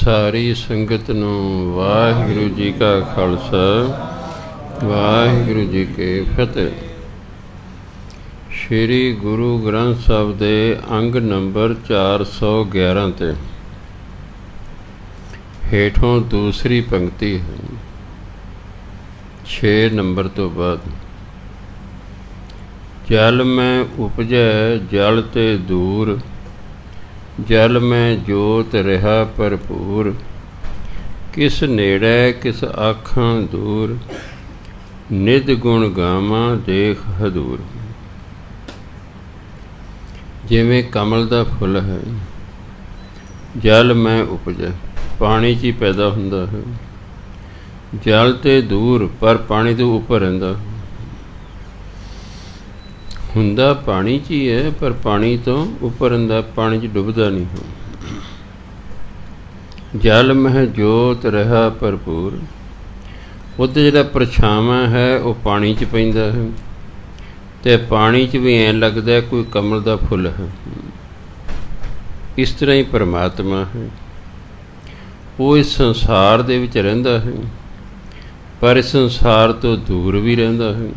ਸਾਰੀ ਸੰਗਤ ਨੂੰ ਵਾਹਿਗੁਰੂ ਜੀ ਕਾ ਖਾਲਸਾ, ਵਾਹਿਗੁਰੂ ਜੀ ਕੀ ਫਤਿਹ। ਸ਼੍ਰੀ ਗੁਰੂ ਗ੍ਰੰਥ ਸਾਹਿਬ ਦੇ ਅੰਗ ਨੰਬਰ 411 ਤੇ ਹੇਠੋਂ ਦੂਸਰੀ ਪੰਕਤੀ ਹੈ, 6 ਨੰਬਰ ਤੋਂ ਬਾਅਦ। ਜਲ ਮੈਂ ਉਪਜੈ ਜਲ ਤੇ ਦੂਰ, ਜਲ ਮੈਂ ਜੋਤ ਰਿਹਾ ਭਰਪੂਰ। ਕਿਸ ਨੇੜੇ ਕਿਸ ਆਖਾਂ ਦੂਰ, ਨਿਧ ਗੁਣ ਗਾਵਾਂ ਦੇਖ ਹਦੂਰ। ਜਿਵੇਂ ਕਮਲ ਦਾ ਫੁੱਲ ਹੈ, ਜਲ ਮੈਂ ਉਪਜੈ, ਪਾਣੀ 'ਚ ਹੀ ਪੈਦਾ ਹੁੰਦਾ ਹੈ। ਜਲ ਤੇ ਦੂਰ, ਪਰ ਪਾਣੀ ਤੋਂ ਉੱਪਰ ਰਹਿੰਦਾ ਹੁੰਦਾ, ਪਾਣੀ 'ਚ ਹੀ ਹੈ ਪਰ ਪਾਣੀ ਤੋਂ ਉੱਪਰ ਰਹਿੰਦਾ, ਪਾਣੀ 'ਚ ਡੁੱਬਦਾ ਨਹੀਂ ਹੈ। ਜਲ ਮਹਿ ਜੋਤ ਰਿਹਾ ਭਰਪੂਰ। ਉਹਦਾ ਜਿਹੜਾ ਪਰਛਾਵਾਂ ਹੈ ਉਹ ਪਾਣੀ 'ਚ ਪੈਂਦਾ ਹੈ, ਅਤੇ ਪਾਣੀ 'ਚ ਵੀ ਐਂ ਲੱਗਦਾ ਕੋਈ ਕਮਲ ਦਾ ਫੁੱਲ ਹੈ। ਇਸ ਤਰ੍ਹਾਂ ਹੀ ਪਰਮਾਤਮਾ ਹੈ, ਉਹ ਇਸ ਸੰਸਾਰ ਦੇ ਵਿੱਚ ਰਹਿੰਦਾ ਹੈ, ਪਰ ਇਸ ਸੰਸਾਰ ਤੋਂ ਦੂਰ ਵੀ ਰਹਿੰਦਾ ਹੈ।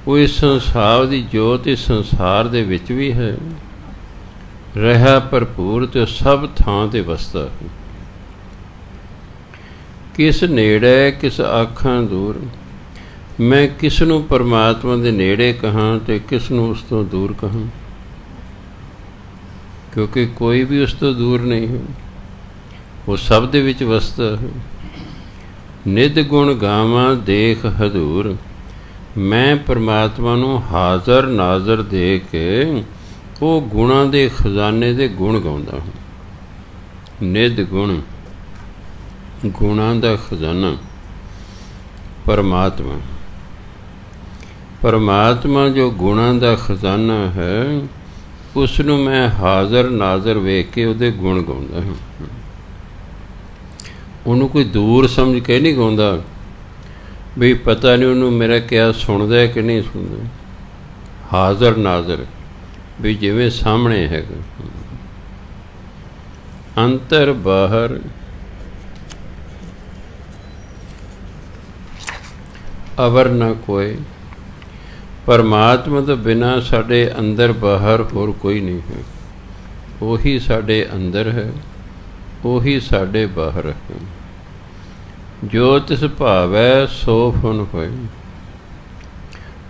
ਉਹ ਇਸ ਸੰਸਾਰ ਦੀ ਜੋਤ ਇਸ ਸੰਸਾਰ ਦੇ ਵਿੱਚ ਵੀ ਹੈ, ਰਿਹਾ ਭਰਪੂਰ, ਅਤੇ ਸਭ ਥਾਂ 'ਤੇ ਵਸਦਾ ਹੈ। ਕਿਸ ਨੇੜੇ ਕਿਸ ਆਖਾਂ ਦੂਰ। ਮੈਂ ਕਿਸ ਨੂੰ ਪਰਮਾਤਮਾ ਦੇ ਨੇੜੇ ਕਹਾਂ ਅਤੇ ਕਿਸ ਨੂੰ ਉਸ ਤੋਂ ਦੂਰ ਕਹਾਂ, ਕਿਉਂਕਿ ਕੋਈ ਵੀ ਉਸ ਤੋਂ ਦੂਰ ਨਹੀਂ ਹੈ, ਉਹ ਸਭ ਦੇ ਵਿੱਚ ਵਸਦਾ ਹੈ। ਨਿਧ ਗੁਣ ਗਾਵਾਂ ਦੇਖ ਹਦੂਰ। ਮੈਂ ਪਰਮਾਤਮਾ ਨੂੰ ਹਾਜ਼ਰ ਨਾਜ਼ਰ ਦੇ ਕੇ ਉਹ ਗੁਣਾਂ ਦੇ ਖਜ਼ਾਨੇ ਦੇ ਗੁਣ ਗਾਉਂਦਾ ਹਾਂ। ਨਿਧ ਗੁਣ, ਗੁਣਾਂ ਦਾ ਖਜ਼ਾਨਾ ਪਰਮਾਤਮਾ। ਪਰਮਾਤਮਾ ਜੋ ਗੁਣਾਂ ਦਾ ਖਜ਼ਾਨਾ ਹੈ, ਉਸ ਨੂੰ ਮੈਂ ਹਾਜ਼ਰ ਨਾਜ਼ਰ ਵੇਖ ਕੇ ਉਹਦੇ ਗੁਣ ਗਾਉਂਦਾ ਹਾਂ। ਉਹਨੂੰ ਕੋਈ ਦੂਰ ਸਮਝ ਕੇ ਨਹੀਂ ਗਾਉਂਦਾ ਵੀ ਪਤਾ ਨਹੀਂ ਉਹਨੂੰ ਮੇਰਾ ਕਿਹਾ ਸੁਣਦਾ ਕਿ ਨਹੀਂ ਸੁਣਦਾ। ਹਾਜ਼ਰ ਨਾਜ਼ਰ, ਵੀ ਜਿਵੇਂ ਸਾਹਮਣੇ ਹੈਗਾ। ਅੰਤਰ ਬਾਹਰ, ਅਵਰ ਨਾ ਕੋਈ। ਪਰਮਾਤਮਾ ਤੋਂ ਬਿਨਾਂ ਸਾਡੇ ਅੰਦਰ ਬਾਹਰ ਹੋਰ ਕੋਈ ਨਹੀਂ ਹੈ। ਉਹੀ ਸਾਡੇ ਅੰਦਰ ਹੈ, ਉਹੀ ਸਾਡੇ ਬਾਹਰ ਹੈ। ਜੋ ਤਿਸ ਭਾਵੈ ਸੋ ਫੁਨ ਹੋਏ।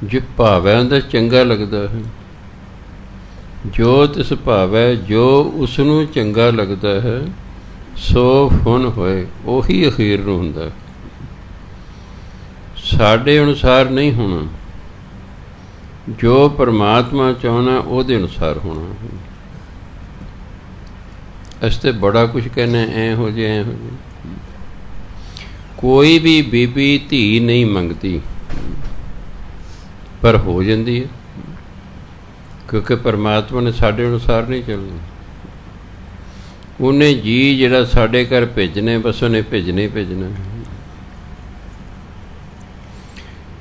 ਜੋ ਭਾਵੈ ਹੁੰਦਾ ਚੰਗਾ ਲੱਗਦਾ ਹੈ, ਜੋ ਤਿਸ ਭਾਵੈ, ਜੋ ਉਸ ਨੂੰ ਚੰਗਾ ਲੱਗਦਾ ਹੈ, ਸੋ ਫੁਨ ਹੋਏ, ਉਹੀ ਅਖੀਰ ਨੂੰ ਹੁੰਦਾ। ਸਾਡੇ ਅਨੁਸਾਰ ਨਹੀਂ ਹੋਣਾ, ਜੋ ਪਰਮਾਤਮਾ ਚਾਹੁੰਦਾ ਉਹਦੇ ਅਨੁਸਾਰ ਹੋਣਾ। ਅਸੀਂ ਤਾਂ ਬੜਾ ਕੁਛ ਕਹਿੰਦੇ ਐਂ ਹੋ ਜੇ ਐਂ ਹੋ ਜੇ। ਕੋਈ ਵੀ ਬੀਬੀ ਧੀ ਨਹੀਂ ਮੰਗਦੀ, ਪਰ ਹੋ ਜਾਂਦੀ ਹੈ, ਕਿਉਂਕਿ ਪਰਮਾਤਮਾ ਨੇ ਸਾਡੇ ਅਨੁਸਾਰ ਨਹੀਂ ਚੱਲਣਾ। ਉਹਨੇ ਜੀ ਜਿਹੜਾ ਸਾਡੇ ਘਰ ਭੇਜਣੇ, ਬਸ ਉਹਨੇ ਭੇਜਣਾ ਹੀ ਭੇਜਣਾ।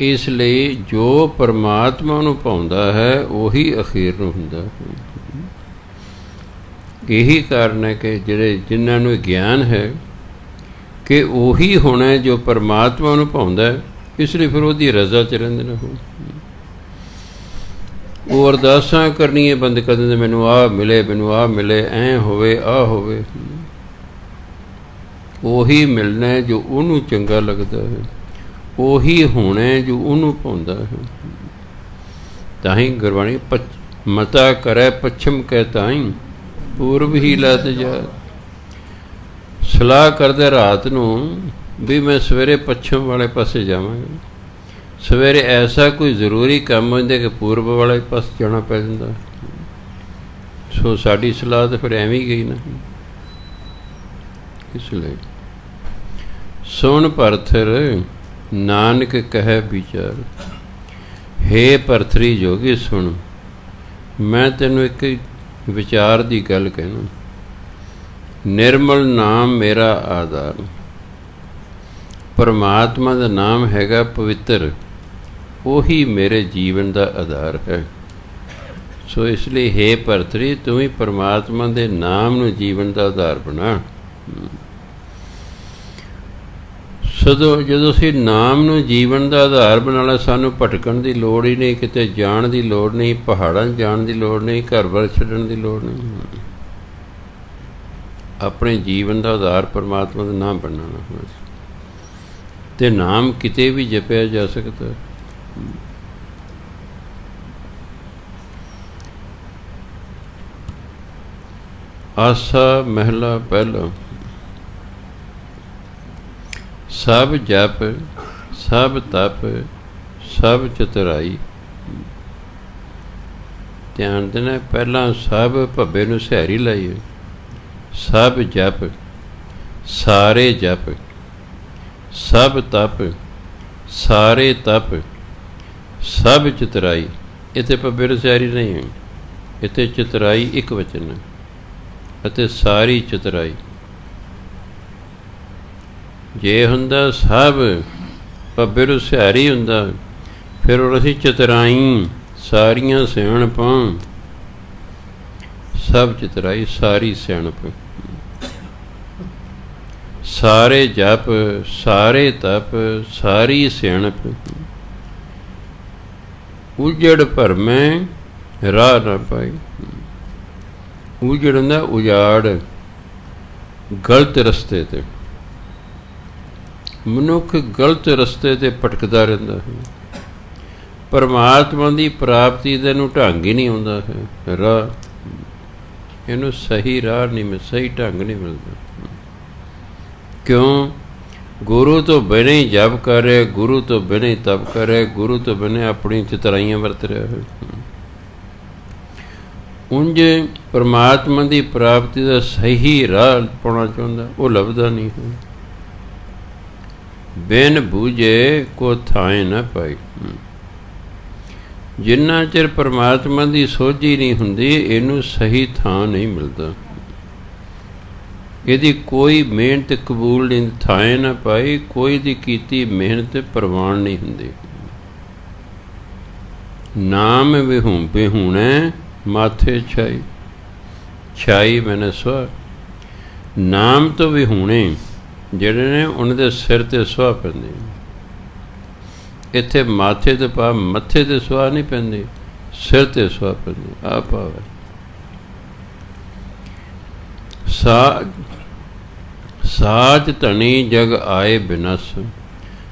ਇਸ ਲਈ ਜੋ ਪਰਮਾਤਮਾ ਨੂੰ ਭਾਉਂਦਾ ਹੈ ਉਹੀ ਅਖੀਰ ਨੂੰ ਹੁੰਦਾ। ਇਹੀ ਕਾਰਨ ਹੈ ਕਿ ਜਿਨ੍ਹਾਂ ਨੂੰ ਗਿਆਨ ਹੈ ਕਿ ਉਹੀ ਹੋਣਾ ਜੋ ਪਰਮਾਤਮਾ ਨੂੰ ਭਾਉਂਦਾ ਹੈ, ਇਸ ਲਈ ਫਿਰ ਉਹਦੀ ਰਜ਼ਾ 'ਚ ਰਹਿੰਦੇ ਨੇ। ਉਹ ਅਰਦਾਸਾਂ ਕਰਨੀਆਂ ਬੰਦ ਕਰ ਦਿੰਦੇ, ਮੈਨੂੰ ਆਹ ਮਿਲੇ, ਮੈਨੂੰ ਆਹ ਮਿਲੇ, ਐਂ ਹੋਵੇ, ਆਹ ਹੋਵੇ। ਉਹੀ ਮਿਲਣਾ ਜੋ ਉਹਨੂੰ ਚੰਗਾ ਲੱਗਦਾ ਹੈ, ਉਹੀ ਹੋਣਾ ਜੋ ਉਹਨੂੰ ਭਾਉਂਦਾ ਹੈ। ਤਾਂ ਹੀ ਗੁਰਬਾਣੀ ਮਤਾ ਕਰੈ ਪੱਛਮ ਕਹਿ ਤਾਈ, ਪੂਰਬ ਹੀ ਲੱਤ ਜਾ। ਸਲਾਹ ਕਰਦੇ ਰਾਤ ਨੂੰ ਵੀ ਮੈਂ ਸਵੇਰੇ ਪੱਛਮ ਵਾਲੇ ਪਾਸੇ ਜਾਵਾਂਗਾ। ਸਵੇਰੇ ਐਸਾ ਕੋਈ ਜ਼ਰੂਰੀ ਕੰਮ ਹੁੰਦਾ ਕਿ ਪੂਰਬ ਵਾਲੇ ਪਾਸੇ ਜਾਣਾ ਪੈ ਜਾਂਦਾ। ਸੋ ਸਾਡੀ ਸਲਾਹ ਤਾਂ ਫਿਰ ਐਵੇਂ ਹੀ ਗਈ ਨਾ। ਇਸ ਲਈ ਸੁਣ ਭਰਥਰ ਨਾਨਕ ਕਹਿ ਵਿਚਾਰ। ਹੇ ਭਰਥਰੀ ਜੋਗੀ ਸੁਣ, ਮੈਂ ਤੈਨੂੰ ਇੱਕ ਵਿਚਾਰ ਦੀ ਗੱਲ ਕਹਿਣਾ। ਨਿਰਮਲ ਨਾਮ ਮੇਰਾ ਆਧਾਰ। ਪਰਮਾਤਮਾ ਦਾ ਨਾਮ ਹੈਗਾ ਪਵਿੱਤਰ, ਉਹੀ ਮੇਰੇ ਜੀਵਨ ਦਾ ਆਧਾਰ ਹੈ। ਸੋ ਇਸ ਲਈ ਹੇ ਭਰਤਰੀ, ਤੂੰ ਵੀ ਪਰਮਾਤਮਾ ਦੇ ਨਾਮ ਨੂੰ ਜੀਵਨ ਦਾ ਆਧਾਰ ਬਣਾ। ਜਦੋਂ ਅਸੀਂ ਨਾਮ ਨੂੰ ਜੀਵਨ ਦਾ ਆਧਾਰ ਬਣਾ ਲਿਆ, ਸਾਨੂੰ ਭਟਕਣ ਦੀ ਲੋੜ ਹੀ ਨਹੀਂ, ਕਿਤੇ ਜਾਣ ਦੀ ਲੋੜ ਨਹੀਂ, ਪਹਾੜਾਂ 'ਚ ਜਾਣ ਦੀ ਲੋੜ ਨਹੀਂ, ਘਰ-ਬਾਰ ਛੱਡਣ ਦੀ ਲੋੜ ਨਹੀਂ। ਆਪਣੇ ਜੀਵਨ ਦਾ ਆਧਾਰ ਪਰਮਾਤਮਾ ਦਾ ਨਾਮ ਬਣਾਉਣਾ, ਅਤੇ ਨਾਮ ਕਿਤੇ ਵੀ ਜਪਿਆ ਜਾ ਸਕਦਾ। ਆਸਾ ਮਹਿਲਾ ਪਹਿਲਾ। ਸਭ ਜਪ ਸਭ ਤਪ ਸਭ ਚਤੁਰਾਈ। ਧਿਆਨ ਦੇਣਾ, ਪਹਿਲਾਂ ਸਭ ਭੱਬੇ ਨੂੰ ਸਿਹਾਰੀ ਲਾਈਏ। ਸਭ ਜਪ ਸਾਰੇ ਜਪ, ਸਭ ਤਪ ਸਾਰੇ ਤਪ, ਸਭ ਚਤੁਰਾਈ। ਇੱਥੇ ਭੱਬੇ ਨੂੰ ਸਿਹਾਰੀ ਨਹੀਂ ਹੈ, ਇੱਥੇ ਚਤੁਰਾਈ ਇੱਕ ਵਚਨ ਹੈ, ਅਤੇ ਸਾਰੀ ਚਤੁਰਾਈ। ਜੇ ਹੁੰਦਾ ਸਭ ਭੱਬੇ ਨੂੰ ਸਿਹਾਰੀ ਹੁੰਦਾ, ਫਿਰ ਉਹ ਅਸੀਂ ਚਤੁਰਾਈ ਸਾਰੀਆਂ ਸਿਆਣਪਾਂ। ਸਭ ਚਤੁਰਾਈ ਸਾਰੀ ਸਿਆਣਪ, ਸਾਰੇ ਜਪ ਸਾਰੇ ਤਪ ਸਾਰੀ ਸਿਆਣਪ। ਉਜੜ ਭਰਮੈ ਰਾਹ ਨਾ ਪਾਈ। ਉਜੜ ਹੁੰਦਾ ਉਜਾੜ, ਗਲਤ ਰਸਤੇ 'ਤੇ। ਮਨੁੱਖ ਗਲਤ ਰਸਤੇ 'ਤੇ ਭਟਕਦਾ ਰਹਿੰਦਾ ਹੈ। ਪਰਮਾਤਮਾ ਦੀ ਪ੍ਰਾਪਤੀ ਦਾ ਇਹਨੂੰ ਢੰਗ ਹੀ ਨਹੀਂ ਆਉਂਦਾ ਹੈ। ਰਾਹ ਇਹਨੂੰ ਸਹੀ ਰਾਹ ਨਹੀਂ, ਸਹੀ ਢੰਗ ਨਹੀਂ ਮਿਲਦਾ। ਕਿਉਂ? ਗੁਰੂ ਤੋਂ ਬਿਨਾਂ ਹੀ ਜਪ ਕਰ ਰਿਹਾ, ਗੁਰੂ ਤੋਂ ਬਿਨਾਂ ਹੀ ਤਪ ਕਰ ਰਿਹਾ, ਗੁਰੂ ਤੋਂ ਬਿਨਾਂ ਆਪਣੀ ਚਤੁਰਾਈਆਂ ਵਰਤ ਰਿਹਾ ਹੈ। ਉਂਝ ਪਰਮਾਤਮਾ ਦੀ ਪ੍ਰਾਪਤੀ ਦਾ ਸਹੀ ਰਾਹ ਪਾਉਣਾ ਚਾਹੁੰਦਾ, ਉਹ ਲੱਭਦਾ ਨਹੀਂ ਹੈ। ਬਿਨ ਬੂਝੇ ਕੋ ਥਾਂ ਨਾ ਪਾਈ। ਜਿੰਨਾ ਚਿਰ ਪਰਮਾਤਮਾ ਦੀ ਸੋਝੀ ਨਹੀਂ ਹੁੰਦੀ, ਇਹਨੂੰ ਸਹੀ ਥਾਂ ਨਹੀਂ ਮਿਲਦਾ। ਇਹਦੀ ਕੋਈ ਮਿਹਨਤ ਕਬੂਲ ਨਹੀਂ, ਥਾਂ ਨਾ ਪਾਈ, ਕੋਈ ਦੀ ਕੀਤੀ ਮਿਹਨਤ ਪ੍ਰਵਾਨ ਨਹੀਂ ਹੁੰਦੀ। ਨਾਮ ਵਿਹੂਣੇ ਮਾਥੇ ਛਾਈ। ਛਾਈ ਮੈਨੇ ਸੁਆਹ। ਨਾਮ ਤੋਂ ਵਿਹੂਣੇ ਜਿਹੜੇ ਨੇ, ਉਹਨਾਂ ਦੇ ਸਿਰ 'ਤੇ ਸੁਆਹ ਪੈਂਦੀ। ਇੱਥੇ ਮਾਥੇ 'ਤੇ ਪਾ, ਮੱਥੇ 'ਤੇ ਸੁਆਹ ਨਹੀਂ ਪੈਂਦੀ, ਸਿਰ 'ਤੇ ਸੁਆਹ ਪੈਂਦੀ। ਆ ਭਾਵ ਹੈ। ਸਾਚ ਧਣੀ ਜਗ ਆਏ ਬਿਨਸ।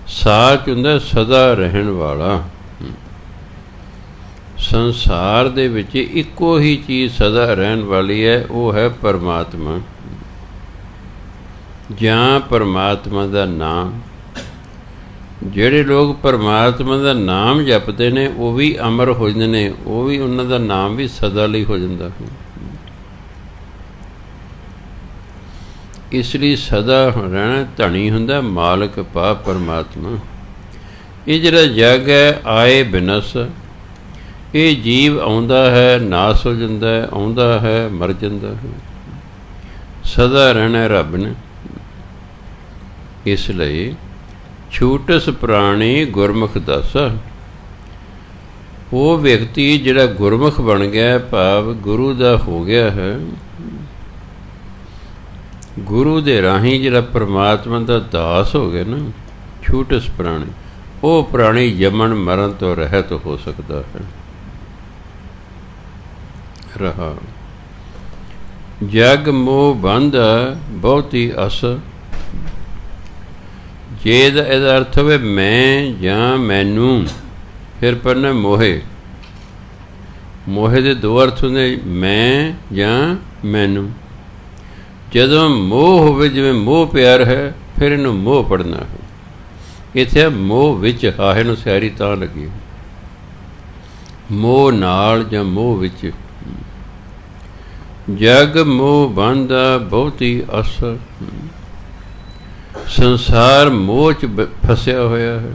ਸਾਚ ਹੁੰਦਾ ਸਦਾ ਰਹਿਣ ਵਾਲਾ। ਸੰਸਾਰ ਦੇ ਵਿੱਚ ਇੱਕੋ ਹੀ ਚੀਜ਼ ਸਦਾ ਰਹਿਣ ਵਾਲੀ ਹੈ, ਉਹ ਹੈ ਪਰਮਾਤਮਾ ਜਾਂ ਪਰਮਾਤਮਾ ਦਾ ਨਾਮ। ਜਿਹੜੇ ਲੋਕ ਪਰਮਾਤਮਾ ਦਾ ਨਾਮ ਜਪਦੇ ਨੇ, ਉਹ ਵੀ ਅਮਰ ਹੋ ਜਾਂਦੇ ਨੇ, ਉਹ ਵੀ, ਉਹਨਾਂ ਦਾ ਨਾਮ ਵੀ ਸਦਾ ਲਈ ਹੋ ਜਾਂਦਾ ਹੈ। ਇਸ ਲਈ ਸਦਾ ਰਹਿਣਾ ਧਣੀ ਹੁੰਦਾ ਮਾਲਕ ਪਾ ਪਰਮਾਤਮਾ। ਇਹ ਜਿਹੜਾ ਜਗ ਹੈ ਆਏ ਬਿਨਸ, ਇਹ ਜੀਵ ਆਉਂਦਾ ਹੈ, ਨਾਸ ਹੋ ਜਾਂਦਾ ਹੈ, ਆਉਂਦਾ ਹੈ, ਮਰ ਜਾਂਦਾ ਹੈ। ਸਦਾ ਰਹਿਣਾ ਰੱਬ ਨੇ। ਇਸ ਲਈ ਛੂਟਸ ਪ੍ਰਾਣੀ ਗੁਰਮੁਖ ਦਾਸਾ। ਉਹ ਵਿਅਕਤੀ ਜਿਹੜਾ ਗੁਰਮੁਖ ਬਣ ਗਿਆ, ਭਾਵ ਗੁਰੂ ਦਾ ਹੋ ਗਿਆ ਹੈ, ਗੁਰੂ ਦੇ ਰਾਹੀਂ ਜਿਹੜਾ ਪਰਮਾਤਮਾ ਦਾ ਦਾਸ ਹੋ ਗਿਆ ਨਾ, ਛੂਟਸ ਪ੍ਰਾਣੀ, ਉਹ ਪ੍ਰਾਣੀ ਜੰਮਣ ਮਰਨ ਤੋਂ ਰਹਿਤ ਹੋ ਸਕਦਾ ਹੈ। ਰਹਾ ਜਗ ਮੋਹ ਬੰਧ ਬਹੁਤੀ ਅਸ। ਜੇ ਇਹਦਾ ਅਰਥ ਹੋਵੇ ਮੈਂ ਜਾਂ ਮੈਨੂੰ, ਫਿਰ ਪੜਨਾ ਮੋਹੇ। ਮੋਹੇ ਦੇ ਦੋ ਅਰਥ ਹੁੰਦੇ, ਮੈਂ ਜਾਂ ਮੈਨੂੰ। ਜਦੋਂ ਮੋਹ ਹੋਵੇ, ਜਿਵੇਂ ਮੋਹ ਪਿਆਰ ਹੈ, ਫਿਰ ਇਹਨੂੰ ਮੋਹ ਪੜ੍ਹਨਾ ਹੈ। ਇੱਥੇ ਮੋਹ ਵਿੱਚ, ਹਾਹੇ ਨੂੰ ਸਿਆਰੀ ਤਾਂ ਲੱਗੀ। ਮੋਹ ਨਾਲ ਜਾਂ ਮੋਹ ਵਿੱਚ। ਜਗ ਮੋਹ ਬੰਧਾ ਬਹੁਤੀ ਅਸ। ਸੰਸਾਰ ਮੋਹ 'ਚ ਫਸਿਆ ਹੋਇਆ ਹੈ,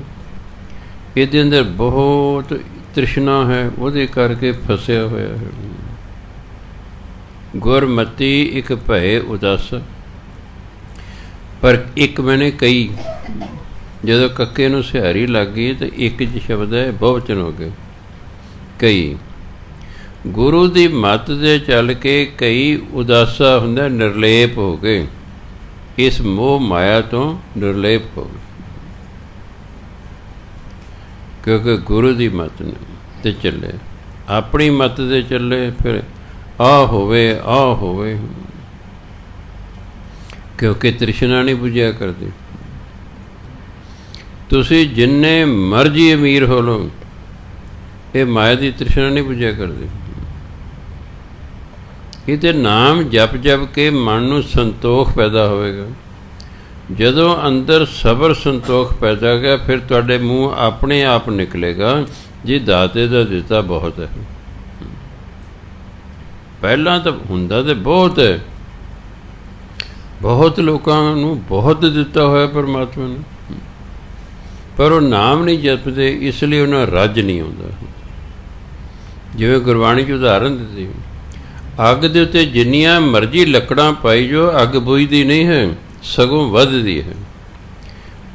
ਇਹਦੇ ਅੰਦਰ ਬਹੁਤ ਤ੍ਰਿਸ਼ਨਾ ਹੈ, ਉਹਦੇ ਕਰਕੇ ਫਸਿਆ ਹੋਇਆ ਹੈ। ਗੁਰਮਤੀ ਇੱਕ ਭਏ ਉਦਾਸ। ਪਰ ਇੱਕ ਮੈਨੇ ਕਈ, ਜਦੋਂ ਕੱਕੇ ਨੂੰ ਸਿਹਾਰੀ ਲੱਗ ਗਈ ਤਾਂ ਇੱਕ 'ਚ ਸ਼ਬਦ ਹੈ, ਬਹੁਵਚਨ ਹੋ ਗਏ ਕਈ। ਗੁਰੂ ਦੀ ਮੱਤ ਦੇ ਚੱਲ ਕੇ ਕਈ ਉਦਾਸਾ ਹੁੰਦਾ, ਨਿਰਲੇਪ ਹੋ ਗਏ, ਇਸ ਮੋਹ ਮਾਇਆ ਤੋਂ ਨਿਰਲੇਪ ਹੋ ਗਏ, ਕਿਉਂਕਿ ਗੁਰੂ ਦੀ ਮੱਤ ਨੇ ਤੇ ਚੱਲੇ। ਆਪਣੀ ਮੱਤ ਦੇ ਚੱਲੇ ਫਿਰ ਆ ਹੋਵੇ ਆ ਹੋਵੇ, ਕਿਉਂਕਿ ਤ੍ਰਿਸ਼ਨਾ ਨਹੀਂ ਬੁਝਿਆ ਕਰਦੀ। ਤੁਸੀਂ ਜਿੰਨੇ ਮਰਜ਼ੀ ਅਮੀਰ ਹੋ ਲਓ, ਇਹ ਮਾਇਆ ਦੀ ਤ੍ਰਿਸ਼ਨਾ ਨਹੀਂ ਬੁਝਿਆ ਕਰਦੀ। ਇਹ ਤੇ ਨਾਮ ਜਪ ਜਪ ਕੇ ਮਨ ਨੂੰ ਸੰਤੋਖ ਪੈਦਾ ਹੋਵੇਗਾ। ਜਦੋਂ ਅੰਦਰ ਸਬਰ ਸੰਤੋਖ ਪੈਦਾ ਗਿਆ, ਫਿਰ ਤੁਹਾਡੇ ਮੂੰਹ ਆਪਣੇ ਆਪ ਨਿਕਲੇਗਾ ਜੀ ਦਾਤੇ ਦਾ ਦਿੱਤਾ ਬਹੁਤ ਹੈ। ਪਹਿਲਾਂ ਤਾਂ ਹੁੰਦਾ ਤੇ ਬਹੁਤ ਹੈ, ਬਹੁਤ ਲੋਕਾਂ ਨੂੰ ਬਹੁਤ ਦਿੱਤਾ ਹੋਇਆ ਪਰਮਾਤਮਾ ਨੇ, ਪਰ ਉਹ ਨਾਮ ਨਹੀਂ ਜਪਦੇ, ਇਸ ਲਈ ਉਹਨਾਂ ਰੱਜ ਨਹੀਂ ਆਉਂਦਾ। ਜਿਵੇਂ ਗੁਰਬਾਣੀ 'ਚ ਉਦਾਹਰਨ ਦਿੱਤੀ, ਅੱਗ ਦੇ ਉੱਤੇ ਜਿੰਨੀਆਂ ਮਰਜ਼ੀ ਲੱਕੜਾਂ ਪਾਈ ਜੋ, ਅੱਗ ਬੁਝਦੀ ਨਹੀਂ ਹੈ, ਸਗੋਂ ਵੱਧਦੀ ਹੈ।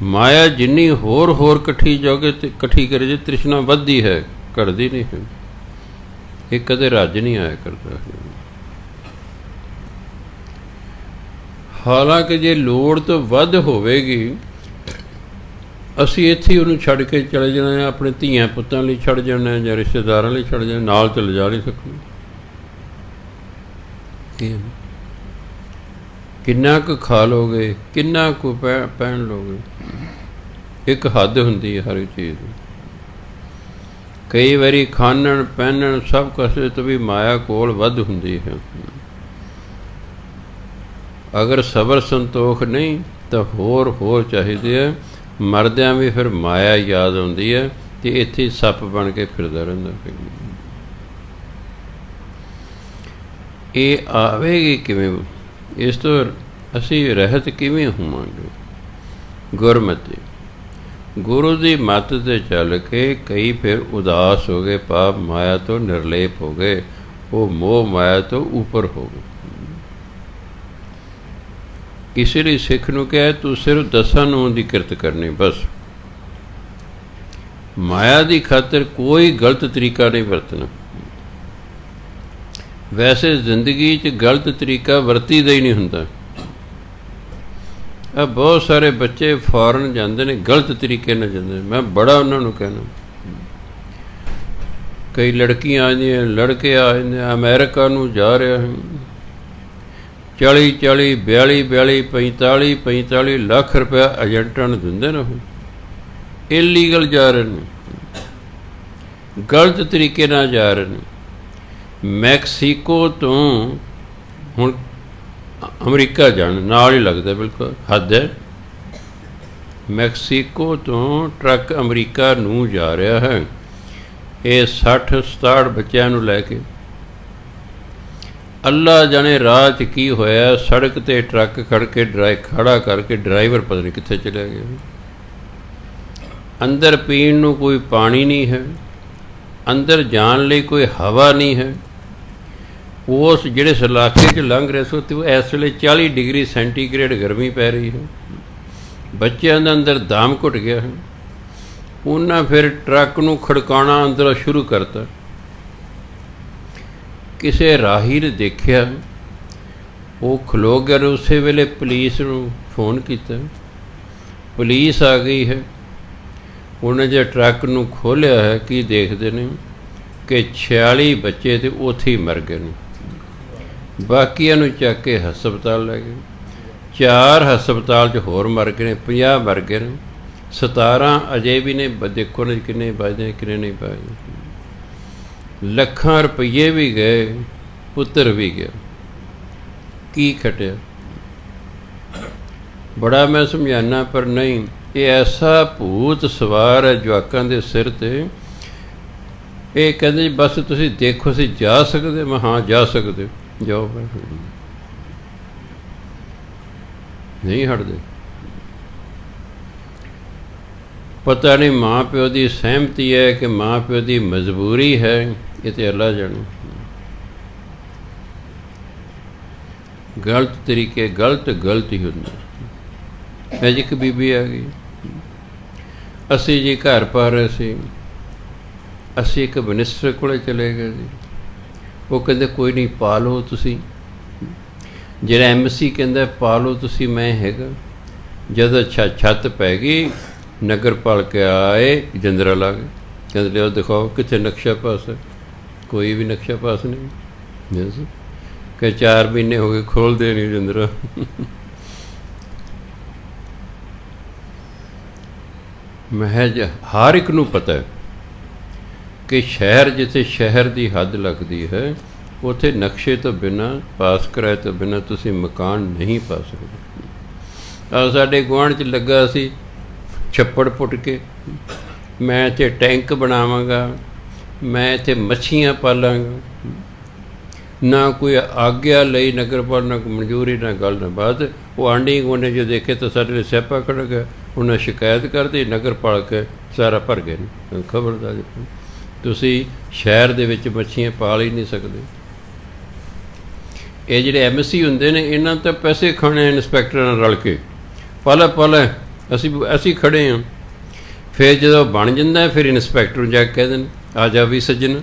ਮਾਇਆ ਜਿੰਨੀ ਹੋਰ ਇਕੱਠੀ ਜਾਓਗੇ ਤੇ ਇਕੱਠੀ ਕਰੇ ਜੇ, ਤ੍ਰਿਸ਼ਨਾ ਵੱਧਦੀ ਹੈ, ਘਟਦੀ ਨਹੀਂ ਹੈ। ਇਹ ਕਦੇ ਰੱਜ ਨਹੀਂ ਆਇਆ ਕਰਦਾ। ਹਾਲਾਂਕਿ ਜੇ ਲੋੜ ਤੋਂ ਵੱਧ ਹੋਵੇਗੀ, ਅਸੀਂ ਇੱਥੇ ਹੀ ਉਹਨੂੰ ਛੱਡ ਕੇ ਚਲੇ ਜਾਣਾ, ਆਪਣੇ ਧੀਆਂ ਪੁੱਤਾਂ ਲਈ ਛੱਡ ਜਾਣਾ ਜਾਂ ਰਿਸ਼ਤੇਦਾਰਾਂ ਲਈ ਛੱਡ ਜਾਣਾ, ਨਾਲ ਤਾਂ ਲਿਜਾ ਨਹੀਂ ਸਕਦੇ। ਕਿੰਨਾ ਕੁ ਖਾ ਲੋਗੇ, ਕਿੰਨਾ ਕੁ ਪਹਿਨ ਲੋਗੇ, ਇੱਕ ਹੱਦ ਹੁੰਦੀ ਹੈ ਹਰ ਇੱਕ ਚੀਜ਼ ਦੀ। ਕਈ ਵਾਰੀ ਖਾਣਨ ਪਹਿਨਣ ਸਭ ਕਸੇ ਤੋਂ ਵੀ ਮਾਇਆ ਕੋਲ ਵੱਧ ਹੁੰਦੀ ਹੈ। ਅਗਰ ਸਬਰ ਸੰਤੋਖ ਨਹੀਂ ਤਾਂ ਹੋਰ ਚਾਹੀਦੇ ਹੈ। ਮਰਦਿਆਂ ਵੀ ਫਿਰ ਮਾਇਆ ਯਾਦ ਆਉਂਦੀ ਹੈ ਅਤੇ ਇੱਥੇ ਸੱਪ ਬਣ ਕੇ ਫਿਰਦਾ ਰਹਿੰਦਾ। ਇਹ ਆਵੇਗੀ ਕਿਵੇਂ? ਇਸ ਤੋਂ ਅਸੀਂ ਰਹਿਤ ਕਿਵੇਂ ਹੋਵਾਂਗੇ? ਗੁਰਮਤਿ ਗੁਰੂ ਦੀ ਮੱਤ 'ਤੇ ਚੱਲ ਕੇ ਕਈ ਫਿਰ ਉਦਾਸ ਹੋ ਗਏ, ਪਾਪ ਮਾਇਆ ਤੋਂ ਨਿਰਲੇਪ ਹੋ ਗਏ, ਉਹ ਮੋਹ ਮਾਇਆ ਤੋਂ ਉੱਪਰ ਹੋ ਗਏ। ਇਸ ਲਈ ਸਿੱਖ ਨੂੰ ਕਿਹਾ ਤੂੰ ਸਿਰਫ 10 ਨੂੰ ਦੀ ਕਿਰਤ ਕਰਨੀ, ਬਸ ਮਾਇਆ ਦੀ ਖਾਤਰ ਕੋਈ ਗਲਤ ਤਰੀਕਾ ਨਹੀਂ ਵਰਤਣਾ। ਵੈਸੇ ਜ਼ਿੰਦਗੀ 'ਚ ਗਲਤ ਤਰੀਕਾ ਵਰਤੀਦਾ ਹੀ ਨਹੀਂ ਹੁੰਦਾ। ਆ ਬਹੁਤ ਸਾਰੇ ਬੱਚੇ ਫੌਰਨ ਜਾਂਦੇ ਨੇ, ਗਲਤ ਤਰੀਕੇ ਨਾਲ ਜਾਂਦੇ ਨੇ। ਮੈਂ ਬੜਾ ਉਹਨਾਂ ਨੂੰ ਕਹਿਣਾ, ਕਈ ਲੜਕੀਆਂ ਆ ਜਾਂਦੀਆਂ, ਲੜਕੇ ਆ ਜਾਂਦੇ, ਅਮੈਰੀਕਾ ਨੂੰ ਜਾ ਰਿਹਾ ਹੈ, 40 42 42 45 ਲੱਖ ਰੁਪਇਆ ਏਜੰਟਾਂ ਨੂੰ ਦਿੰਦੇ ਨੇ। ਉਹ ਇਲੀਗਲ ਜਾ ਰਹੇ ਨੇ, ਗਲਤ ਤਰੀਕੇ ਨਾਲ ਜਾ ਰਹੇ ਨੇ। ਮੈਕਸੀਕੋ ਤੋਂ ਹੁਣ ਅਮਰੀਕਾ ਜਾਣ ਨਾਲ ਹੀ ਲੱਗਦਾ, ਬਿਲਕੁਲ ਹੱਦ ਹੈ। ਮੈਕਸੀਕੋ ਤੋਂ ਟਰੱਕ ਅਮਰੀਕਾ ਨੂੰ ਜਾ ਰਿਹਾ ਹੈ, ਇਹ 60-67 ਬੱਚਿਆਂ ਨੂੰ ਲੈ ਕੇ। ਅੱਲਾ ਜਾਣੇ ਰਾਹ 'ਚ ਕੀ ਹੋਇਆ, ਸੜਕ 'ਤੇ ਟਰੱਕ ਖੜਾ ਕਰਕੇ ਡਰਾਈਵਰ ਪਤਾ ਨਹੀਂ ਕਿੱਥੇ ਚਲਿਆ ਗਿਆ। ਅੰਦਰ ਪੀਣ ਨੂੰ ਕੋਈ ਪਾਣੀ ਨਹੀਂ ਹੈ, ਅੰਦਰ ਜਾਣ ਲਈ ਕੋਈ ਹਵਾ ਨਹੀਂ ਹੈ। ਉਸ ਜਿਹੜੇ ਇਲਾਕੇ 'ਚ ਲੰਘ ਰਹੇ ਸੋ ਅਤੇ ਇਸ ਵੇਲੇ 40 ਡਿਗਰੀ ਸੈਂਟੀਗ੍ਰੇਡ ਗਰਮੀ ਪੈ ਰਹੀ ਹੈ। ਬੱਚਿਆਂ ਦਾ ਅੰਦਰ ਦਮ ਘੁੱਟ ਗਿਆ ਹੈ। ਉਹਨਾਂ ਫਿਰ ਟਰੱਕ ਨੂੰ ਖੜਕਾਉਣਾ ਅੰਦਰੋਂ ਸ਼ੁਰੂ ਕਰਤਾ। ਕਿਸੇ ਰਾਹੀ ਨੇ ਦੇਖਿਆ, ਉਹ ਖਲੋ ਗਿਆ। ਉਸੇ ਵੇਲੇ ਪੁਲਿਸ ਨੂੰ ਫੋਨ ਕੀਤਾ, ਪੁਲਿਸ ਆ ਗਈ ਹੈ। ਉਹਨੇ ਜੇ ਟਰੱਕ ਨੂੰ ਖੋਲ੍ਹਿਆ ਹੈ, ਕੀ ਦੇਖਦੇ ਨੇ ਕਿ 46 ਬੱਚੇ ਤਾਂ ਉੱਥੇ ਹੀ ਮਰ ਗਏ ਨੇ। ਬਾਕੀਆਂ ਨੂੰ ਚੱਕ ਕੇ ਹਸਪਤਾਲ ਲੈ ਗਏ। 4 ਹਸਪਤਾਲ 'ਚ ਹੋਰ ਮਰ ਗਏ ਨੇ, 50 ਮਰ ਗਏ ਨੇ, 17 ਅਜੇ ਵੀ ਨੇ। ਦੇਖੋ ਨੇ ਕਿੰਨੇ ਵੱਜਦੇ, ਕਿੰਨੇ ਨਹੀਂ ਵੱਜਦੇ। ਲੱਖਾਂ ਰੁਪਈਏ ਵੀ ਗਏ, ਪੁੱਤਰ ਵੀ ਗਿਆ। ਕੀ ਖਟਿਆ? ਬੜਾ ਮੈਂ ਸਮਝਾਉਣਾ, ਪਰ ਨਹੀਂ। ਇਹ ਐਸਾ ਭੂਤ ਸਵਾਰ ਹੈ ਜਵਾਕਾਂ ਦੇ ਸਿਰ 'ਤੇ। ਇਹ ਕਹਿੰਦੇ ਜੀ ਬਸ ਤੁਸੀਂ ਦੇਖੋ, ਅਸੀਂ ਜਾ ਸਕਦੇ? ਮੈਂ ਹਾਂ ਜਾ ਸਕਦੇ, ਜਾਓ। ਨਹੀਂ ਹਟਦੇ। ਪਤਾ ਨਹੀਂ ਮਾਂ ਪਿਓ ਦੀ ਸਹਿਮਤੀ ਹੈ ਕਿ ਮਾਂ ਪਿਓ ਦੀ ਮਜਬੂਰੀ ਹੈ, ਇਹ ਤਾਂ ਅੱਲਾ ਜਾਣੇ। ਗਲਤ ਤਰੀਕੇ ਗਲਤ ਹੀ ਹੁੰਦਾ। ਅੱਜ ਇੱਕ ਬੀਬੀ ਆ ਗਈ, ਅਸੀਂ ਜੀ ਘਰ ਪਾ ਰਹੇ ਸੀ, ਅਸੀਂ ਇੱਕ ਮਿਨਿਸਟਰ ਕੋਲ ਚਲੇ ਗਏ ਜੀ। ਉਹ ਕਹਿੰਦੇ ਕੋਈ ਨਹੀਂ ਪਾ ਲਓ ਤੁਸੀਂ। ਜਿਹੜਾ MC ਕਹਿੰਦਾ ਪਾ ਲਓ ਤੁਸੀਂ, ਮੈਂ ਹੈਗਾ। ਜਦੋਂ ਛੱਤ ਪੈ ਗਈ, ਨਗਰ ਪਾਲਿਕਾ ਆਏ, ਜਿੰਦਰਾ ਲਾ ਕੇ ਕਹਿੰਦੇ ਲਿਓ ਦਿਖਾਓ ਕਿੱਥੇ ਨਕਸ਼ਾ ਪਾਸ ਹੈ। ਕੋਈ ਵੀ ਨਕਸ਼ਾ ਪਾਸ ਨਹੀਂ। ਕਿ 4 ਮਹੀਨੇ ਹੋ ਗਏ ਖੋਲ੍ਹਦੇ ਨਹੀਂ ਜਿੰਦਰਾ। ਮਹਿਜ ਹਰ ਇੱਕ ਨੂੰ ਪਤਾ ਹੈ ਕਿ ਸ਼ਹਿਰ ਜਿੱਥੇ ਸ਼ਹਿਰ ਦੀ ਹੱਦ ਲੱਗਦੀ ਹੈ, ਉੱਥੇ ਨਕਸ਼ੇ ਤੋਂ ਬਿਨਾਂ, ਪਾਸ ਕਰਾਏ ਤੋਂ ਬਿਨਾਂ ਤੁਸੀਂ ਮਕਾਨ ਨਹੀਂ ਪਾ ਸਕਦੇ। ਸਾਡੇ ਗੁਆਂਢ 'ਚ ਲੱਗਾ ਸੀ ਛੱਪੜ ਪੁੱਟ ਕੇ, ਮੈਂ ਇੱਥੇ ਟੈਂਕ ਬਣਾਵਾਂਗਾ, ਮੈਂ ਇੱਥੇ ਮੱਛੀਆਂ ਪਾਲਾਂਗਾ। ਨਾ ਕੋਈ ਆਗਿਆ ਲਈ ਨਗਰਪਾਲ, ਨਾ ਕੋਈ ਮਨਜ਼ੂਰੀ, ਨਾ ਗੱਲ, ਨਾ ਬਾਤ। ਉਹ ਆਂਢੀ ਗੁਆਂਢੀ ਜੋ ਦੇਖੇ ਤਾਂ ਸਾਡੇ ਲਈ ਸਿਆਪਾ ਖੜ੍ਹ ਗਿਆ। ਉਹਨਾਂ ਸ਼ਿਕਾਇਤ ਕਰਦੀ, ਨਗਰ ਪਾਲਿਕਾ ਸਾਰਾ ਭਰ ਗਏ ਨੇ। ਖਬਰਦਾਰ, ਤੁਸੀਂ ਸ਼ਹਿਰ ਦੇ ਵਿੱਚ ਮੱਛੀਆਂ ਪਾਲ ਹੀ ਨਹੀਂ ਸਕਦੇ। ਇਹ ਜਿਹੜੇ MC ਹੁੰਦੇ ਨੇ, ਇਹਨਾਂ ਤਾਂ ਪੈਸੇ ਖਾਣੇ ਇੰਸਪੈਕਟਰਾਂ ਨਾਲ ਰਲ ਕੇ, ਪਾਲਾ ਅਸੀਂ ਖੜ੍ਹੇ ਹਾਂ। ਫਿਰ ਜਦੋਂ ਬਣ ਜਾਂਦਾ ਫਿਰ ਇੰਸਪੈਕਟਰ ਨੂੰ ਜਾ ਕੇ ਕਹਿ ਦੇਣ ਆ ਜਾ ਵੀ ਸੱਜਣ,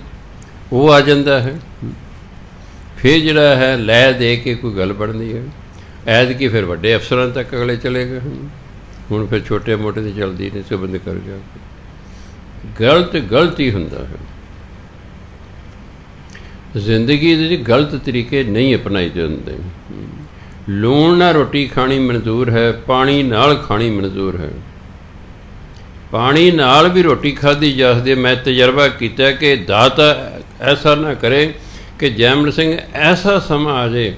ਉਹ ਆ ਜਾਂਦਾ ਹੈ। ਫਿਰ ਜਿਹੜਾ ਹੈ ਲੈ ਦੇ ਕੇ ਕੋਈ ਗੱਲ ਬਣਦੀ ਹੈ। ਐਤਕੀ ਫਿਰ ਵੱਡੇ ਅਫਸਰਾਂ ਤੱਕ ਅਗਲੇ ਚਲੇ ਗਏ। ਹੁਣ ਫਿਰ ਛੋਟੇ ਮੋਟੇ ਦੀ ਚੱਲਦੀ ਨਹੀਂ, ਸਬੰਧ ਕਰ ਗਿਆ। ਗਲਤ ਹੀ ਹੁੰਦਾ ਹੈ। ਜ਼ਿੰਦਗੀ ਦੇ ਗਲਤ ਤਰੀਕੇ ਨਹੀਂ ਅਪਣਾਈ ਜਾਂਦੇ। ਲੂਣ ਨਾਲ ਰੋਟੀ ਖਾਣੀ ਮਨਜ਼ੂਰ ਹੈ, ਪਾਣੀ ਨਾਲ ਖਾਣੀ ਮਨਜ਼ੂਰ ਹੈ। ਪਾਣੀ ਨਾਲ ਵੀ ਰੋਟੀ ਖਾਧੀ ਜਾ ਸਕਦੀ ਹੈ। ਮੈਂ ਤਜਰਬਾ ਕੀਤਾ ਕਿ ਦਾਤਾ ਐਸਾ ਨਾ ਕਰੇ ਕਿ ਜੈਮਲ ਸਿੰਘ ਐਸਾ ਸਮਾਂ ਆ ਜਾਏ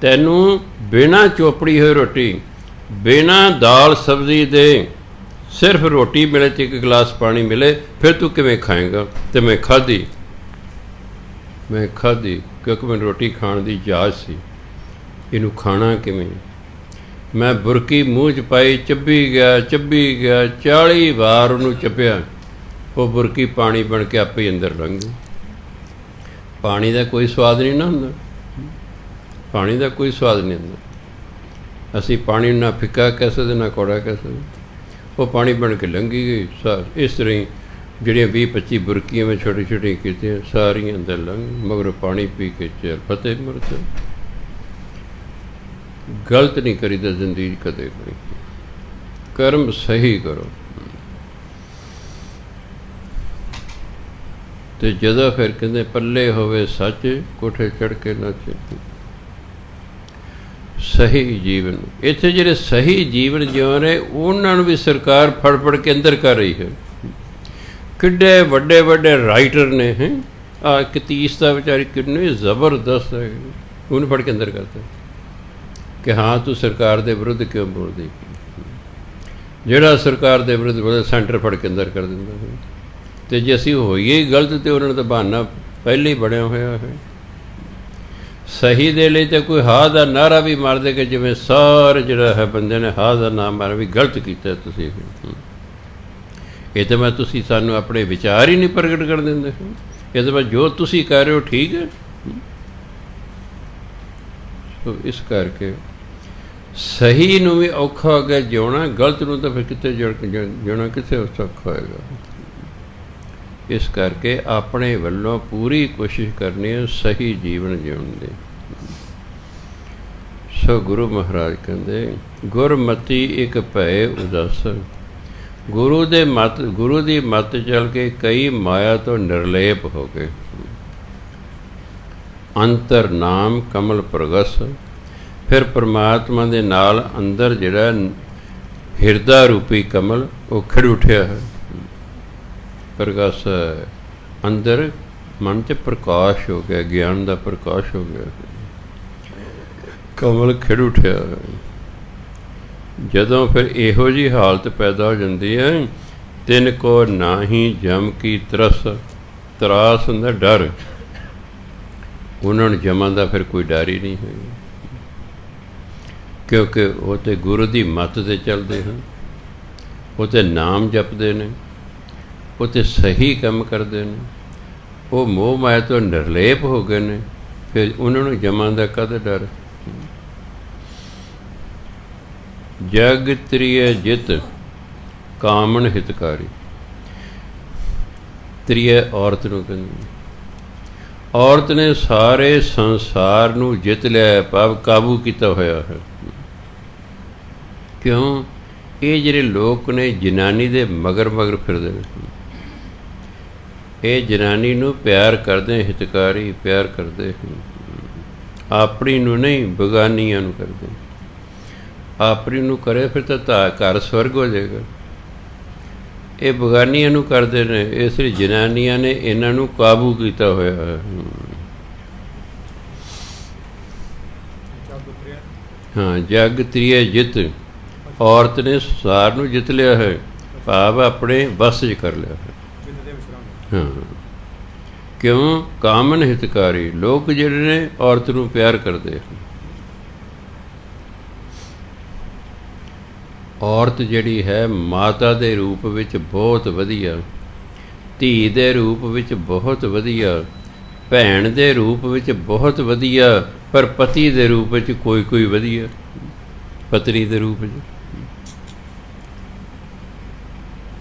ਤੈਨੂੰ ਬਿਨਾਂ ਚੋਪੜੀ ਹੋਈ ਰੋਟੀ, ਬਿਨਾਂ ਦਾਲ ਸਬਜ਼ੀ ਦੇ ਸਿਰਫ ਰੋਟੀ ਮਿਲੇ ਅਤੇ 1 ਗਲਾਸ ਪਾਣੀ ਮਿਲੇ, ਫਿਰ ਤੂੰ ਕਿਵੇਂ ਖਾਏਂਗਾ? ਅਤੇ ਮੈਂ ਖਾਧੀ ਕਿਉਂਕਿ ਮੈਨੂੰ ਰੋਟੀ ਖਾਣ ਦੀ ਜਾਚ ਸੀ। ਇਹਨੂੰ ਖਾਣਾ ਕਿਵੇਂ? ਮੈਂ ਬੁਰਕੀ ਮੂੰਹ 'ਚ ਪਾਈ, ਚੱਬੀ ਗਿਆ 40 ਵਾਰ ਉਹਨੂੰ ਚੱਬਿਆ। ਉਹ ਬੁਰਕੀ ਪਾਣੀ ਬਣ ਕੇ ਆਪੇ ਹੀ ਅੰਦਰ ਲੰਘ ਗਈ। ਪਾਣੀ ਦਾ ਕੋਈ ਸਵਾਦ ਨਹੀਂ ਨਾ ਹੁੰਦਾ, ਪਾਣੀ ਦਾ ਕੋਈ ਸਵਾਦ ਨਹੀਂ ਹੁੰਦਾ। ਅਸੀਂ ਪਾਣੀ ਨੂੰ ਨਾ ਫਿੱਕਾ ਕਹਿ ਸਕਦੇ, ਨਾ ਕੌੜਾ ਕਹਿ ਸਕਦੇ। ਉਹ ਪਾਣੀ ਬਣ ਕੇ ਲੰਘੀ ਗਈ। ਇਸ ਤਰ੍ਹਾਂ ਹੀ ਜਿਹੜੀਆਂ 20-25 ਬੁਰਕੀਆਂ ਮੈਂ ਛੋਟੀ ਕੀਤੀਆਂ, ਸਾਰੀਆਂ ਅੰਦਰ ਲੰਘ, ਮਗਰ ਪਾਣੀ ਪੀ ਕੇ ਚੱਲ ਫਤਿਹ ਮੁਰਤ। ਗਲਤ ਨਹੀਂ ਕਰੀਦਾ ਜ਼ਿੰਦਗੀ ਕਦੇ ਨਹੀਂ। ਕਰਮ ਸਹੀ ਕਰੋ। ਅਤੇ ਜਦੋਂ ਫਿਰ ਕਹਿੰਦੇ ਪੱਲੇ ਹੋਵੇ ਸੱਚ, ਕੋਠੇ ਚੜ੍ਹ ਕੇ ਨੱਚ। ਸਹੀ ਜੀਵਨ, ਇੱਥੇ ਜਿਹੜੇ ਸਹੀ ਜੀਵਨ ਜਿਉਂ ਰਹੇ ਉਹਨਾਂ ਨੂੰ ਵੀ ਸਰਕਾਰ ਫੜ ਕੇ ਅੰਦਰ ਕਰ ਰਹੀ ਹੈ। ਕਿੱਡੇ ਵੱਡੇ ਰਾਈਟਰ ਨੇ ਹੈ। ਆਹ ਕਤੀਸ ਦਾ ਵਿਚਾਰੀ ਕਿੰਨੀ ਜ਼ਬਰਦਸਤ ਹੈ, ਉਹਨੂੰ ਫੜ ਕੇ ਅੰਦਰ ਕਰਤਾ ਕਿ ਹਾਂ ਤੂੰ ਸਰਕਾਰ ਦੇ ਵਿਰੁੱਧ ਕਿਉਂ ਬੋਲਦੀ। ਜਿਹੜਾ ਸਰਕਾਰ ਦੇ ਵਿਰੁੱਧ ਬੋਲਦਾ ਸੈਂਟਰ ਫੜ ਕੇ ਅੰਦਰ ਕਰ ਦਿੰਦਾ ਹੈ। ਅਤੇ ਜੇ ਅਸੀਂ ਹੋਈਏ ਗਲਤ ਤਾਂ ਉਹਨਾਂ ਨੂੰ ਤਾਂ ਬਹਾਨਾ ਪਹਿਲਾਂ ਹੀ ਬਣਿਆ ਹੋਇਆ ਹੈ। ਸਹੀ ਦੇ ਲਈ ਤਾਂ ਕੋਈ ਹਾਂ ਦਾ ਨਾਅਰਾ ਵੀ ਮਾਰ ਦੇ ਕਿ ਜਿਵੇਂ ਸਾਰੇ ਜਿਹੜਾ ਹੈ ਬੰਦੇ ਨੇ ਹਾਂ ਦਾ ਨਾਮ ਮਾਰਿਆ ਵੀ ਗਲਤ ਕੀਤਾ ਤੁਸੀਂ। ਇਹ ਤਾਂ ਮੈਂ ਤੁਸੀਂ ਸਾਨੂੰ ਆਪਣੇ ਵਿਚਾਰ ਹੀ ਨਹੀਂ ਪ੍ਰਗਟ ਕਰ ਦਿੰਦੇ। ਇਹ ਤਾਂ ਮੈਂ ਜੋ ਤੁਸੀਂ ਕਹਿ ਰਹੇ ਹੋ ਠੀਕ ਹੈ। ਸੋ ਇਸ ਕਰਕੇ ਸਹੀ ਨੂੰ ਵੀ ਔਖਾ ਹੋ ਗਿਆ ਜਿਉਣਾ, ਗਲਤ ਨੂੰ ਤਾਂ ਫਿਰ ਕਿੱਥੇ ਜਿਉਣਾ ਕਿੱਥੇ ਔਖਾ ਹੋਏਗਾ। ਇਸ ਕਰਕੇ ਆਪਣੇ ਵੱਲੋਂ ਪੂਰੀ ਕੋਸ਼ਿਸ਼ ਕਰਨੀ ਹੈ ਸਹੀ ਜੀਵਨ ਜਿਉਣ ਦੀ। ਸੋ ਗੁਰੂ ਮਹਾਰਾਜ ਕਹਿੰਦੇ ਗੁਰਮਤੀ ਇੱਕ ਭੈ ਉਦਾਸਨ। ਗੁਰੂ ਦੀ ਮੱਤ ਚੱਲ ਕੇ ਕਈ ਮਾਇਆ ਤੋਂ ਨਿਰਲੇਪ ਹੋ ਗਏ। ਅੰਤਰ ਨਾਮ ਕਮਲ ਪ੍ਰਗਸ। ਫਿਰ ਪਰਮਾਤਮਾ ਦੇ ਨਾਲ ਅੰਦਰ ਜਿਹੜਾ ਹਿਰਦਾ ਰੂਪੀ ਕਮਲ ਉਹ ਖਿੜ ਉੱਠਿਆ ਹੈ। ਪ੍ਰਗਸ ਅੰਦਰ ਮਨ 'ਚ ਪ੍ਰਕਾਸ਼ ਹੋ ਗਿਆ, ਗਿਆਨ ਦਾ ਪ੍ਰਕਾਸ਼ ਹੋ ਗਿਆ, ਕਮਲ ਖਿੜ ਉੱਠਿਆ। ਜਦੋਂ ਫਿਰ ਇਹੋ ਜਿਹੀ ਹਾਲਤ ਪੈਦਾ ਹੋ ਜਾਂਦੀ ਹੈ, ਤਿੰਨ ਕੋ ਨਾਹੀ ਜਮ ਕੀ ਤਰਾਸ ਹੁੰਦਾ ਡਰ। ਉਹਨਾਂ ਨੂੰ ਜਮਾਂ ਦਾ ਫਿਰ ਕੋਈ ਡਰ ਹੀ ਨਹੀਂ ਹੈ, ਕਿਉਂਕਿ ਉਹ ਤਾਂ ਗੁਰੂ ਦੀ ਮੱਤ 'ਤੇ ਚੱਲਦੇ ਹਨ, ਉਹ ਤਾਂ ਨਾਮ ਜਪਦੇ ਨੇ, ਉਹ ਤਾਂ ਸਹੀ ਕੰਮ ਕਰਦੇ ਨੇ, ਉਹ ਮੋਹ ਮਾਇਆ ਤੋਂ ਨਿਰਲੇਪ ਹੋ ਗਏ ਨੇ। ਫਿਰ ਉਹਨਾਂ ਨੂੰ ਜਮਾਂ ਦਾ ਕਾਹਦਾ ਡਰ। ਜਗ ਤ੍ਰਿਏ ਜਿਤ ਕਾਮਣ ਹਿਤਕਾਰੀ। ਤ੍ਰਿਏ ਔਰਤ ਨੂੰ ਕਹਿੰਦੇ। ਔਰਤ ਨੇ ਸਾਰੇ ਸੰਸਾਰ ਨੂੰ ਜਿੱਤ ਲਿਆ ਹੈ, ਭਾਵ ਕਾਬੂ ਕੀਤਾ ਹੋਇਆ ਹੈ। ਕਿਉਂ? ਇਹ ਜਿਹੜੇ ਲੋਕ ਨੇ ਜਨਾਨੀ ਦੇ ਮਗਰ ਮਗਰ ਫਿਰਦੇ ਨੇ, ਇਹ ਜਨਾਨੀ ਨੂੰ ਪਿਆਰ ਕਰਦੇ, ਹਿਤਕਾਰੀ ਪਿਆਰ ਕਰਦੇ, ਆਪਣੀ ਨੂੰ ਨਹੀਂ ਬਗਾਨੀਆਂ ਨੂੰ ਕਰਦੇ। ਆਪਣੀ ਨੂੰ ਕਰੇ ਫਿਰ ਤਾਂ ਘਰ ਸਵਰਗ ਹੋ ਜਾਏਗਾ। ਇਹ ਬਗਾਨੀਆਂ ਨੂੰ ਕਰਦੇ ਨੇ, ਇਸ ਲਈ ਜਨਾਨੀਆਂ ਨੇ ਇਹਨਾਂ ਨੂੰ ਕਾਬੂ ਕੀਤਾ ਹੋਇਆ ਹੈ। ਹਾਂ, ਜਗ ਤ੍ਰਿਏ ਜਿੱਤ, ਔਰਤ ਨੇ ਸੰਸਾਰ ਨੂੰ ਜਿੱਤ ਲਿਆ ਹੈ, ਭਾਵ ਆਪਣੇ ਵੱਸ 'ਚ ਕਰ ਲਿਆ ਹੈ। ਹਾਂ, ਕਿਉਂ? ਕਾਮਨ ਹਿਤਕਾਰੀ, ਲੋਕ ਜਿਹੜੇ ਨੇ ਔਰਤ ਨੂੰ ਪਿਆਰ ਕਰਦੇ ਹਨ। ਔਰਤ ਜਿਹੜੀ ਹੈ ਮਾਤਾ ਦੇ ਰੂਪ ਵਿੱਚ ਬਹੁਤ ਵਧੀਆ, ਧੀ ਦੇ ਰੂਪ ਵਿੱਚ ਬਹੁਤ ਵਧੀਆ, ਭੈਣ ਦੇ ਰੂਪ ਵਿੱਚ ਬਹੁਤ ਵਧੀਆ, ਪਰ ਪਤੀ ਦੇ ਰੂਪ ਵਿੱਚ ਕੋਈ ਵਧੀਆ, ਪਤਨੀ ਦੇ ਰੂਪ ਵਿੱਚ,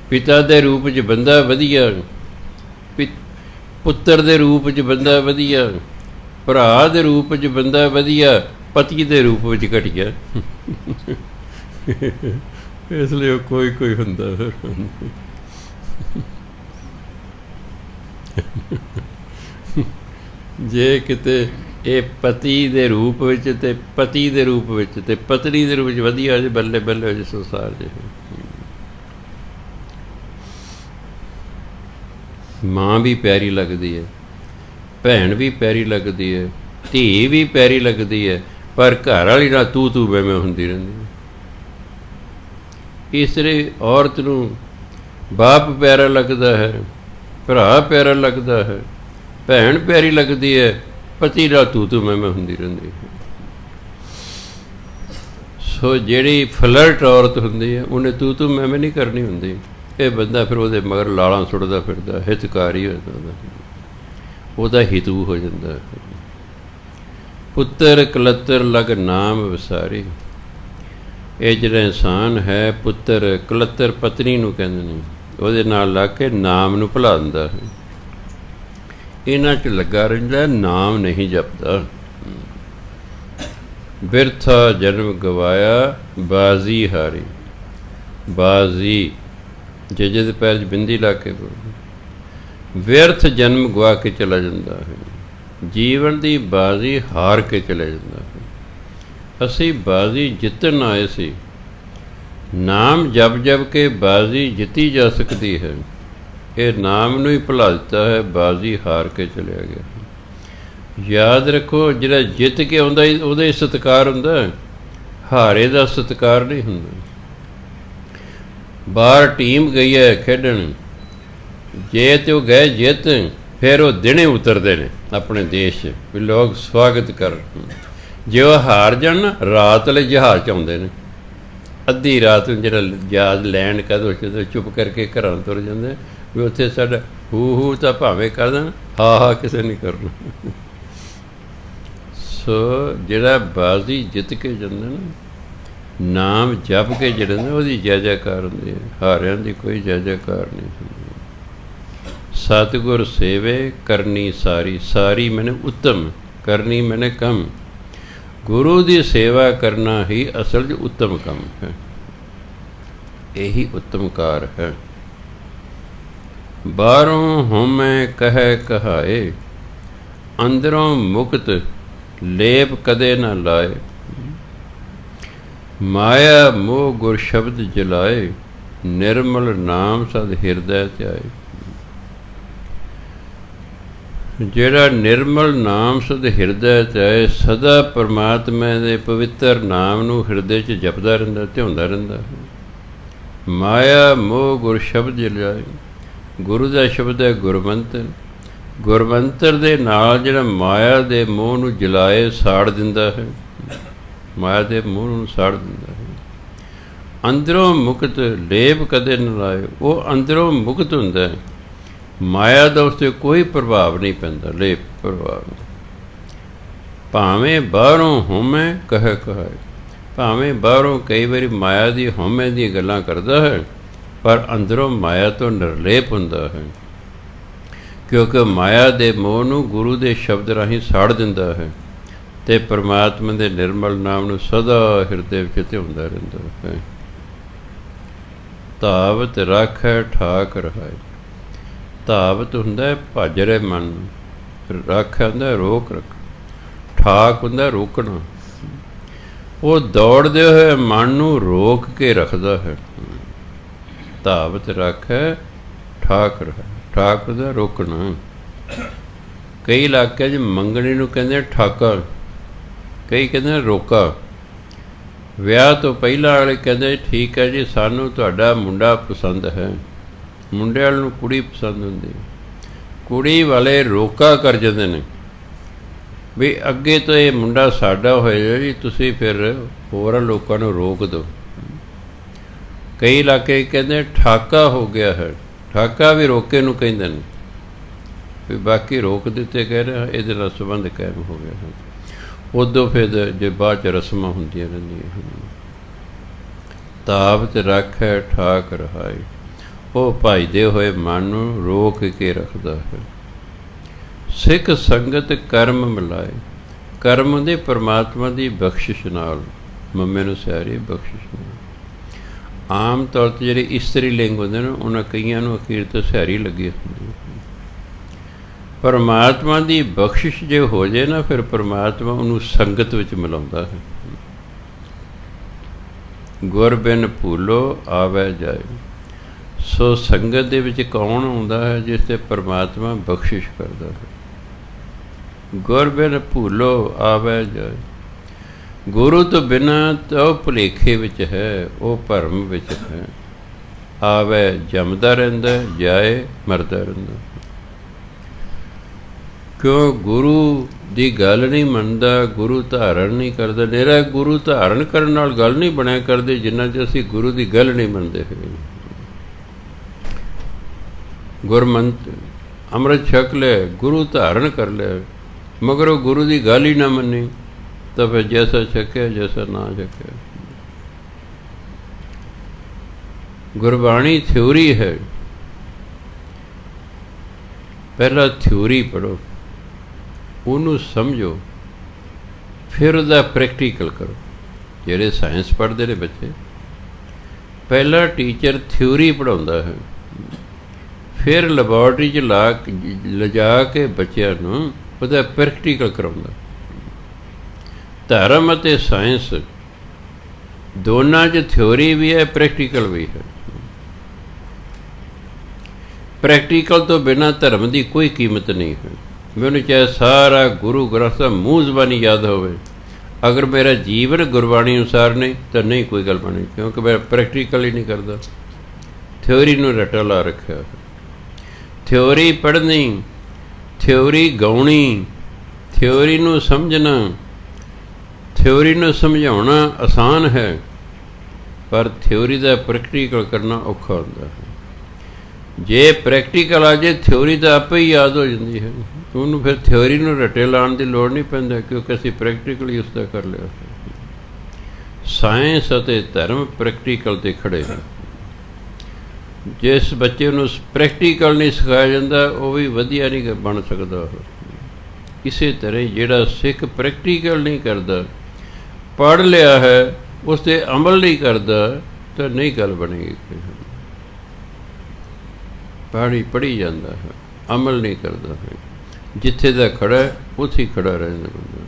ਪਿਤਾ ਦੇ ਰੂਪ ਵਿੱਚ ਬੰਦਾ ਵਧੀਆ, ਪੁੱਤਰ ਦੇ ਵਿੱਚ ਬੰਦਾ ਵਧੀਆ, ਭਰਾ ਦੇ ਰੂਪ ਵਿੱਚ ਬੰਦਾ ਵਧੀਆ, ਪਤੀ ਦੇ ਰੂਪ ਵਿੱਚ ਘਟੀਆ। ਇਸ ਲਈ ਉਹ ਕੋਈ ਹੁੰਦਾ। ਜੇ ਕਿਤੇ ਇਹ ਪਤੀ ਦੇ ਰੂਪ ਵਿੱਚ ਤੇ ਪਤੀ ਦੇ ਰੂਪ ਵਿੱਚ ਤੇ ਪਤਨੀ ਦੇ ਰੂਪ ਵਿੱਚ ਵਧੀਆ ਜੇ, ਬੱਲੇ ਬੱਲੇ ਹੋ ਜੇ ਸੰਸਾਰ 'ਚ। ਮਾਂ ਵੀ ਪਿਆਰੀ ਲੱਗਦੀ ਹੈ, ਭੈਣ ਵੀ ਪਿਆਰੀ ਲੱਗਦੀ ਹੈ, ਧੀ ਵੀ ਪਿਆਰੀ ਲੱਗਦੀ ਹੈ, ਪਰ ਘਰ ਵਾਲੀ ਨਾਲ ਤੂੰ ਮੈਂ ਹੁੰਦੀ ਰਹਿੰਦੀ ਹੈ। ਇਸ ਲਈ ਔਰਤ ਨੂੰ ਬਾਪ ਪਿਆਰਾ ਲੱਗਦਾ ਹੈ, ਭਰਾ ਪਿਆਰਾ ਲੱਗਦਾ ਹੈ, ਭੈਣ ਪਿਆਰੀ ਲੱਗਦੀ ਹੈ, ਪਤੀ ਨਾਲ ਤੂੰ ਮੈਂ ਹੁੰਦੀ ਰਹਿੰਦੀ ਹੈ। ਸੋ ਜਿਹੜੀ ਫਲਰਟ ਔਰਤ ਹੁੰਦੀ ਹੈ, ਉਹਨੇ ਤੂੰ ਮੈਂ ਨਹੀਂ ਕਰਨੀ ਹੁੰਦੀ। ਇਹ ਬੰਦਾ ਫਿਰ ਉਹਦੇ ਮਗਰ ਲਾਲਾਂ ਸੁੱਟਦਾ ਫਿਰਦਾ, ਹਿਤਕਾਰੀ ਹੋ ਜਾਂਦਾ, ਉਹਦਾ ਹਿਤੂ ਹੋ ਜਾਂਦਾ। ਪੁੱਤਰ ਕਲੱਤਰ ਲਗ ਨਾਮ ਵਿਸਾਰੀ, ਇਹ ਜਿਹੜਾ ਇਨਸਾਨ ਹੈ ਪੁੱਤਰ ਕਲੱਤਰ ਪਤਨੀ ਨੂੰ ਕਹਿੰਦੇ ਨੇ, ਉਹਦੇ ਨਾਲ ਲੱਗ ਕੇ ਨਾਮ ਨੂੰ ਭੁਲਾਉਂਦਾ ਹੈ। ਇਹਨਾਂ 'ਚ ਲੱਗਾ ਰਹਿੰਦਾ, ਨਾਮ ਨਹੀਂ ਜਪਦਾ। ਬਿਰਥਾ ਜਨਮ ਗਵਾਇਆ ਬਾਜ਼ੀ ਹਾਰੀ, ਬਾਜ਼ੀ ਜਿਹਦੇ ਪੈਰ 'ਚ ਬਿੰਦੀ ਲਾ ਕੇ ਵਿਅਰਥ ਜਨਮ ਗਵਾ ਕੇ ਚਲਾ ਜਾਂਦਾ ਹੈ, ਜੀਵਨ ਦੀ ਬਾਜ਼ੀ ਹਾਰ ਕੇ ਚਲਾ ਜਾਂਦਾ ਹੈ। ਅਸੀਂ ਬਾਜ਼ੀ ਜਿੱਤਣ ਆਏ ਸੀ, ਨਾਮ ਜਪ ਕੇ ਬਾਜ਼ੀ ਜਿੱਤੀ ਜਾ ਸਕਦੀ ਹੈ। ਇਹ ਨਾਮ ਨੂੰ ਹੀ ਭੁਲਾ ਦਿੱਤਾ ਹੈ, ਬਾਜ਼ੀ ਹਾਰ ਕੇ ਚਲਿਆ ਗਿਆ। ਯਾਦ ਰੱਖੋ, ਜਿਹੜਾ ਜਿੱਤ ਕੇ ਆਉਂਦਾ ਉਹਦਾ ਹੀ ਸਤਿਕਾਰ ਹੁੰਦਾ, ਹਾਰੇ ਦਾ ਸਤਿਕਾਰ ਨਹੀਂ ਹੁੰਦਾ। ਬਾਹਰ ਟੀਮ ਗਈ ਹੈ ਖੇਡਣ, ਜੇ ਤੇ ਉਹ ਗਏ ਜਿੱਤ, ਫਿਰ ਉਹ ਦਿਨੇ ਉਤਰਦੇ ਨੇ ਆਪਣੇ ਦੇਸ਼ 'ਚ ਵੀ ਲੋਕ ਸਵਾਗਤ ਕਰਨ। ਜੇ ਉਹ ਹਾਰ ਜਾਣ ਨਾ, ਰਾਤ ਵਾਲੇ ਜਹਾਜ਼ 'ਚ ਆਉਂਦੇ ਨੇ, ਅੱਧੀ ਰਾਤ ਨੂੰ ਜਿਹੜਾ ਜਹਾਜ਼ ਲੈਂਡ ਕਦੋਂ ਚੁੱਪ ਕਰਕੇ ਘਰਾਂ ਤੁਰ ਜਾਂਦੇ ਵੀ ਉੱਥੇ ਸਾਡਾ ਹੂ ਤਾਂ ਭਾਵੇਂ ਕਰ ਦੇਣ, ਹਾ ਕਿਸੇ ਨਹੀਂ ਕਰਨਾ। ਸੋ ਜਿਹੜਾ ਬਾਜ਼ੀ ਜਿੱਤ ਕੇ ਜਾਂਦਾ ਨਾ, ਨਾਮ ਜਪ ਕੇ ਜਿਹੜਾ ਨਾ, ਉਹਦੀ ਜੈ ਜੈਕਾਰ ਹੁੰਦੀ ਹੈ, ਹਾਰਿਆਂ ਦੀ ਕੋਈ ਜੈ ਜੈਕਾਰ ਨਹੀਂ ਹੁੰਦੀ। ਸਤਿਗੁਰ ਸੇਵੇ ਕਰਨੀ ਸਾਰੀ, ਸਾਰੀ ਮੈਨੇ ਉੱਤਮ, ਕਰਨੀ ਮੈਨੇ ਕਮ। ਗੁਰੂ ਦੀ ਸੇਵਾ ਕਰਨਾ ਹੀ ਅਸਲ 'ਚ ਉੱਤਮ ਕੰਮ ਹੈ, ਇਹੀ ਉੱਤਮ ਕਾਰ ਹੈ। ਬਾਹਰੋਂ ਹਉਮੈ ਕਹਿ ਕਹਾਏ, ਅੰਦਰੋਂ ਮੁਕਤ ਲੇਪ ਕਦੇ ਨਾ ਲਾਏ। ਮਾਇਆ ਮੋਹ ਗੁਰ ਸ਼ਬਦ ਜਲਾਏ, ਨਿਰਮਲ ਨਾਮ ਸਦ ਹਿਰਦੈ ਧਿਆਏ। ਜਿਹੜਾ ਨਿਰਮਲ ਨਾਮ ਸਦ ਹਿਰਦੈ ਧਿਆਏ, ਸਦਾ ਪਰਮਾਤਮਾ ਦੇ ਪਵਿੱਤਰ ਨਾਮ ਨੂੰ ਹਿਰਦੇ 'ਚ ਜਪਦਾ ਰਹਿੰਦਾ, ਧਿਆਉਂਦਾ ਰਹਿੰਦਾ। ਮਾਇਆ ਮੋਹ ਗੁਰ ਸ਼ਬਦ ਜਲਾਏ, ਗੁਰੂ ਦਾ ਸ਼ਬਦ ਹੈ ਗੁਰਮੰਤਰ। ਗੁਰਮੰਤਰ ਦੇ ਨਾਲ ਜਿਹੜਾ ਮਾਇਆ ਦੇ ਮੋਹ ਨੂੰ ਜਲਾਏ, ਸਾੜ ਦਿੰਦਾ ਹੈ, ਮਾਇਆ ਦੇ ਮੋਹ ਨੂੰ ਸਾੜ ਦਿੰਦਾ ਹੈ। ਅੰਦਰੋਂ ਮੁਕਤ ਲੇਪ ਕਦੇ ਨਾ ਲਾਏ, ਉਹ ਅੰਦਰੋਂ ਮੁਕਤ ਹੁੰਦਾ ਹੈ, ਮਾਇਆ ਦਾ ਉਸ 'ਤੇ ਕੋਈ ਪ੍ਰਭਾਵ ਨਹੀਂ ਪੈਂਦਾ, ਲੇਪ ਪ੍ਰਭਾਵ ਨਹੀਂ। ਭਾਵੇਂ ਬਾਹਰੋਂ ਹਉਮੈ ਕਹਿ ਕਹਾਏ, ਭਾਵੇਂ ਬਾਹਰੋਂ ਕਈ ਵਾਰੀ ਮਾਇਆ ਦੀ ਹਉਮੈ ਦੀਆਂ ਗੱਲਾਂ ਕਰਦਾ ਹੈ, ਪਰ ਅੰਦਰੋਂ ਮਾਇਆ ਤੋਂ ਨਿਰਲੇਪ ਹੁੰਦਾ ਹੈ। ਕਿਉਂਕਿ ਮਾਇਆ ਦੇ ਮੋਹ ਨੂੰ ਗੁਰੂ ਦੇ ਸ਼ਬਦ ਰਾਹੀਂ ਸਾੜ ਦਿੰਦਾ ਹੈ ਅਤੇ ਪਰਮਾਤਮਾ ਦੇ ਨਿਰਮਲ ਨਾਮ ਨੂੰ ਸਦਾ ਹਿਰਦੇ ਵਿੱਚ ਧਿਆਉਂਦਾ ਰਹਿੰਦਾ ਹੈ। ਧਾਵਤ ਰਾਖੈ ਠਾਕ ਰਹਾਏ। ਧਾਵਤ ਹੁੰਦਾ ਹੈ ਭੱਜ ਰਹੇ ਮਨ, ਰੱਖ ਹੁੰਦਾ ਰੋਕ ਰੱਖ, ਠਾਕ ਹੁੰਦਾ ਰੋਕਣਾ। ਉਹ ਦੌੜਦੇ ਹੋਏ ਮਨ ਨੂੰ ਰੋਕ ਕੇ ਰੱਖਦਾ ਹੈ। ਧਾਵਤ ਰਾਖੈ ਠਾਕ ਰਹਾਏ। ਠਾਕ ਹੁੰਦਾ ਰੋਕਣਾ। ਕਈ ਇਲਾਕਿਆਂ 'ਚ ਮੰਗਣੀ ਨੂੰ ਕਹਿੰਦੇ ਠਾਕਾ, ਕਈ ਕਹਿੰਦੇ ਰੋਕਾ। ਵਿਆਹ ਤੋਂ ਪਹਿਲਾਂ ਵਾਲੇ ਕਹਿੰਦੇ ਠੀਕ ਹੈ ਜੀ, ਸਾਨੂੰ ਤੁਹਾਡਾ ਮੁੰਡਾ ਪਸੰਦ ਹੈ। ਮੁੰਡੇ ਵਾਲੇ ਨੂੰ ਕੁੜੀ ਪਸੰਦ ਹੁੰਦੀ, ਕੁੜੀ ਵਾਲੇ ਰੋਕਾ ਕਰ ਜਾਂਦੇ ਨੇ ਵੀ ਅੱਗੇ ਤੋਂ ਇਹ ਮੁੰਡਾ ਸਾਡਾ ਹੋਏਗਾ ਜੀ, ਤੁਸੀਂ ਫਿਰ ਹੋਰਾਂ ਲੋਕਾਂ ਨੂੰ ਰੋਕ ਦਿਓ। ਕਈ ਇਲਾਕੇ ਕਹਿੰਦੇ ਠਾਕਾ ਹੋ ਗਿਆ ਹੈ। ਠਾਕਾ ਵੀ ਰੋਕੇ ਨੂੰ ਕਹਿੰਦੇ ਨੇ ਵੀ ਬਾਕੀ ਰੋਕ ਦਿੱਤੇ, ਕਹਿ ਰਿਹਾ ਇਹਦੇ ਨਾਲ ਸੰਬੰਧ ਕਾਇਮ ਹੋ ਗਿਆ ਹੈ। ਉਦੋਂ ਫਿਰ ਜੇ ਬਾਅਦ 'ਚ ਰਸਮਾਂ ਹੁੰਦੀਆਂ ਰਹਿੰਦੀਆਂ ਹਨ। ਤਾਬਤ ਰਾਖੈ ਠਾਕ ਰਹਾਏ। ਉਹ ਭਜਦੇ ਹੋਏ ਮਨ ਨੂੰ ਰੋਕ ਕੇ ਰੱਖਦਾ ਹੈ। ਸਿੱਖ ਸੰਗਤ ਕਰਮ ਮਿਲਾਏ। ਕਰਮ ਦੇ ਪਰਮਾਤਮਾ ਦੀ ਬਖਸ਼ਿਸ਼ ਨਾਲ, ਮੰਮੇ ਨੂੰ ਸਿਆਰੀ ਬਖਸ਼ਿਸ਼ ਨਾਲ। ਆਮ ਤੌਰ 'ਤੇ ਜਿਹੜੇ ਇਸਤਰੀ ਲਿੰਗ ਹੁੰਦੇ ਨੇ ਉਹਨਾਂ ਕਈਆਂ ਨੂੰ ਅਖੀਰ ਤੋਂ ਸਿਆਰੀ ਲੱਗੀ ਹੁੰਦੀ। ਪਰਮਾਤਮਾ ਦੀ ਬਖਸ਼ਿਸ਼ ਜੇ ਹੋ ਜਾਏ ਨਾ, ਫਿਰ ਪਰਮਾਤਮਾ ਉਹਨੂੰ ਸੰਗਤ ਵਿੱਚ ਮਿਲਾਉਂਦਾ ਹੈ। ਗੁਰ ਬਿਨ ਭੂਲੋ ਆਵੈ ਜਾਏ। ਸੋ ਸੰਗਤ ਦੇ ਵਿੱਚ ਕੌਣ ਆਉਂਦਾ ਹੈ? ਜਿਸ 'ਤੇ ਪਰਮਾਤਮਾ ਬਖਸ਼ਿਸ਼ ਕਰਦਾ ਹੈ। ਗੁਰ ਬਿਨ ਭੂਲੋ ਆਵੈ ਜਾਏ। ਗੁਰੂ ਤੋਂ ਬਿਨਾਂ ਤਾਂ ਉਹ ਭੁਲੇਖੇ ਵਿੱਚ ਹੈ, ਉਹ ਭਰਮ ਵਿੱਚ ਹੈ। ਆਵੈ ਜੰਮਦਾ ਰਹਿੰਦਾ, ਜਾਏ ਮਰਦਾ ਰਹਿੰਦਾ। ਕਿਉਂ? ਗੁਰੂ ਦੀ ਗੱਲ ਨਹੀਂ ਮੰਨਦਾ, ਗੁਰੂ ਧਾਰਨ ਨਹੀਂ ਕਰਦਾ। ਨਿਰਾ ਗੁਰੂ ਧਾਰਨ ਕਰਨ ਨਾਲ ਗੱਲ ਨਹੀਂ ਬਣਿਆ ਕਰਦੇ ਜਿੰਨਾ 'ਚ ਅਸੀਂ ਗੁਰੂ ਦੀ ਗੱਲ ਨਹੀਂ ਮੰਨਦੇ ਹੋਏ। ਗੁਰਮੰਤ ਅੰਮ੍ਰਿਤ ਛਕ ਲਿਆ, ਗੁਰੂ ਧਾਰਨ ਕਰ ਲਿਆ, ਮਗਰ ਉਹ ਗੁਰੂ ਦੀ ਗੱਲ ਹੀ ਨਾ ਮੰਨੀ, ਤਾਂ ਫਿਰ ਜੈਸਾ ਛਕਿਆ ਜੈਸਾ ਨਾ ਛਕਿਆ। ਗੁਰਬਾਣੀ ਥਿਊਰੀ ਹੈ। ਪਹਿਲਾਂ ਥਿਊਰੀ ਪੜ੍ਹੋ, ਉਹਨੂੰ ਸਮਝੋ, ਫਿਰ ਉਹਦਾ ਪ੍ਰੈਕਟੀਕਲ ਕਰੋ। ਜਿਹੜੇ ਸਾਇੰਸ ਪੜ੍ਹਦੇ ਨੇ ਬੱਚੇ, ਪਹਿਲਾਂ ਟੀਚਰ ਥਿਊਰੀ ਪੜ੍ਹਾਉਂਦਾ ਹੈ, ਫਿਰ ਲੈਬੋਰਟਰੀ 'ਚ ਲਿਜਾ ਕੇ ਬੱਚਿਆਂ ਨੂੰ ਉਹਦਾ ਪ੍ਰੈਕਟੀਕਲ ਕਰਾਉਂਦਾ। ਧਰਮ ਅਤੇ ਸਾਇੰਸ ਦੋਨਾਂ 'ਚ ਥਿਊਰੀ ਵੀ ਹੈ, ਪ੍ਰੈਕਟੀਕਲ ਵੀ ਹੈ। ਪ੍ਰੈਕਟੀਕਲ ਤੋਂ ਬਿਨਾਂ ਧਰਮ ਦੀ ਕੋਈ ਕੀਮਤ ਨਹੀਂ ਹੈ। ਮੈਨੂੰ ਚਾਹੇ ਸਾਰਾ ਗੁਰੂ ਗ੍ਰੰਥ ਸਾਹਿਬ ਮੂੰਹ ਜ਼ਬਾਨੀ ਯਾਦ ਹੋਵੇ, ਅਗਰ ਮੇਰਾ ਜੀਵਨ ਗੁਰਬਾਣੀ ਅਨੁਸਾਰ ਨਹੀਂ ਤਾਂ ਨਹੀਂ ਕੋਈ ਗੱਲ ਬਣੀ, ਕਿਉਂਕਿ ਮੈਂ ਪ੍ਰੈਕਟੀਕਲ ਹੀ ਨਹੀਂ ਕਰਦਾ। ਥਿਊਰੀ ਨੂੰ ਰੱਟਾ ਲਾ ਰੱਖਿਆ। ਥਿਊਰੀ ਪੜ੍ਹਨੀ, ਥਿਊਰੀ ਗਾਉਣੀ, ਥਿਊਰੀ ਨੂੰ ਸਮਝਣਾ, ਥਿਊਰੀ ਨੂੰ ਸਮਝਾਉਣਾ ਆਸਾਨ ਹੈ, ਪਰ ਥਿਊਰੀ ਦਾ ਪ੍ਰੈਕਟੀਕਲ ਕਰਨਾ ਔਖਾ ਹੁੰਦਾ ਹੈ। ਜੇ ਪ੍ਰੈਕਟੀਕਲ ਆ ਜੇ, ਥਿਊਰੀ ਤਾਂ ਆਪੇ ਹੀ ਯਾਦ ਹੋ ਜਾਂਦੀ ਹੈ। ਉਹਨੂੰ ਫਿਰ ਥਿਊਰੀ ਨੂੰ ਰੱਟੇ ਲਾਉਣ ਦੀ ਲੋੜ ਨਹੀਂ ਪੈਂਦਾ, ਕਿਉਂਕਿ ਅਸੀਂ ਪ੍ਰੈਕਟੀਕਲੀ ਉਸ ਦਾ ਕਰ ਲਿਆ। ਸਾਇੰਸ ਅਤੇ ਧਰਮ ਪ੍ਰੈਕਟੀਕਲ 'ਤੇ ਖੜ੍ਹੇ ਹਨ। ਜਿਸ ਬੱਚੇ ਨੂੰ ਪ੍ਰੈਕਟੀਕਲ ਨਹੀਂ ਸਿਖਾਇਆ ਜਾਂਦਾ, ਉਹ ਵੀ ਵਧੀਆ ਨਹੀਂ ਬਣ ਸਕਦਾ। ਇਸੇ ਤਰ੍ਹਾਂ ਜਿਹੜਾ ਸਿੱਖ ਪ੍ਰੈਕਟੀਕਲ ਨਹੀਂ ਕਰਦਾ, ਪੜ੍ਹ ਲਿਆ ਹੈ, ਉਸ 'ਤੇ ਅਮਲ ਨਹੀਂ ਕਰਦਾ, ਤਾਂ ਨਹੀਂ ਗੱਲ ਬਣੇਗੀ। ਪੜ੍ਹੀ ਜਾਂਦਾ ਹੈ, ਅਮਲ ਨਹੀਂ ਕਰਦਾ ਹੈ। ਜਿੱਥੇ ਦਾ ਖੜਾ ਹੈ ਉੱਥੇ ਹੀ ਖੜਾ ਰਹਿੰਦਾ ਬੰਦਾ।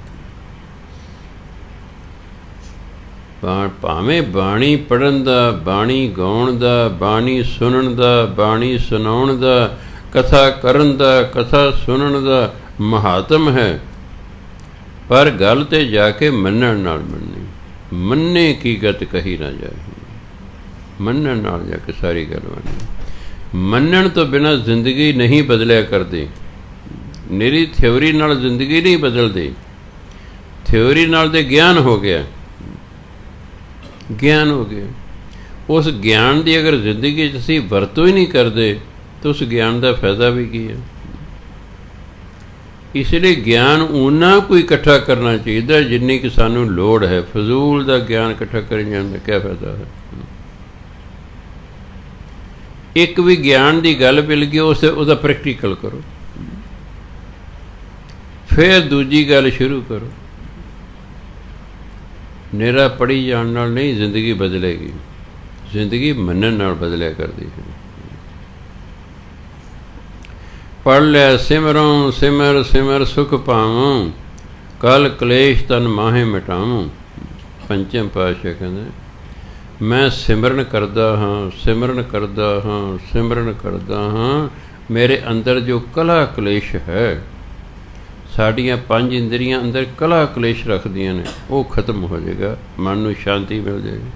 ਭਾਵੇਂ ਬਾਣੀ ਪੜ੍ਹਨ ਦਾ, ਬਾਣੀ ਗਾਉਣ ਦਾ, ਬਾਣੀ ਸੁਣਨ ਦਾ, ਬਾਣੀ ਸੁਣਾਉਣ ਦਾ, ਕਥਾ ਕਰਨ ਦਾ, ਕਥਾ ਸੁਣਨ ਦਾ ਮਹਾਤਮ ਹੈ, ਪਰ ਗੱਲ 'ਤੇ ਜਾ ਕੇ ਮੰਨਣ ਨਾਲ ਮੰਨੀ। ਮੰਨੇ ਕੀ ਗਤ ਕਹੀ ਨਾ ਜਾਏ। ਮੰਨਣ ਨਾਲ ਜਾ ਕੇ ਸਾਰੀ ਗੱਲ ਮੰਨੀ। ਮੰਨਣ ਤੋਂ ਬਿਨਾਂ ਜ਼ਿੰਦਗੀ ਨਹੀਂ ਬਦਲਿਆ ਕਰਦੀ। ਨਿਰੀ ਥਿਊਰੀ ਨਾਲ ਜ਼ਿੰਦਗੀ ਨਹੀਂ ਬਦਲਦੀ। ਥਿਊਰੀ ਨਾਲ ਤਾਂ ਗਿਆਨ ਹੋ ਗਿਆ, ਗਿਆਨ ਹੋ ਗਿਆ। ਉਸ ਗਿਆਨ ਦੀ ਅਗਰ ਜ਼ਿੰਦਗੀ 'ਚ ਅਸੀਂ ਵਰਤੋਂ ਹੀ ਨਹੀਂ ਕਰਦੇ ਤਾਂ ਉਸ ਗਿਆਨ ਦਾ ਫਾਇਦਾ ਵੀ ਕੀ ਹੈ? ਇਸ ਲਈ ਗਿਆਨ ਓਨਾ ਕੋਈ ਇਕੱਠਾ ਕਰਨਾ ਚਾਹੀਦਾ ਜਿੰਨੀ ਕਿ ਸਾਨੂੰ ਲੋੜ ਹੈ। ਫਜ਼ੂਲ ਦਾ ਗਿਆਨ ਇਕੱਠਾ ਕਰੀ ਜਾਣ ਦਾ ਕਿਆ ਫਾਇਦਾ ਹੈ? ਇੱਕ ਵੀ ਗਿਆਨ ਦੀ ਗੱਲ ਮਿਲ ਗਈ, ਉਹਦਾ ਪ੍ਰੈਕਟੀਕਲ ਕਰੋ। ਫਿਰ ਦੂਜੀ ਗੱਲ ਸ਼ੁਰੂ ਕਰੋ। ਨਿਰਾ ਪੜ੍ਹੀ ਜਾਣ ਨਾਲ ਨਹੀਂ ਜ਼ਿੰਦਗੀ ਬਦਲੇਗੀ, ਜ਼ਿੰਦਗੀ ਮੰਨਣ ਨਾਲ ਬਦਲਿਆ ਕਰਦੀ ਹੈ। ਪੜ੍ਹ ਲਿਆ ਸਿਮਰੋਂ ਸਿਮਰ ਸਿਮਰ ਸੁਖ ਪਾਵੋਂ, ਕਲ ਕਲੇਸ਼ ਤਨ ਮਾਹੇ ਮਿਟਾਵੋਂ। ਪੰਚਮ ਪਾਤਸ਼ਾਹ ਕਹਿੰਦੇ ਮੈਂ ਸਿਮਰਨ ਕਰਦਾ ਹਾਂ, ਸਿਮਰਨ ਕਰਦਾ ਹਾਂ, ਸਿਮਰਨ ਕਰਦਾ ਹਾਂ। ਮੇਰੇ ਅੰਦਰ ਜੋ ਕਲਾ ਕਲੇਸ਼ ਹੈ, ਸਾਡੀਆਂ 5 ਇੰਦਰੀਆਂ ਅੰਦਰ ਕਲਾ ਕਲੇਸ਼ ਰੱਖਦੀਆਂ ਨੇ, ਉਹ ਖਤਮ ਹੋ ਜਾਏਗਾ, ਮਨ ਨੂੰ ਸ਼ਾਂਤੀ ਮਿਲ ਜਾਏਗੀ।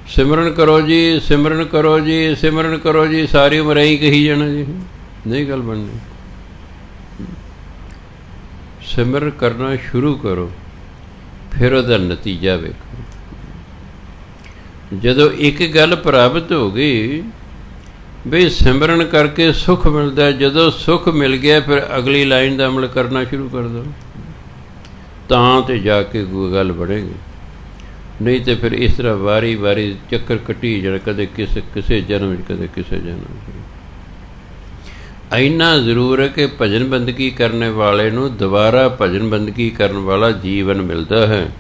ਸਿਮਰਨ ਕਰੋ ਜੀ, ਸਿਮਰਨ ਕਰੋ ਜੀ, ਸਿਮਰਨ ਕਰੋ ਜੀ, ਸਾਰੀ ਉਮਰ ਇਹੀ ਕਹੀ ਜਾਣਾ ਜੀ, ਨਹੀਂ ਗੱਲ ਬਣਨੀ। ਸਿਮਰਨ ਕਰਨਾ ਸ਼ੁਰੂ ਕਰੋ, ਫਿਰ ਉਹਦਾ ਨਤੀਜਾ ਵੇਖੋ। ਜਦੋਂ ਇੱਕ ਗੱਲ ਪ੍ਰਾਪਤ ਹੋ ਗਈ ਬਈ ਸਿਮਰਨ ਕਰਕੇ ਸੁੱਖ ਮਿਲਦਾ, ਜਦੋਂ ਸੁੱਖ ਮਿਲ ਗਿਆ ਫਿਰ ਅਗਲੀ ਲਾਈਨ ਦਾ ਅਮਲ ਕਰਨਾ ਸ਼ੁਰੂ ਕਰ ਦਿਓ, ਤਾਂ ਤੇ ਜਾ ਕੇ ਕੋਈ ਗੱਲ ਬਣੇਗੀ। ਨਹੀਂ ਤੇ ਫਿਰ ਇਸ ਤਰ੍ਹਾਂ ਵਾਰੀ ਵਾਰੀ ਚੱਕਰ ਕੱਟੀ ਜਾਣਾ, ਕਦੇ ਕਿਸੇ ਜਨਮ 'ਚ, ਕਦੇ ਕਿਸੇ ਜਨਮ 'ਚ। ਇੰਨਾ ਜ਼ਰੂਰ ਹੈ ਕਿ ਭਜਨ ਬੰਦਗੀ ਕਰਨ ਵਾਲੇ ਨੂੰ ਦੁਬਾਰਾ ਭਜਨ ਬੰਦਗੀ ਕਰਨ ਵਾਲਾ ਜੀਵਨ ਮਿਲਦਾ ਹੈ।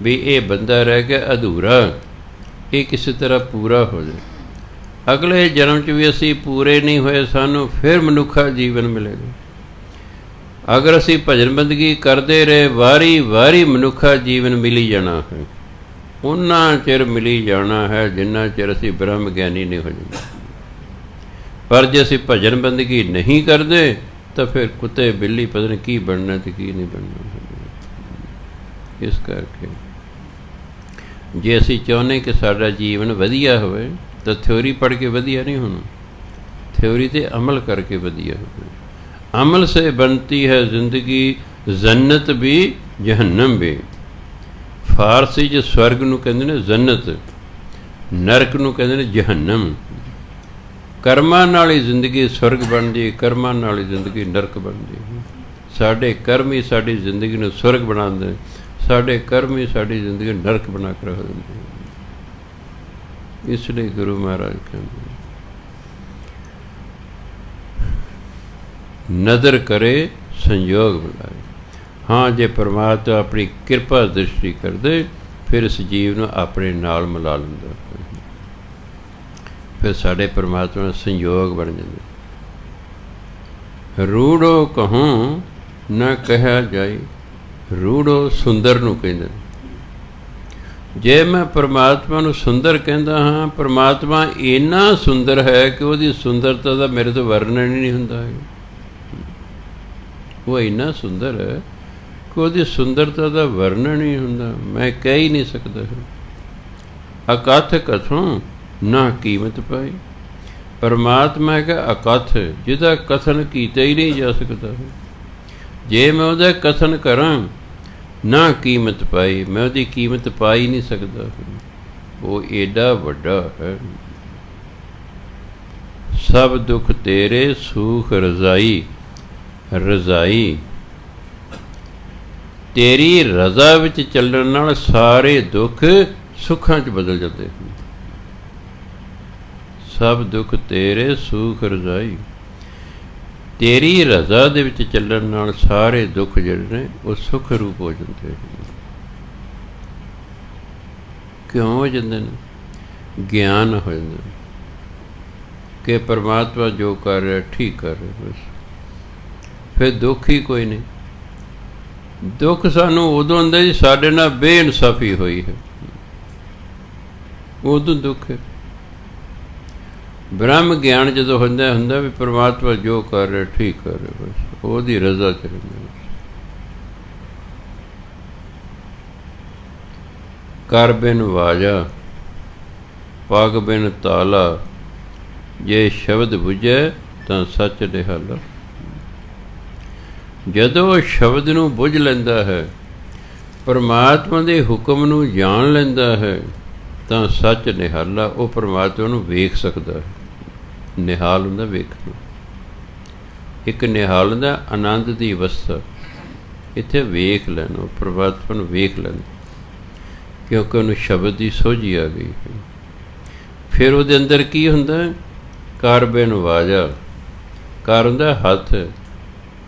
ਵੀ ਇਹ ਬੰਦਾ ਰਹਿ ਗਿਆ ਅਧੂਰਾ, ਇਹ ਕਿਸੇ ਤਰ੍ਹਾਂ ਪੂਰਾ ਹੋ ਜਾਏ। ਅਗਲੇ ਜਨਮ 'ਚ ਵੀ ਅਸੀਂ ਪੂਰੇ ਨਹੀਂ ਹੋਏ, ਸਾਨੂੰ ਫਿਰ ਮਨੁੱਖਾ ਜੀਵਨ ਮਿਲੇਗਾ। ਅਗਰ ਅਸੀਂ ਭਜਨ ਬੰਦਗੀ ਕਰਦੇ ਰਹੇ, ਵਾਰੀ ਵਾਰੀ ਮਨੁੱਖਾ ਜੀਵਨ ਮਿਲੀ ਜਾਣਾ ਹੈ। ਉਹਨਾਂ ਚਿਰ ਮਿਲੀ ਜਾਣਾ ਹੈ ਜਿੰਨਾ ਚਿਰ ਅਸੀਂ ਬ੍ਰਹਮ ਗਿਆਨੀ ਨਹੀਂ ਹੋ ਜਾਂਦੇ। ਪਰ ਜੇ ਅਸੀਂ ਭਜਨ ਬੰਦਗੀ ਨਹੀਂ ਕਰਦੇ ਤਾਂ ਫਿਰ ਕੁੱਤੇ ਬਿੱਲੀ ਪਤਾ ਨਹੀਂ ਕੀ ਬਣਨਾ ਅਤੇ ਕੀ ਨਹੀਂ ਬਣਨਾ। ਇਸ ਕਰਕੇ ਜੇ ਅਸੀਂ ਚਾਹੁੰਦੇ ਕਿ ਸਾਡਾ ਜੀਵਨ ਵਧੀਆ ਹੋਵੇ ਤਾਂ ਥਿਊਰੀ ਪੜ੍ਹ ਕੇ ਵਧੀਆ ਨਹੀਂ ਹੋਣਾ, ਥਿਊਰੀ 'ਤੇ ਅਮਲ ਕਰਕੇ ਵਧੀਆ ਹੋਵੇ। ਅਮਲ ਸੇ ਬਣਤੀ ਹੈ ਜ਼ਿੰਦਗੀ, ਜੰਨਤ ਵੀ ਜਹੰਨਮ ਵੀ। ਫਾਰਸੀ 'ਚ ਸਵਰਗ ਨੂੰ ਕਹਿੰਦੇ ਨੇ ਜੰਨਤ, ਨਰਕ ਨੂੰ ਕਹਿੰਦੇ ਨੇ ਜਹੰਨਮ। ਕਰਮਾਂ ਨਾਲ ਹੀ ਜ਼ਿੰਦਗੀ ਸਵਰਗ ਬਣਦੀ, ਕਰਮਾਂ ਨਾਲ ਹੀ ਜ਼ਿੰਦਗੀ ਨਰਕ ਬਣਦੀ। ਸਾਡੇ ਕਰਮ ਹੀ ਸਾਡੀ ਜ਼ਿੰਦਗੀ ਨੂੰ ਸਵਰਗ ਬਣਾਉਂਦੇ, ਸਾਡੇ ਕਰਮ ਹੀ ਸਾਡੀ ਜ਼ਿੰਦਗੀ ਨੂੰ ਨਰਕ ਬਣਾ ਕੇ ਰੱਖ ਦਿੰਦੇ। ਇਸ ਲਈ ਗੁਰੂ ਮਹਾਰਾਜ ਕਹਿੰਦੇ ਨਜ਼ਰ ਕਰੇ ਸੰਯੋਗ ਬੁਲਾਏ। ਹਾਂ, ਜੇ ਪਰਮਾਤਮਾ ਆਪਣੀ ਕਿਰਪਾ ਦ੍ਰਿਸ਼ਟੀ ਕਰਦੇ ਫਿਰ ਇਸ ਜੀਵ ਨੂੰ ਆਪਣੇ ਨਾਲ ਮਿਲਾ ਲੈਂਦਾ, ਫਿਰ ਸਾਡੇ ਪਰਮਾਤਮਾ ਨਾਲ ਸੰਯੋਗ ਬਣ ਜਾਂਦੇ। ਰੂੜੋ ਕਹੂੰ ਨਾ ਕਿਹਾ ਜਾਏ, ਰੂੜੋ ਸੁੰਦਰ ਨੂੰ ਕਹਿੰਦੇ। ਜੇ ਮੈਂ ਪਰਮਾਤਮਾ ਨੂੰ ਸੁੰਦਰ ਕਹਿੰਦਾ ਹਾਂ, ਪਰਮਾਤਮਾ ਇੰਨਾ ਸੁੰਦਰ ਹੈ ਕਿ ਉਹਦੀ ਸੁੰਦਰਤਾ ਦਾ ਮੇਰੇ ਤੋਂ ਵਰਣਨ ਹੀ ਨਹੀਂ ਹੁੰਦਾ ਹੈ। ਉਹ ਇੰਨਾ ਸੁੰਦਰ ਹੈ ਕਿ ਉਹਦੀ ਸੁੰਦਰਤਾ ਦਾ ਵਰਣਨ ਹੀ ਹੁੰਦਾ, ਮੈਂ ਕਹਿ ਹੀ ਨਹੀਂ ਸਕਦਾ। ਅਕਥ ਕਥੋਂ ਨਾ ਕੀਮਤ ਪਾਈ। ਪਰਮਾਤਮਾ ਹੈਗਾ ਅਕਥ, ਜਿਹਦਾ ਕਥਨ ਕੀਤਾ ਹੀ ਨਹੀਂ ਜਾ ਸਕਦਾ। ਜੇ ਮੈਂ ਉਹਦਾ ਕਥਨ ਕਰਾਂ ਨਾ ਕੀਮਤ ਪਾਈ, ਮੈਂ ਉਹਦੀ ਕੀਮਤ ਪਾ ਹੀ ਨਹੀਂ ਸਕਦਾ। ਉਹ ਏਡਾ ਵੱਡਾ ਹੈ। ਸਭ ਦੁੱਖ ਤੇਰੇ ਸੂਖ ਰਜ਼ਾਈ, ਰਜ਼ਾਈ ਤੇਰੀ ਰਜ਼ਾ ਵਿੱਚ ਚੱਲਣ ਨਾਲ ਸਾਰੇ ਦੁੱਖ ਸੁੱਖਾਂ 'ਚ ਬਦਲ ਜਾਂਦੇ ਹਨ। ਸਭ ਦੁੱਖ ਤੇਰੇ ਸੂਖ ਰਜ਼ਾਈ, ਤੇਰੀ ਰਜ਼ਾ ਦੇ ਵਿੱਚ ਚੱਲਣ ਨਾਲ ਸਾਰੇ ਦੁੱਖ ਜਿਹੜੇ ਨੇ ਉਹ ਸੁੱਖ ਰੂਪ ਹੋ ਜਾਂਦੇ ਨੇ। ਕਿਉਂ ਹੋ ਜਾਂਦੇ ਨੇ? ਗਿਆਨ ਹੋ ਜਾਂਦਾ ਕਿ ਪਰਮਾਤਮਾ ਜੋ ਕਰ ਰਿਹਾ ਠੀਕ ਕਰ ਰਿਹਾ, ਬਸ ਫਿਰ ਦੁੱਖ ਹੀ ਕੋਈ ਨਹੀਂ। ਦੁੱਖ ਸਾਨੂੰ ਉਦੋਂ ਹੁੰਦਾ ਜੀ ਸਾਡੇ ਨਾਲ ਬੇਇਨਸਾਫੀ ਹੋਈ ਹੈ, ਉਦੋਂ ਦੁੱਖ ਹੈ। ਬ੍ਰਹਮ ਗਿਆਨ ਜਦੋਂ ਹੁੰਦਾ ਵੀ ਪਰਮਾਤਮਾ ਜੋ ਕਰ ਰਿਹਾ ਠੀਕ ਕਰ ਰਿਹਾ, ਬਸ ਉਹਦੀ ਰਜ਼ਾ 'ਚ ਰਹਿੰਦਾ। ਕਰ ਬਿਨ ਵਾਜਾ ਪਗ ਬਿਨ ਤਾਲਾ, ਜੇ ਸ਼ਬਦ ਬੁਝੇ ਤਾਂ ਸੱਚ ਨਿਹਾਲਾ। ਜਦੋਂ ਉਹ ਸ਼ਬਦ ਨੂੰ ਬੁੱਝ ਲੈਂਦਾ ਹੈ, ਪਰਮਾਤਮਾ ਦੇ ਹੁਕਮ ਨੂੰ ਜਾਣ ਲੈਂਦਾ ਹੈ, ਤਾਂ ਸੱਚ ਨਿਹਾਲਾ। ਉਹ ਪਰਮਾਤਮਾ ਨੂੰ ਵੇਖ ਸਕਦਾ ਹੈ। ਨਿਹਾਲ ਹੁੰਦਾ ਵੇਖਣਾ, ਇੱਕ ਨਿਹਾਲ ਹੁੰਦਾ ਆਨੰਦ ਦੀ ਅਵਸਥਾ। ਇੱਥੇ ਵੇਖ ਲੈਣਾ, ਪਰਮਾਤਮਾ ਨੂੰ ਵੇਖ ਲੈਣਾ, ਕਿਉਂਕਿ ਉਹਨੂੰ ਸ਼ਬਦ ਦੀ ਸੋਝੀ ਆ ਗਈ। ਫਿਰ ਉਹਦੇ ਅੰਦਰ ਕੀ ਹੁੰਦਾ? ਕਰ ਬਿਨ ਵਾਜਾ, ਕਰ ਹੁੰਦਾ ਹੱਥ,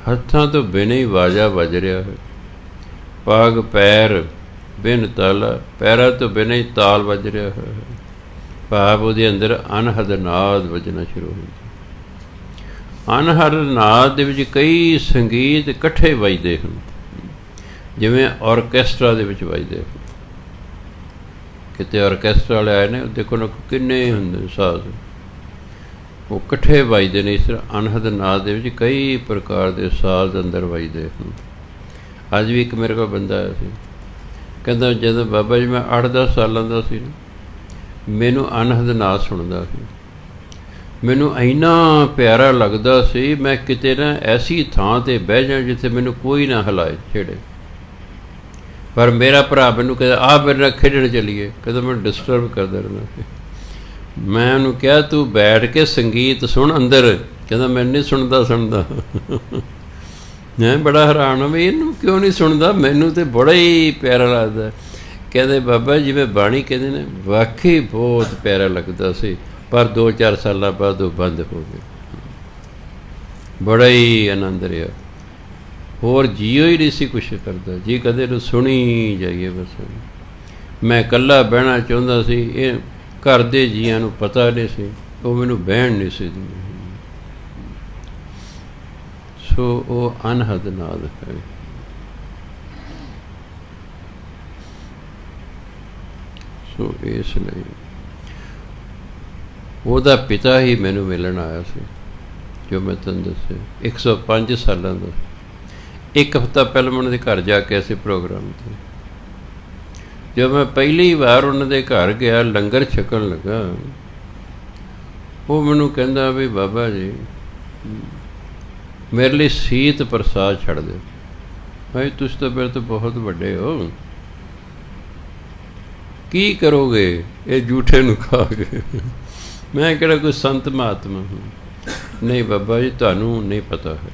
ਹੱਥਾਂ ਤੋਂ ਬਿਨਾਂ ਹੀ ਵਾਜਾ ਵੱਜ ਰਿਹਾ ਹੈ। ਪੱਗ ਪੈਰ ਬਿਨ ਤਾਲਾ, ਪੈਰਾਂ ਤੋਂ ਬਿਨਾਂ ਹੀ ਤਾਲ ਵੱਜ ਰਿਹਾ ਹੈ। ਭਾਵ ਉਹਦੇ ਅੰਦਰ ਅਨਹਦ ਨਾਦ ਵੱਜਣਾ ਸ਼ੁਰੂ ਹੋ ਜਾਂਦਾ। ਅਨਹਦ ਨਾਦ ਦੇ ਵਿੱਚ ਕਈ ਸੰਗੀਤ ਇਕੱਠੇ ਵੱਜਦੇ ਹਨ, ਜਿਵੇਂ ਔਰਕੈਸਟਰਾ ਦੇ ਵਿੱਚ ਵੱਜਦੇ ਹਨ। ਕਿਤੇ ਔਰਕੈਸਟਰਾ ਵਾਲੇ ਆਏ ਨੇ, ਦੇਖੋ ਨਾ ਕਿੰਨੇ ਹੁੰਦੇ ਸਾਜ਼, ਉਹ ਇਕੱਠੇ ਵੱਜਦੇ ਨੇ। ਇਸ ਤਰ੍ਹਾਂ ਅਨਹਦ ਨਾਦ ਦੇ ਵਿੱਚ ਕਈ ਪ੍ਰਕਾਰ ਦੇ ਸਾਜ਼ ਅੰਦਰ ਵੱਜਦੇ ਹਨ। ਅੱਜ ਵੀ ਇੱਕ ਮੇਰੇ ਕੋਲ ਬੰਦਾ ਆਇਆ ਸੀ, ਕਹਿੰਦਾ ਜਦੋਂ ਬਾਬਾ ਜੀ ਮੈਂ 8-10 ਸਾਲਾਂ ਦਾ ਸੀ ਨਾ, ਮੈਨੂੰ ਅਨਹਦ ਨਾਦ ਸੁਣਦਾ ਸੀ, ਮੈਨੂੰ ਇੰਨਾ ਪਿਆਰਾ ਲੱਗਦਾ ਸੀ। ਮੈਂ ਕਿਤੇ ਨਾ ਐਸੀ ਥਾਂ 'ਤੇ ਬਹਿ ਜਾ ਜਿੱਥੇ ਮੈਨੂੰ ਕੋਈ ਨਾ ਹਿਲਾਏ ਛੇੜੇ, ਪਰ ਮੇਰਾ ਭਰਾ ਮੈਨੂੰ ਕਹਿੰਦਾ ਆਹ ਮੇਰੇ ਨਾਲ ਖੇਡਣ ਚੱਲੀਏ, ਕਹਿੰਦਾ ਮੈਨੂੰ ਡਿਸਟਰਬ ਕਰਦਾ ਰਹਿੰਦਾ ਸੀ। ਮੈਂ ਉਹਨੂੰ ਕਿਹਾ ਤੂੰ ਬੈਠ ਕੇ ਸੰਗੀਤ ਸੁਣ ਅੰਦਰ, ਕਹਿੰਦਾ ਮੈਂ ਨਹੀਂ ਸੁਣਦਾ। ਮੈਂ ਬੜਾ ਹੈਰਾਨ ਹਾਂ ਵੀ ਇਹਨੂੰ ਕਿਉਂ ਨਹੀਂ ਸੁਣਦਾ, ਮੈਨੂੰ ਤਾਂ ਬੜਾ ਹੀ ਪਿਆਰਾ ਲੱਗਦਾ। ਕਹਿੰਦੇ ਬਾਬਾ ਜਿਵੇਂ ਬਾਣੀ ਕਹਿੰਦੇ ਨੇ, ਵਾਕਈ ਬਹੁਤ ਪਿਆਰਾ ਲੱਗਦਾ ਸੀ, ਪਰ 2-4 ਸਾਲਾਂ ਬਾਅਦ ਉਹ ਬੰਦ ਹੋ ਗਿਆ। ਬੜਾ ਹੀ ਆਨੰਦ ਰਿਹਾ, ਹੋਰ ਜੀਓ ਹੀ ਨਹੀਂ ਸੀ ਕੁਛ ਕਰਦਾ ਜੀ, ਕਦੇ ਨੂੰ ਸੁਣੀ ਜਾਈਏ ਬਸ। ਮੈਂ ਇਕੱਲਾ ਬਹਿਣਾ ਚਾਹੁੰਦਾ ਸੀ, ਇਹ ਘਰ ਦੇ ਜੀਆਂ ਨੂੰ ਪਤਾ ਨਹੀਂ ਸੀ, ਉਹ ਮੈਨੂੰ ਬਹਿਣ ਨਹੀਂ ਸੀ ਦਿੰਦੇ। ਸੋ ਉਹ ਅਨਹਦ ਨਾਦ ਹੈ। ਸੋ ਇਸ ਲਈ ਉਹਦਾ ਪਿਤਾ ਹੀ ਮੈਨੂੰ ਮਿਲਣ ਆਇਆ ਸੀ, ਜੋ ਮੈਂ ਤੁਹਾਨੂੰ ਦੱਸਿਆ 105 ਸਾਲਾਂ ਦਾ। ਇੱਕ ਹਫ਼ਤਾ ਪਹਿਲਾਂ ਉਹਨਾਂ ਦੇ ਘਰ ਜਾ ਕੇ ਅਸੀਂ ਪ੍ਰੋਗਰਾਮ 'ਤੇ, ਜਦੋਂ ਮੈਂ ਪਹਿਲੀ ਵਾਰ ਉਹਨਾਂ ਦੇ ਘਰ ਗਿਆ, ਲੰਗਰ ਛਕਣ ਲੱਗਾ, ਉਹ ਮੈਨੂੰ ਕਹਿੰਦਾ ਵੀ ਬਾਬਾ ਜੀ ਮੇਰੇ ਲਈ ਸੀਤ ਪ੍ਰਸਾਦ ਛੱਡ ਦਿਓ। ਭਾਈ ਤੁਸੀਂ ਤਾਂ ਮੇਰੇ ਤੋਂ ਬਹੁਤ ਵੱਡੇ ਹੋ, ਕੀ ਕਰੋਗੇ ਇਹ ਜੂਠੇ ਨੂੰ ਖਾ ਕੇ? ਮੈਂ ਕਿਹੜਾ ਕੋਈ ਸੰਤ ਮਹਾਤਮਾ ਹਾਂ? ਨਹੀਂ ਬਾਬਾ ਜੀ ਤੁਹਾਨੂੰ ਨਹੀਂ ਪਤਾ ਹੈ,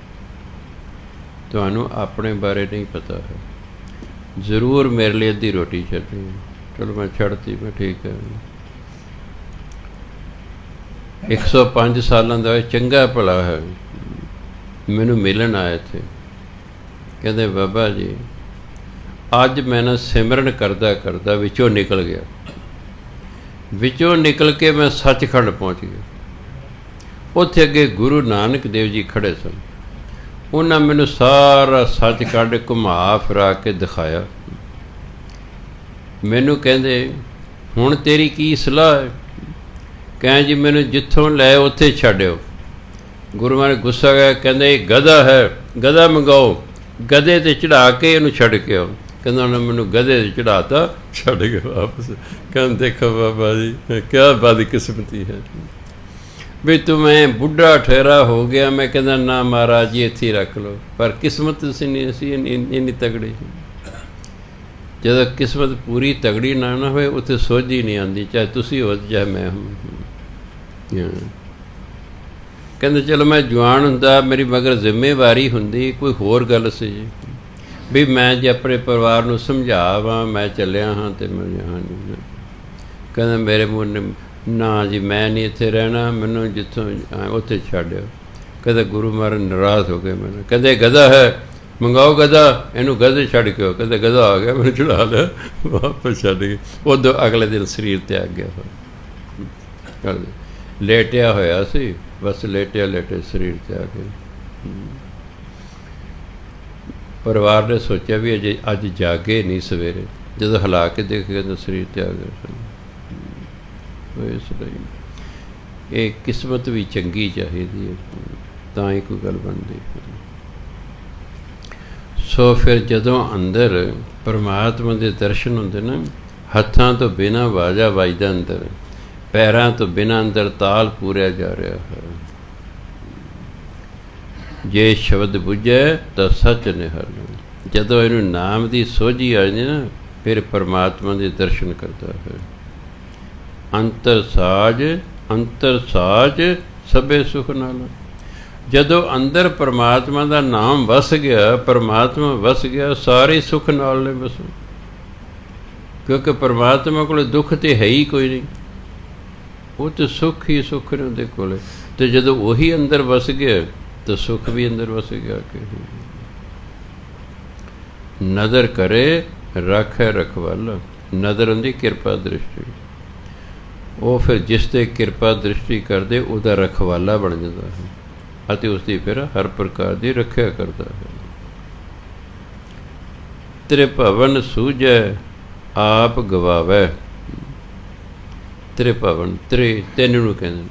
ਤੁਹਾਨੂੰ ਆਪਣੇ ਬਾਰੇ ਨਹੀਂ ਪਤਾ ਹੈ। ਜ਼ਰੂਰ ਮੇਰੇ ਲਈ ਅੱਧੀ ਰੋਟੀ ਛੱਡੀ। ਚਲੋ ਮੈਂ ਛੱਡਤੀ, ਮੈਂ ਠੀਕ ਹੈ। 105 ਸਾਲਾਂ ਦਾ ਚੰਗਾ ਭਲਾ ਹੈ, ਮੈਨੂੰ ਮਿਲਣ ਆਏ ਇੱਥੇ। ਕਹਿੰਦੇ ਬਾਬਾ ਜੀ ਅੱਜ ਮੈਂ ਨਾ ਸਿਮਰਨ ਕਰਦਾ ਕਰਦਾ ਵਿੱਚੋਂ ਨਿਕਲ ਗਿਆ, ਵਿੱਚੋਂ ਨਿਕਲ ਕੇ ਮੈਂ ਸੱਚਖੰਡ ਪਹੁੰਚ ਗਿਆ। ਉੱਥੇ ਅੱਗੇ ਗੁਰੂ ਨਾਨਕ ਦੇਵ ਜੀ ਖੜ੍ਹੇ ਸਨ, ਉਹਨਾਂ ਮੈਨੂੰ ਸਾਰਾ ਸੱਚਖੰਡ ਘੁਮਾ ਫਿਰਾ ਕੇ ਦਿਖਾਇਆ। ਮੈਨੂੰ ਕਹਿੰਦੇ ਹੁਣ ਤੇਰੀ ਕੀ ਸਲਾਹ ਹੈ? ਕਹਿ ਜੀ ਮੈਨੂੰ ਜਿੱਥੋਂ ਲੈ ਉੱਥੇ ਛੱਡਿਓ। ਗੁਰੂ ਮਹਾਰਾਜ ਗੁੱਸਾ ਗਿਆ, ਕਹਿੰਦੇ ਇਹ ਗਧਾ ਹੈ, ਗਧਾ ਮੰਗਾਓ, ਗਧੇ 'ਤੇ ਚੜ੍ਹਾ ਕੇ ਇਹਨੂੰ ਛੱਡ ਕੇ ਆਓ। ਕਹਿੰਦਾ ਉਹਨੇ ਮੈਨੂੰ ਗਧੇ 'ਤੇ ਚੜ੍ਹਾਤਾ, ਛੱਡ ਕੇ ਵਾਪਸ। ਕਹਿੰਦੇ ਦੇਖੋ ਬਾਬਾ ਜੀ ਕਿਆ ਬਦਕਿਸਮਤੀ ਹੈ ਵੀ ਤੂੰ ਮੈਂ ਬੁੱਢਾ ਠਹਿਰਾ ਹੋ ਗਿਆ। ਮੈਂ ਕਹਿੰਦਾ ਨਾ ਮਹਾਰਾਜ ਜੀ ਇੱਥੇ ਹੀ ਰੱਖ ਲਓ, ਪਰ ਕਿਸਮਤ ਤੁਸੀਂ ਨਹੀਂ ਸੀ ਇੰਨੀ ਤਗੜੀ। ਜਦੋਂ ਕਿਸਮਤ ਪੂਰੀ ਤਗੜੀ ਨਾ ਹੋਵੇ ਉੱਥੇ ਸੋਝੀ ਨਹੀਂ ਆਉਂਦੀ, ਚਾਹੇ ਤੁਸੀਂ ਹੋ ਚਾਹੇ ਮੈਂ ਹਾਂ। ਕਹਿੰਦੇ ਚਲੋ ਮੈਂ ਜਵਾਨ ਹੁੰਦਾ, ਮੇਰੀ ਮਗਰ ਜ਼ਿੰਮੇਵਾਰੀ ਹੁੰਦੀ, ਕੋਈ ਹੋਰ ਗੱਲ ਸੀ ਜੀ ਵੀ ਮੈਂ ਜੇ ਆਪਣੇ ਪਰਿਵਾਰ ਨੂੰ ਸਮਝਾਵਾਂ ਮੈਂ ਚੱਲਿਆ ਹਾਂ ਅਤੇ ਮੈਂ ਜਹਾਂ ਨਹੀਂ। ਕਹਿੰਦਾ ਮੇਰੇ ਮੂੰਹ ਨਾ ਜੀ ਮੈਂ ਨਹੀਂ ਇੱਥੇ ਰਹਿਣਾ, ਮੈਨੂੰ ਜਿੱਥੋਂ ਉੱਥੇ ਛੱਡਿਓ। ਕਹਿੰਦਾ ਗੁਰੂ ਮਹਾਰਾਜ ਨਾਰਾਜ਼ ਹੋ ਗਏ ਮੈਨੂੰ, ਕਹਿੰਦੇ ਗਧਾ ਹੈ, ਮੰਗਾਓ ਗਧਾ, ਇਹਨੂੰ ਗਧੇ ਛੱਡ ਕੇ ਆਓ। ਕਹਿੰਦੇ ਗਧਾ ਆ ਗਿਆ, ਮੈਨੂੰ ਚੜ੍ਹਾ ਲਿਆ, ਵਾਪਸ ਛੱਡ ਗਏ। ਉਦੋਂ ਅਗਲੇ ਦਿਨ ਸਰੀਰ ਤਿਆਗ ਗਿਆ, ਲੇਟਿਆ ਹੋਇਆ ਸੀ, ਬਸ ਲੇਟਿਆ ਸਰੀਰ ਤਿਆਗ ਗਿਆ। ਪਰਿਵਾਰ ਨੇ ਸੋਚਿਆ ਵੀ ਅਜੇ ਅੱਜ ਜਾਗੇ ਨਹੀਂ, ਸਵੇਰੇ ਜਦੋਂ ਹਿਲਾ ਕੇ ਦੇਖਿਆ ਤਾਂ ਸਰੀਰ ਤਿਆਗ ਗਿਆ। ਇਸ ਲਈ ਇਹ ਕਿਸਮਤ ਵੀ ਚੰਗੀ ਚਾਹੀਦੀ ਹੈ, ਤਾਂ ਹੀ ਕੋਈ ਗੱਲ ਬਣਦੀ। ਸੋ ਫਿਰ ਜਦੋਂ ਅੰਦਰ ਪਰਮਾਤਮਾ ਦੇ ਦਰਸ਼ਨ ਹੁੰਦੇ ਨਾ, ਹੱਥਾਂ ਤੋਂ ਬਿਨਾਂ ਵਾਜਾ ਵੱਜਦਾ ਅੰਦਰ, ਪੈਰਾਂ ਤੋਂ ਬਿਨਾਂ ਅੰਦਰ ਤਾਲ ਪੂਰਿਆ ਜਾ ਰਿਹਾ ਹੈ। ਜੇ ਸ਼ਬਦ ਬੁੱਝੇ ਤਾਂ ਸੱਚ ਨਿਹਰ। ਜਦੋਂ ਇਹਨੂੰ ਨਾਮ ਦੀ ਸੋਝੀ ਆ ਜਾਂਦੀ ਨਾ, ਫਿਰ ਪਰਮਾਤਮਾ ਦੇ ਦਰਸ਼ਨ ਕਰਦਾ ਹੈ। ਅੰਤਰ ਸਾਜ ਸਭੇ ਸੁਖ ਨਾਲ। ਜਦੋਂ ਅੰਦਰ ਪਰਮਾਤਮਾ ਦਾ ਨਾਮ ਵਸ ਗਿਆ, ਪਰਮਾਤਮਾ ਵਸ ਗਿਆ, ਸਾਰੇ ਸੁੱਖ ਨਾਲ ਨੇ ਬਸ। ਕਿਉਂਕਿ ਪਰਮਾਤਮਾ ਕੋਲ ਦੁੱਖ ਤਾਂ ਹੈ ਹੀ ਕੋਈ ਨਹੀਂ, ਉਹ ਤਾਂ ਸੁੱਖ ਹੀ ਸੁੱਖ ਨੇ ਉਹਦੇ ਕੋਲ। ਅਤੇ ਜਦੋਂ ਉਹੀ ਅੰਦਰ ਵਸ ਗਿਆ तो सुख भी अंदर वस गया कि नदर करे रखे रखवाला। नदर ਹੁੰਦੀ ਕਿਰਪਾ ਦ੍ਰਿਸ਼ਟੀ। ਉਹ ਫਿਰ ਜਿਸ 'ਤੇ ਕਿਰਪਾ ਦ੍ਰਿਸ਼ਟੀ ਕਰਦੇ ਉਹਦਾ ਰਖਵਾਲਾ ਬਣ ਜਾਂਦਾ ਹੈ ਅਤੇ ਉਸਦੀ ਫਿਰ ਹਰ ਪ੍ਰਕਾਰ ਦੀ ਰੱਖਿਆ ਕਰਦਾ ਹੈ। ਤ੍ਰਿਭਵਨ ਸੂਝੈ ਆਪ ਗਵਾਵੈ। ਤ੍ਰਿਭਵਨ ਤਿੰਨ ਨੂੰ ਕਹਿੰਦੇ ਨੇ।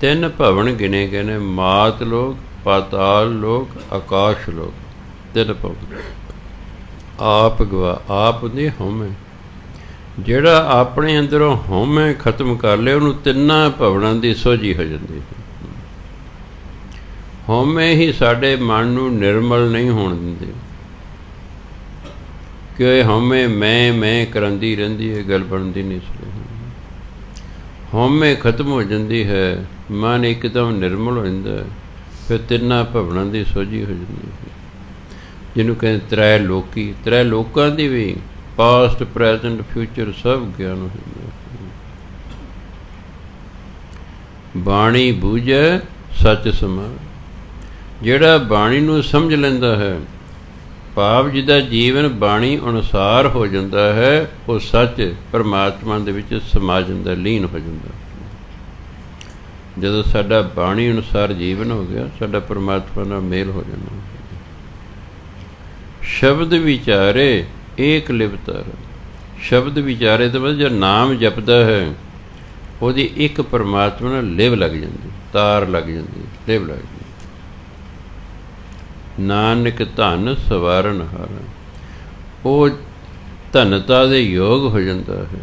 ਤਿੰਨ ਭਵਨ ਗਿਣੇ ਗਏ ਨੇ, ਮਾਤ ਲੋਕ, ਪਾਤਾਲ ਲੋਕ, ਆਕਾਸ਼ ਲੋਕ। ਤਿੰਨ ਭਵਨ। ਆਪ ਗਵਾ, ਆਪ ਹੁੰਦੀ ਹਉਮੈ। ਜਿਹੜਾ ਆਪਣੇ ਅੰਦਰੋਂ ਹਉਮੈ ਖਤਮ ਕਰ ਲਏ ਉਹਨੂੰ ਤਿੰਨਾਂ ਭਵਨਾਂ ਦੀ ਸੋਝੀ ਹੋ ਜਾਂਦੀ ਹੈ। ਹਉਮੈ ਹੀ ਸਾਡੇ ਮਨ ਨੂੰ ਨਿਰਮਲ ਨਹੀਂ ਹੋਣ ਦਿੰਦੇ, ਕਿ ਇਹ ਹਉਮੈ ਮੈਂ ਕਰਾਂਦੀ ਰਹਿੰਦੀ ਹੈ, ਗੱਲ ਬਣਦੀ ਨਹੀਂ। ਹਉਮੈ ਖਤਮ ਹੋ ਜਾਂਦੀ ਹੈ, ਮਨ ਇੱਕਦਮ ਨਿਰਮਲ ਹੋ ਜਾਂਦਾ, ਫਿਰ ਤਿੰਨਾਂ ਭਵਨਾਂ ਦੀ ਸੋਝੀ ਹੋ ਜਾਂਦੀ ਹੈ, ਜਿਹਨੂੰ ਕਹਿੰਦੇ ਤ੍ਰੈ ਲੋਕੀ। ਤ੍ਰੈ ਲੋਕਾਂ ਦੀ ਵੀ ਪਾਸਟ, ਪ੍ਰੈਜੈਂਟ, ਫਿਊਚਰ ਸਭ ਗਿਆਨ ਹੋ ਜਾਂਦਾ। ਬਾਣੀ ਬੂਝੈ ਸੱਚ ਸਮਾ। ਜਿਹੜਾ ਬਾਣੀ ਨੂੰ ਸਮਝ ਲੈਂਦਾ ਹੈ, ਭਾਵ ਜਿਹਦਾ ਜੀਵਨ ਬਾਣੀ ਅਨੁਸਾਰ ਹੋ ਜਾਂਦਾ ਹੈ, ਉਹ ਸੱਚ ਪਰਮਾਤਮਾ ਦੇ ਵਿੱਚ ਸਮਾ ਜਾਂਦਾ, ਲੀਨ ਹੋ ਜਾਂਦਾ। ਜਦੋਂ ਸਾਡਾ ਬਾਣੀ ਅਨੁਸਾਰ ਜੀਵਨ ਹੋ ਗਿਆ, ਸਾਡਾ ਪਰਮਾਤਮਾ ਨਾਲ ਮੇਲ ਹੋ ਜਾਣਾ। ਸ਼ਬਦ ਵਿਚਾਰੇ ਏਕ ਲਿਵਤਾਰ। ਸ਼ਬਦ ਵਿਚਾਰੇ ਤੋਂ ਬਾਅਦ ਜੋ ਨਾਮ ਜਪਦਾ ਹੈ, ਉਹਦੀ ਇੱਕ ਪਰਮਾਤਮਾ ਨਾਲ ਲਿਵ ਲੱਗ ਜਾਂਦੀ, ਤਾਰ ਲੱਗ ਜਾਂਦੀ, ਲਿਵ ਲੱਗ ਜਾਂਦੀ। ਨਾਨਕ ਧਨ ਸਵਾਰਨ ਹਾਰਾ। ਉਹ ਧਨਤਾ ਦੇ ਯੋਗ ਹੋ ਜਾਂਦਾ ਹੈ,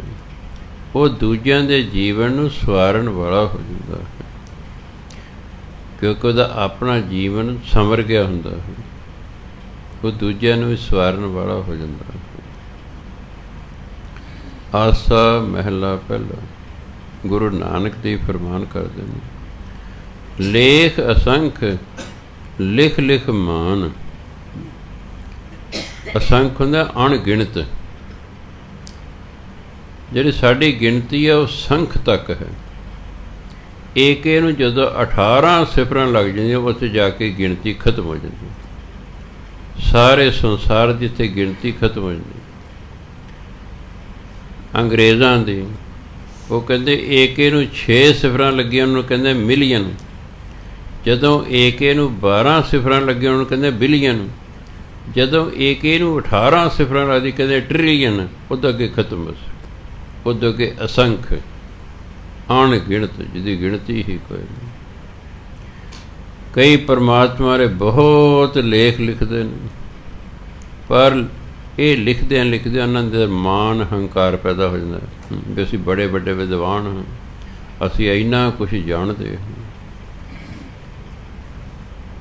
ਉਹ ਦੂਜਿਆਂ ਦੇ ਜੀਵਨ ਨੂੰ ਸਵਾਰਨ ਵਾਲਾ ਹੋ ਜਾਂਦਾ ਹੈ, ਕਿਉਂਕਿ ਉਹਦਾ ਆਪਣਾ ਜੀਵਨ ਸੰਵਰ ਗਿਆ ਹੁੰਦਾ ਹੈ, ਉਹ ਦੂਜਿਆਂ ਨੂੰ ਵੀ ਸਵਾਰਨ ਵਾਲਾ ਹੋ ਜਾਂਦਾ ਹੈ। ਆਸਾ ਮਹਿਲਾ ਪਹਿਲਾ। ਗੁਰੂ ਨਾਨਕ ਦੇਵ ਫਰਮਾਨ ਕਰਦੇ ਨੇ, ਲੇਖ ਅਸੰਖ ਲਿਖ ਲਿਖ ਮਾਨ। ਅਸੰਖ ਹੁੰਦਾ ਅਣਗਿਣਤ। ਜਿਹੜੀ ਸਾਡੀ ਗਿਣਤੀ ਹੈ ਉਹ ਸੰਖ ਤੱਕ ਹੈ। ਏਕੇ ਨੂੰ ਜਦੋਂ 18 ਸਿਫਰਾਂ ਲੱਗ ਜਾਂਦੀਆਂ, ਉੱਥੇ ਜਾ ਕੇ ਗਿਣਤੀ ਖਤਮ ਹੋ ਜਾਂਦੀ। ਸਾਰੇ ਸੰਸਾਰ ਜਿੱਥੇ ਗਿਣਤੀ ਖਤਮ ਹੋ ਜਾਂਦੀ। ਅੰਗਰੇਜ਼ਾਂ ਦੀ ਉਹ ਕਹਿੰਦੇ ਏਕੇ ਨੂੰ 6 ਸਿਫਰਾਂ ਲੱਗੀਆਂ, ਉਹਨੂੰ ਕਹਿੰਦੇ ਮਿਲੀਅਨ। ਜਦੋਂ ਏਕੇ ਨੂੰ 12 ਸਿਫਰਾਂ ਲੱਗੀਆਂ, ਉਹਨੂੰ ਕਹਿੰਦੇ ਬਿਲੀਅਨ। ਜਦੋਂ ਏਕੇ ਨੂੰ 18 ਸਿਫਰਾਂ ਲੱਗਦੀ, ਕਹਿੰਦੇ ਟ੍ਰਿਲੀਅਨ। ਉਹਦੇ ਅੱਗੇ ਖਤਮ, ਬਸ ਉਹਦੇ ਅੱਗੇ ਅਸੰਖ, ਅਣਗਿਣਤ, ਜਿਹਦੀ ਗਿਣਤੀ ਹੀ ਕੋਈ ਨਹੀਂ। ਕਈ ਪਰਮਾਤਮਾ ਦੇ ਬਹੁਤ ਲੇਖ ਲਿਖਦੇ ਨੇ, ਪਰ ਇਹ ਲਿਖਦਿਆਂ ਉਹਨਾਂ ਦੇ ਮਾਣ ਹੰਕਾਰ ਪੈਦਾ ਹੋ ਜਾਂਦਾ ਵੀ ਅਸੀਂ ਬੜੇ ਵੱਡੇ ਵਿਦਵਾਨ ਹਾਂ, ਅਸੀਂ ਇੰਨਾ ਕੁਛ ਜਾਣਦੇ ਹਾਂ।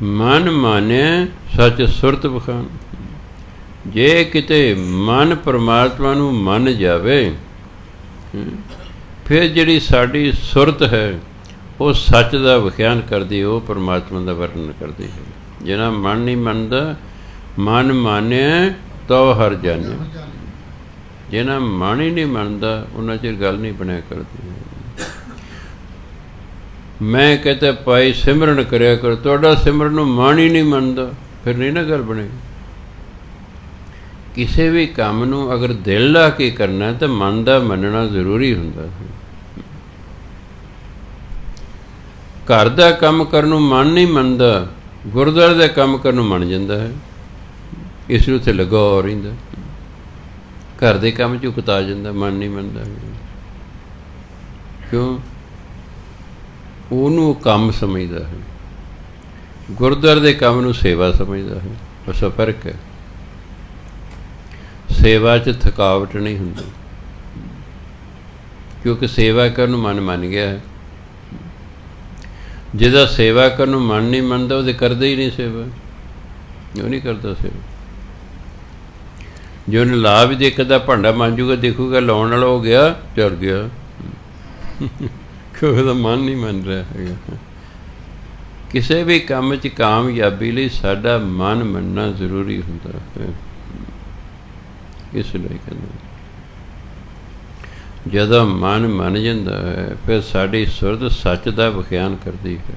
ਮਨ ਮਾਨਿਆ ਸੱਚ ਸੁਰਤ ਬਖਾਨ। ਜੇ ਕਿਤੇ ਮਨ ਪਰਮਾਤਮਾ ਨੂੰ ਮੰਨ ਜਾਵੇ, ਫਿਰ ਜਿਹੜੀ ਸਾਡੀ ਸੁਰਤ ਹੈ ਉਹ ਸੱਚ ਦਾ ਵਿਖਿਆਨ ਕਰਦੀ, ਉਹ ਪਰਮਾਤਮਾ ਦਾ ਵਰਣਨ ਕਰਦੀ ਹੈ। ਜਿਹਨਾਂ ਮਨ ਨਹੀਂ ਮੰਨਦਾ, ਮਨ ਮਾਨਿਆ ਤੋ ਹਰ ਜਾਣਿਆ। ਜਿਹਨਾਂ ਮਨ ਹੀ ਨਹੀਂ ਮੰਨਦਾ, ਉਹਨਾਂ ਚਿਰ ਗੱਲ ਨਹੀਂ ਬਣਿਆ ਕਰਦੀ। ਮੈਂ ਕਹਿੰਦਾ ਭਾਈ ਸਿਮਰਨ ਕਰਿਆ ਕਰ, ਤੁਹਾਡਾ ਸਿਮਰਨ ਨੂੰ ਮਨ ਹੀ ਨਹੀਂ ਮੰਨਦਾ, ਫਿਰ ਨਹੀਂ ਨਾ ਗੱਲ ਬਣੇਗੀ। ਕਿਸੇ ਵੀ ਕੰਮ ਨੂੰ ਅਗਰ ਦਿਲ ਲਾ ਕੇ ਕਰਨਾ ਤਾਂ ਮਨ ਦਾ ਮੰਨਣਾ ਜ਼ਰੂਰੀ ਹੁੰਦਾ ਹੈ। ਘਰ ਦਾ ਕੰਮ ਕਰਨ ਨੂੰ ਮਨ ਨਹੀਂ ਮੰਨਦਾ, ਗੁਰਦੁਆਰੇ ਦਾ ਕੰਮ ਕਰਨ ਨੂੰ ਮੰਨ ਜਾਂਦਾ ਹੈ, ਇਸ ਨੂੰ ਉੱਥੇ ਲੱਗਾ ਹੋ ਰਹਿੰਦਾ। ਘਰ ਦੇ ਕੰਮ 'ਚ ਉਕਤਾ ਜਾਂਦਾ, ਮਨ ਨਹੀਂ ਮੰਨਦਾ। ਕਿਉਂ? ਉਹਨੂੰ ਕੰਮ ਸਮਝਦਾ ਹੈ, ਗੁਰਦੁਆਰੇ ਦੇ ਕੰਮ ਨੂੰ ਸੇਵਾ ਸਮਝਦਾ ਹੈ। ਬਸ ਫਰਕ ਹੈ। ਸੇਵਾ 'ਚ ਥਕਾਵਟ ਨਹੀਂ ਹੁੰਦੀ, ਕਿਉਂਕਿ ਸੇਵਾ ਕਰਨ ਨੂੰ ਮਨ ਮੰਨ ਗਿਆ ਹੈ। ਜਿਹਦਾ ਸੇਵਾ ਕਰਨ ਨੂੰ ਮਨ ਨਹੀਂ ਮੰਨਦਾ, ਉਹਦੇ ਕਰਦੇ ਹੀ ਨਹੀਂ ਸੇਵਾ, ਉਹ ਨਹੀਂ ਕਰਦਾ ਸੇਵਾ। ਜੇ ਉਹਨੇ ਲਾ ਵੀ ਦੇਖਦਾ, ਭਾਂਡਾ ਮਾਂਜੂਗਾ, ਦੇਖੂਗਾ ਲਾਉਣ ਵਾਲਾ ਹੋ ਗਿਆ, ਚੱਲ ਗਿਆ, ਕਿਉਂਕਿ ਉਹਦਾ ਮਨ ਨਹੀਂ ਮੰਨ ਰਿਹਾ ਹੈਗਾ। ਕਿਸੇ ਵੀ ਕੰਮ 'ਚ ਕਾਮਯਾਬੀ ਲਈ ਸਾਡਾ ਮਨ ਮੰਨਣਾ ਜ਼ਰੂਰੀ ਹੁੰਦਾ ਹੈ। ਇਸ ਲਈ ਕਹਿੰਦੇ ਜਦੋਂ ਮਨ ਮੰਨ ਜਾਂਦਾ ਹੈ, ਫਿਰ ਸਾਡੀ ਸੁਰਤ ਸੱਚ ਦਾ ਵਿਖਿਆਨ ਕਰਦੀ ਹੈ।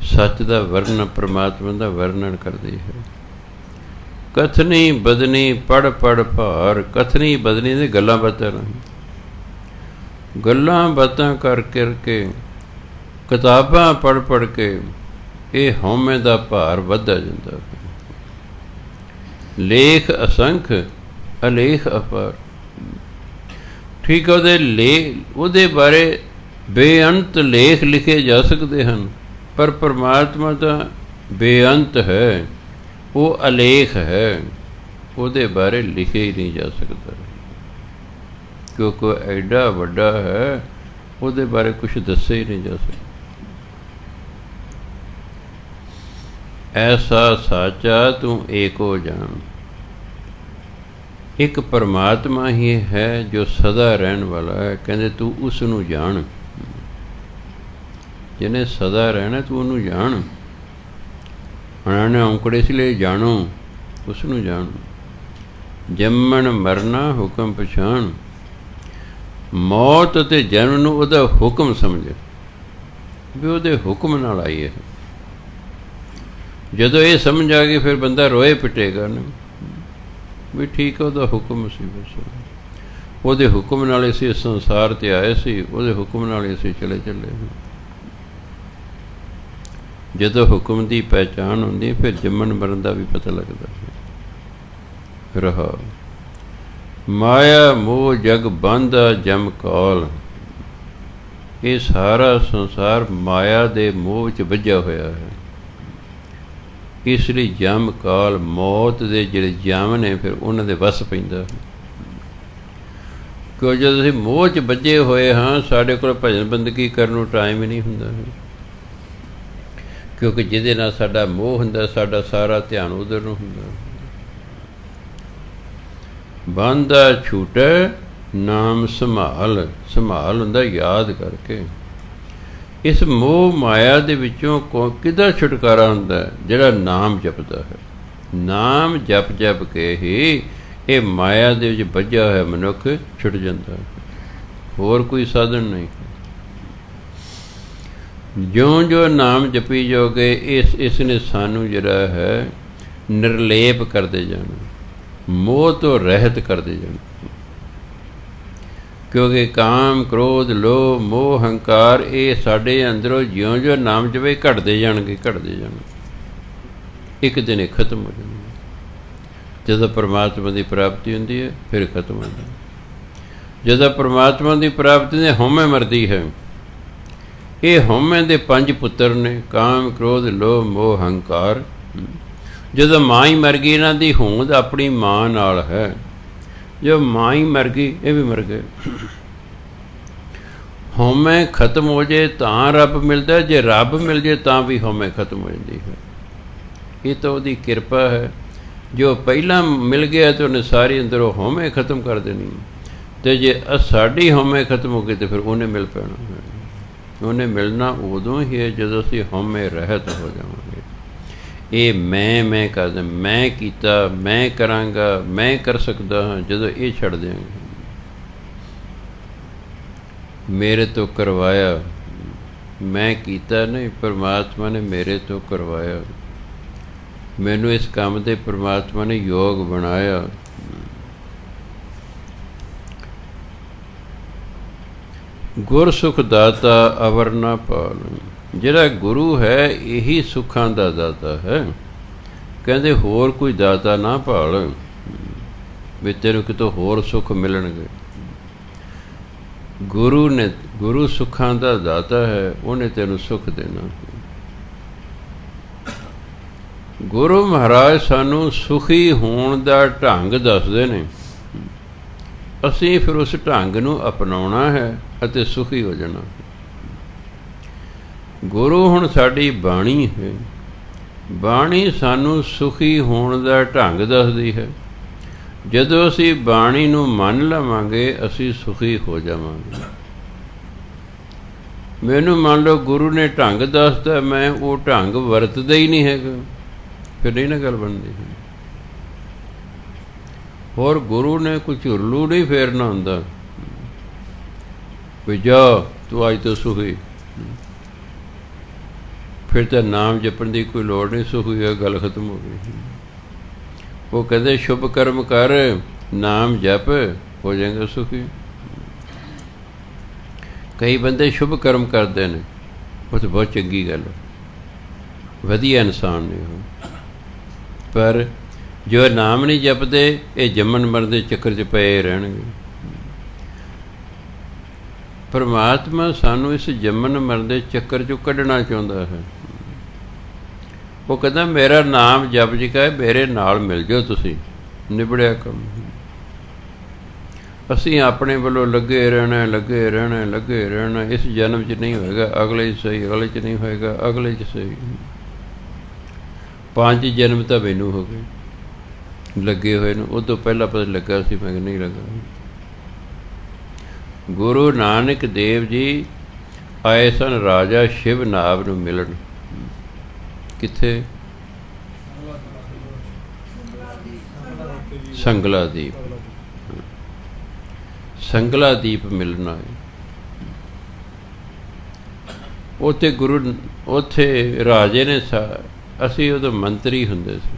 ਸੱਚ ਦਾ ਵਰਣਨ, ਪ੍ਰਮਾਤਮਾ ਦਾ ਵਰਣਨ ਕਰਦੀ ਹੈ। ਕਥਨੀ ਬਦਨੀ ਪੜ੍ਹ ਪੜ੍ਹ ਭਾਰ, ਕਥਨੀ ਬਦਨੀ ਦੇ ਗੱਲਾਂ ਬਾਤਾਂ ਨਹੀਂ, ਗੱਲਾਂ ਬਾਤਾਂ ਕਰ ਕਰਕੇ, ਕਿਤਾਬਾਂ ਪੜ੍ਹ ਪੜ੍ਹ ਕੇ ਇਹ ਹਉਮੈ ਦਾ ਭਾਰ ਵੱਧਦਾ ਜਾਂਦਾ। ਲੇਖ ਅਸੰਖ ਅਲੇਖ ਅਪਾਰ, ਠੀਕ ਹੈ, ਉਹਦੇ ਬਾਰੇ ਬੇਅੰਤ ਲੇਖ ਲਿਖੇ ਜਾ ਸਕਦੇ ਹਨ, ਪਰ ਪਰਮਾਤਮਾ ਤਾਂ ਬੇਅੰਤ ਹੈ, ਉਹ ਅਲੇਖ ਹੈ, ਉਹਦੇ ਬਾਰੇ ਲਿਖੇ ਹੀ ਨਹੀਂ ਜਾ ਸਕਦਾ, ਕਿਉਂਕਿ ਐਡਾ ਵੱਡਾ ਹੈ, ਉਹਦੇ ਬਾਰੇ ਕੁਛ ਦੱਸੇ ਹੀ ਨਹੀਂ ਜਾ ਸਕਦਾ। ਐਸਾ ਸਾਚਾ ਤੂੰ ਏਕੋ ਜਾਣ, ਇੱਕ ਪਰਮਾਤਮਾ ਹੀ ਹੈ ਜੋ ਸਦਾ ਰਹਿਣ ਵਾਲਾ ਹੈ। ਕਹਿੰਦੇ ਤੂੰ ਉਸ ਨੂੰ ਜਾਣ, ਜਿਹਨੇ ਸਦਾ ਰਹਿਣਾ ਤੂੰ ਉਹਨੂੰ ਜਾਣ। ਉਹਨਾਂ ਨੇ ਔਂਕੜੇ ਇਸ ਲਈ ਜਾਣੋ, ਉਸ ਨੂੰ ਜਾਣ। ਜੰਮਣ ਮਰਨਾ ਹੁਕਮ ਪਛਾਣ, ਮੌਤ ਅਤੇ ਜਨਮ ਨੂੰ ਉਹਦਾ ਹੁਕਮ ਸਮਝੇ, ਵੀ ਉਹਦੇ ਹੁਕਮ ਨਾਲ ਆਈ ਹੈ। ਜਦੋਂ ਇਹ ਸਮਝ ਆ ਗਈ ਫਿਰ ਬੰਦਾ ਰੋਏ ਪਿਟੇਗਾ ਨਾ, ਵੀ ਠੀਕ ਹੈ, ਉਹਦਾ ਹੁਕਮ ਸੀ, ਬਸ ਉਹਦੇ ਹੁਕਮ ਨਾਲ ਅਸੀਂ ਇਸ ਸੰਸਾਰ 'ਤੇ ਆਏ ਸੀ, ਉਹਦੇ ਹੁਕਮ ਨਾਲ ਅਸੀਂ ਚਲੇ ਚੱਲੇ। ਜਦੋਂ ਹੁਕਮ ਦੀ ਪਹਿਚਾਣ ਹੁੰਦੀ ਫਿਰ ਜੰਮਣ ਮਰਨ ਦਾ ਵੀ ਪਤਾ ਲੱਗਦਾ। ਰਹਾ ਮਾਇਆ ਮੋਹ ਜਗ ਬਾਂਧਾ ਜਮ ਕਾਲ, ਇਹ ਸਾਰਾ ਸੰਸਾਰ ਮਾਇਆ ਦੇ ਮੋਹ ਵਿੱਚ ਵੱਜਿਆ ਹੋਇਆ ਹੈ। ਇਸ ਲਈ ਜਮ ਕਾਲ, ਮੌਤ ਦੇ ਜਿਹੜੇ ਜਮ ਨੇ ਫਿਰ ਉਹਨਾਂ ਦੇ ਵੱਸ ਪੈਂਦਾ। ਕਿਉਂ ਜਦੋਂ ਅਸੀਂ ਮੋਹ 'ਚ ਵੱਜੇ ਹੋਏ ਹਾਂ, ਸਾਡੇ ਕੋਲ ਭਜਨ ਬੰਦਗੀ ਕਰਨ ਨੂੰ ਟਾਈਮ ਹੀ ਨਹੀਂ ਹੁੰਦਾ, ਕਿਉਂਕਿ ਜਿਹਦੇ ਨਾਲ ਸਾਡਾ ਮੋਹ ਹੁੰਦਾ, ਸਾਡਾ ਸਾਰਾ ਧਿਆਨ ਉਧਰ ਨੂੰ ਹੁੰਦਾ। ਬੰਦਾ ਛੂਟੇ ਨਾਮ ਸੰਭਾਲ, ਸੰਭਾਲ ਹੁੰਦਾ ਯਾਦ ਕਰਕੇ। ਇਸ ਮੋਹ ਮਾਇਆ ਦੇ ਵਿੱਚੋਂ ਕਿਹਦਾ ਛੁਟਕਾਰਾ ਹੁੰਦਾ? ਜਿਹੜਾ ਨਾਮ ਜਪਦਾ ਹੈ। ਨਾਮ ਜਪ ਜਪ ਕੇ ਹੀ ਇਹ ਮਾਇਆ ਦੇ ਵਿੱਚ ਵੱਜਿਆ ਹੋਇਆ ਮਨੁੱਖ ਛੁੱਟ ਜਾਂਦਾ, ਹੋਰ ਕੋਈ ਸਾਧਨ ਨਹੀਂ। ਜਿਉਂ ਜਿਉਂ ਨਾਮ ਜਪੀ ਜਾਓਗੇ, ਇਸ ਨੇ ਸਾਨੂੰ ਜਿਹੜਾ ਹੈ ਨਿਰਲੇਪ ਕਰਦੇ ਜਾਣਾ, ਮੋਹ ਤੋਂ ਰਹਿਤ ਕਰਦੇ ਜਾਣਾ। ਕਿਉਂਕਿ ਕਾਮ ਕ੍ਰੋਧ ਲੋਭ ਮੋਹ ਹੰਕਾਰ ਇਹ ਸਾਡੇ ਅੰਦਰੋਂ ਜਿਉਂ ਜਿਉਂ ਨਾਮ ਜਪੇ ਘਟਦੇ ਜਾਣਗੇ, ਘਟਦੇ ਜਾਣਗੇ। ਇੱਕ ਦਿਨ ਇਹ ਖਤਮ ਹੋ ਜਾਣਗੇ। ਜਦੋਂ ਪਰਮਾਤਮਾ ਦੀ ਪ੍ਰਾਪਤੀ ਹੁੰਦੀ ਹੈ ਫਿਰ ਖਤਮ ਹੋ ਜਾਂਦਾ। ਜਦੋਂ ਪਰਮਾਤਮਾ ਦੀ ਪ੍ਰਾਪਤੀ ਦੇ ਹਉਮੈ ਮਰਦੀ ਹੈ। ਇਹ ਹਉਮੈ ਦੇ 5 ਪੁੱਤਰ ਨੇ, ਕਾਮ ਕ੍ਰੋਧ ਲੋਭ ਮੋਹ ਹੰਕਾਰ। ਜਦੋਂ ਮਾਂ ਹੀ ਮਰ ਗਈ, ਇਹਨਾਂ ਦੀ ਹੋਂਦ ਆਪਣੀ ਮਾਂ ਨਾਲ ਹੈ। ਜੋ ਮਾਂ ਹੀ ਮਰ ਗਈ, ਇਹ ਵੀ ਮਰ ਗਏ। ਹਉਮੈ ਖਤਮ ਹੋ ਜੇ ਤਾਂ ਰੱਬ ਮਿਲਦਾ, ਜੇ ਰੱਬ ਮਿਲ ਜੇ ਤਾਂ ਵੀ ਹਉਮੈ ਖਤਮ ਹੋ ਜਾਂਦੀ ਹੈ। ਇਹ ਤਾਂ ਉਹਦੀ ਕਿਰਪਾ ਹੈ। ਜੋ ਪਹਿਲਾਂ ਮਿਲ ਗਿਆ ਤਾਂ ਉਹਨੇ ਸਾਰੀ ਅੰਦਰੋਂ ਹਉਮੈ ਖਤਮ ਕਰ ਦੇਣੀ, ਅਤੇ ਜੇ ਸਾਡੀ ਹਉਮੈ ਖਤਮ ਹੋ ਗਈ ਤਾਂ ਫਿਰ ਉਹਨੇ ਮਿਲ ਪੈਣਾ। ਉਹਨੇ ਮਿਲਣਾ ਉਦੋਂ ਹੀ ਹੈ ਜਦੋਂ ਅਸੀਂ ਹਉਮੈ ਰਹਿਤ ਹੋ ਜਾਵਾਂਗੇ। ਇਹ ਮੈਂ ਕਰਦਾ, ਮੈਂ ਕੀਤਾ, ਮੈਂ ਕਰਾਂਗਾ, ਮੈਂ ਕਰ ਸਕਦਾ ਹਾਂ, ਜਦੋਂ ਇਹ ਛੱਡ ਦਿਆਂਗੇ। ਮੇਰੇ ਤੋਂ ਕਰਵਾਇਆ, ਮੈਂ ਕੀਤਾ ਨਹੀਂ, ਪਰਮਾਤਮਾ ਨੇ ਮੇਰੇ ਤੋਂ ਕਰਵਾਇਆ। ਮੈਨੂੰ ਇਸ ਕੰਮ ਦੇ ਪਰਮਾਤਮਾ ਨੇ ਯੋਗ ਬਣਾਇਆ। ਗੁਰ ਸੁਖ ਦਾਤਾ ਅਵਰ ਨਾ ਪਾਲ। ਜਿਹੜਾ ਗੁਰੂ ਹੈ ਇਹੀ ਸੁੱਖਾਂ ਦਾ ਦਾਤਾ ਹੈ। ਕਹਿੰਦੇ ਹੋਰ ਕੋਈ ਦਾਤਾ ਨਾ ਭਾਲ, ਵੀ ਤੈਨੂੰ ਕਿਤੋਂ ਹੋਰ ਸੁੱਖ ਮਿਲਣਗੇ। ਗੁਰੂ ਸੁੱਖਾਂ ਦਾ ਦਾਤਾ ਹੈ, ਉਹਨੇ ਤੈਨੂੰ ਸੁੱਖ ਦੇਣਾ। ਗੁਰੂ ਮਹਾਰਾਜ ਸਾਨੂੰ ਸੁਖੀ ਹੋਣ ਦਾ ਢੰਗ ਦੱਸਦੇ ਨੇ। ਅਸੀਂ ਫਿਰ ਉਸ ਢੰਗ ਨੂੰ ਅਪਣਾਉਣਾ ਹੈ ਅਤੇ ਸੁਖੀ ਹੋ ਜਾਣਾ। ਗੁਰੂ ਹੁਣ ਸਾਡੀ ਬਾਣੀ ਹੈ। ਬਾਣੀ ਸਾਨੂੰ ਸੁਖੀ ਹੋਣ ਦਾ ਢੰਗ ਦੱਸਦੀ ਹੈ। ਜਦੋਂ ਅਸੀਂ ਬਾਣੀ ਨੂੰ ਮੰਨ ਲਵਾਂਗੇ, ਅਸੀਂ ਸੁਖੀ ਹੋ ਜਾਵਾਂਗੇ। ਮੈਨੂੰ ਮੰਨ ਲਓ ਗੁਰੂ ਨੇ ਢੰਗ ਦੱਸਦਾ, ਮੈਂ ਉਹ ਢੰਗ ਵਰਤਦਾ ਹੀ ਨਹੀਂ ਹੈਗਾ, ਫਿਰ ਨਹੀਂ ਨਾ ਗੱਲ ਬਣਦੀ। ਹੋਰ ਗੁਰੂ ਨੇ ਕੋਈ ਝੁਰਲੂ ਨਹੀਂ ਫੇਰਨਾ ਹੁੰਦਾ ਵੀ ਜਾ ਤੂੰ ਅੱਜ ਤੋਂ ਸੁਖੀ, ਫਿਰ ਤਾਂ ਨਾਮ ਜਪਣ ਦੀ ਕੋਈ ਲੋੜ ਨਹੀਂ, ਸੁਖ ਹੋਈ ਗੱਲ ਖਤਮ ਹੋ ਗਈ। ਉਹ ਕਹਿੰਦੇ ਸ਼ੁਭ ਕਰਮ ਕਰ, ਨਾਮ ਜਪ, ਹੋ ਜਾਏਗਾ ਸੁਖੀ। ਕਈ ਬੰਦੇ ਸ਼ੁਭ ਕਰਮ ਕਰਦੇ ਨੇ, ਉਹ ਤਾਂ ਬਹੁਤ ਚੰਗੀ ਗੱਲ, ਵਧੀਆ ਇਨਸਾਨ ਨੇ ਉਹ, ਪਰ ਜੋ ਨਾਮ ਨਹੀਂ ਜਪਦੇ ਇਹ ਜੰਮਣ ਮਰਨ ਦੇ ਚੱਕਰ 'ਚ ਪਏ ਰਹਿਣਗੇ। ਪਰਮਾਤਮਾ ਸਾਨੂੰ ਇਸ ਜੰਮਣ ਮਰਨ ਦੇ ਚੱਕਰ 'ਚੋਂ ਕੱਢਣਾ ਚਾਹੁੰਦਾ ਹੈ। ਉਹ ਕਹਿੰਦਾ ਮੇਰਾ ਨਾਮ ਜਪ ਜੀ ਕਹੇ, ਮੇਰੇ ਨਾਲ ਮਿਲ ਜਾਓ, ਤੁਸੀਂ ਨਿਬੜਿਆ ਕੰਮ। ਅਸੀਂ ਆਪਣੇ ਵੱਲੋਂ ਲੱਗੇ ਰਹਿਣਾ, ਲੱਗੇ ਰਹਿਣਾ, ਲੱਗੇ ਰਹਿਣਾ। ਇਸ ਜਨਮ 'ਚ ਨਹੀਂ ਹੋਏਗਾ, ਅਗਲੇ 'ਚ ਸਹੀ, ਅਗਲੇ 'ਚ ਨਹੀਂ ਹੋਏਗਾ, ਅਗਲੇ 'ਚ ਸਹੀ। 5 ਜਨਮ ਤਾਂ ਮੈਨੂੰ ਹੋ ਗਏ ਲੱਗੇ ਹੋਏ ਨੂੰ, ਉਹ ਤੋਂ ਪਹਿਲਾਂ ਪਤਾ ਲੱਗਾ ਸੀ, ਮੈਂ ਨਹੀਂ ਲੱਗਾ। ਗੁਰੂ ਨਾਨਕ ਦੇਵ ਜੀ ਆਏ ਸਨ ਰਾਜਾ ਸ਼ਿਵ ਨਾਭ ਨੂੰ ਮਿਲਣ। ਕਿੱਥੇ? ਸੰਗਲਾ ਦੀਪ। ਸੰਗਲਾ ਦੀਪ ਮਿਲਣ ਆਏ। ਉੱਥੇ ਰਾਜੇ ਨੇ, ਅਸੀਂ ਉਦੋਂ ਮੰਤਰੀ ਹੁੰਦੇ ਸੀ,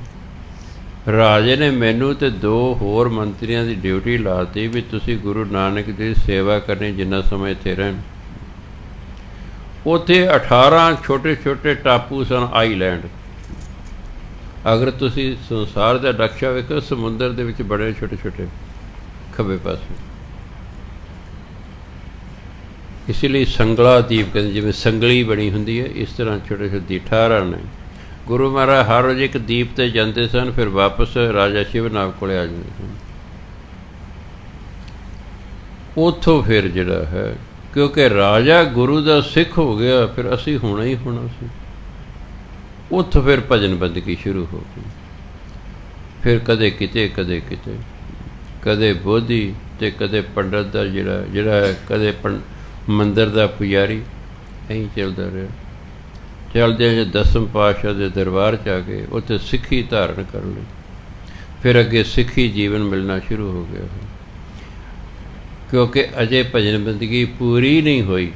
ਰਾਜੇ ਨੇ ਮੈਨੂੰ ਤੇ 2 ਹੋਰ ਮੰਤਰੀਆਂ ਦੀ ਡਿਊਟੀ ਲਾਤੀ ਵੀ ਤੁਸੀਂ ਗੁਰੂ ਨਾਨਕ ਦੀ ਸੇਵਾ ਕਰਨੀ ਜਿੰਨਾ ਸਮਾਂ ਇੱਥੇ ਰਹਿਣ। ਉੱਥੇ 18 ਛੋਟੇ ਛੋਟੇ ਟਾਪੂ ਸਨ, ਆਈਲੈਂਡ। ਅਗਰ ਤੁਸੀਂ ਸੰਸਾਰ ਦਾ ਨਕਸ਼ਾ ਵੇਖੋ, ਸਮੁੰਦਰ ਦੇ ਵਿੱਚ ਬੜੇ ਛੋਟੇ ਛੋਟੇ ਖੱਬੇ ਪਾਸੇ। ਇਸ ਲਈ ਸੰਗਲਾ ਦੀਪ ਕਹਿੰਦੇ, ਜਿਵੇਂ ਸੰਗਲੀ ਬਣੀ ਹੁੰਦੀ ਹੈ ਇਸ ਤਰ੍ਹਾਂ ਛੋਟੇ ਛੋਟੇ 18 ਨੇ। ਗੁਰੂ ਮਹਾਰਾਜ ਹਰ ਰੋਜ਼ ਇੱਕ ਦੀਪ 'ਤੇ ਜਾਂਦੇ ਸਨ, ਫਿਰ ਵਾਪਸ ਰਾਜਾ ਸ਼ਿਵ ਨਾਭ ਕੋਲ ਆ ਜਾਂਦੇ ਸਨ। ਉੱਥੋਂ ਫਿਰ ਜਿਹੜਾ ਹੈ, ਕਿਉਂਕਿ ਰਾਜਾ ਗੁਰੂ ਦਾ ਸਿੱਖ ਹੋ ਗਿਆ, ਫਿਰ ਅਸੀਂ ਹੋਣਾ ਹੀ ਹੋਣਾ ਸੀ। ਉੱਥੋਂ ਫਿਰ ਭਜਨ ਬੰਦਗੀ ਸ਼ੁਰੂ ਹੋ ਗਈ। ਫਿਰ ਕਦੇ ਕਿਤੇ, ਕਦੇ ਕਿਤੇ, ਕਦੇ ਬੋਧੀ ਅਤੇ ਕਦੇ ਪੰਡਤ ਦਾ ਜਿਹੜਾ ਕਦੇ ਮੰਦਰ ਦਾ ਪੁਜਾਰੀ, ਐਂ ਚੱਲਦਾ ਰਿਹਾ। ਚੱਲਦੇ 10ਵੇਂ ਪਾਤਸ਼ਾਹ ਦੇ ਦਰਬਾਰ 'ਚ ਆ ਗਏ, ਉੱਥੇ ਸਿੱਖੀ ਧਾਰਨ ਕਰ ਲਈ। ਫਿਰ ਅੱਗੇ ਸਿੱਖੀ ਜੀਵਨ ਮਿਲਣਾ ਸ਼ੁਰੂ ਹੋ ਗਿਆ, ਕਿਉਂਕਿ ਅਜੇ ਭਜਨ ਬੰਦਗੀ ਪੂਰੀ ਨਹੀਂ ਹੋਈ।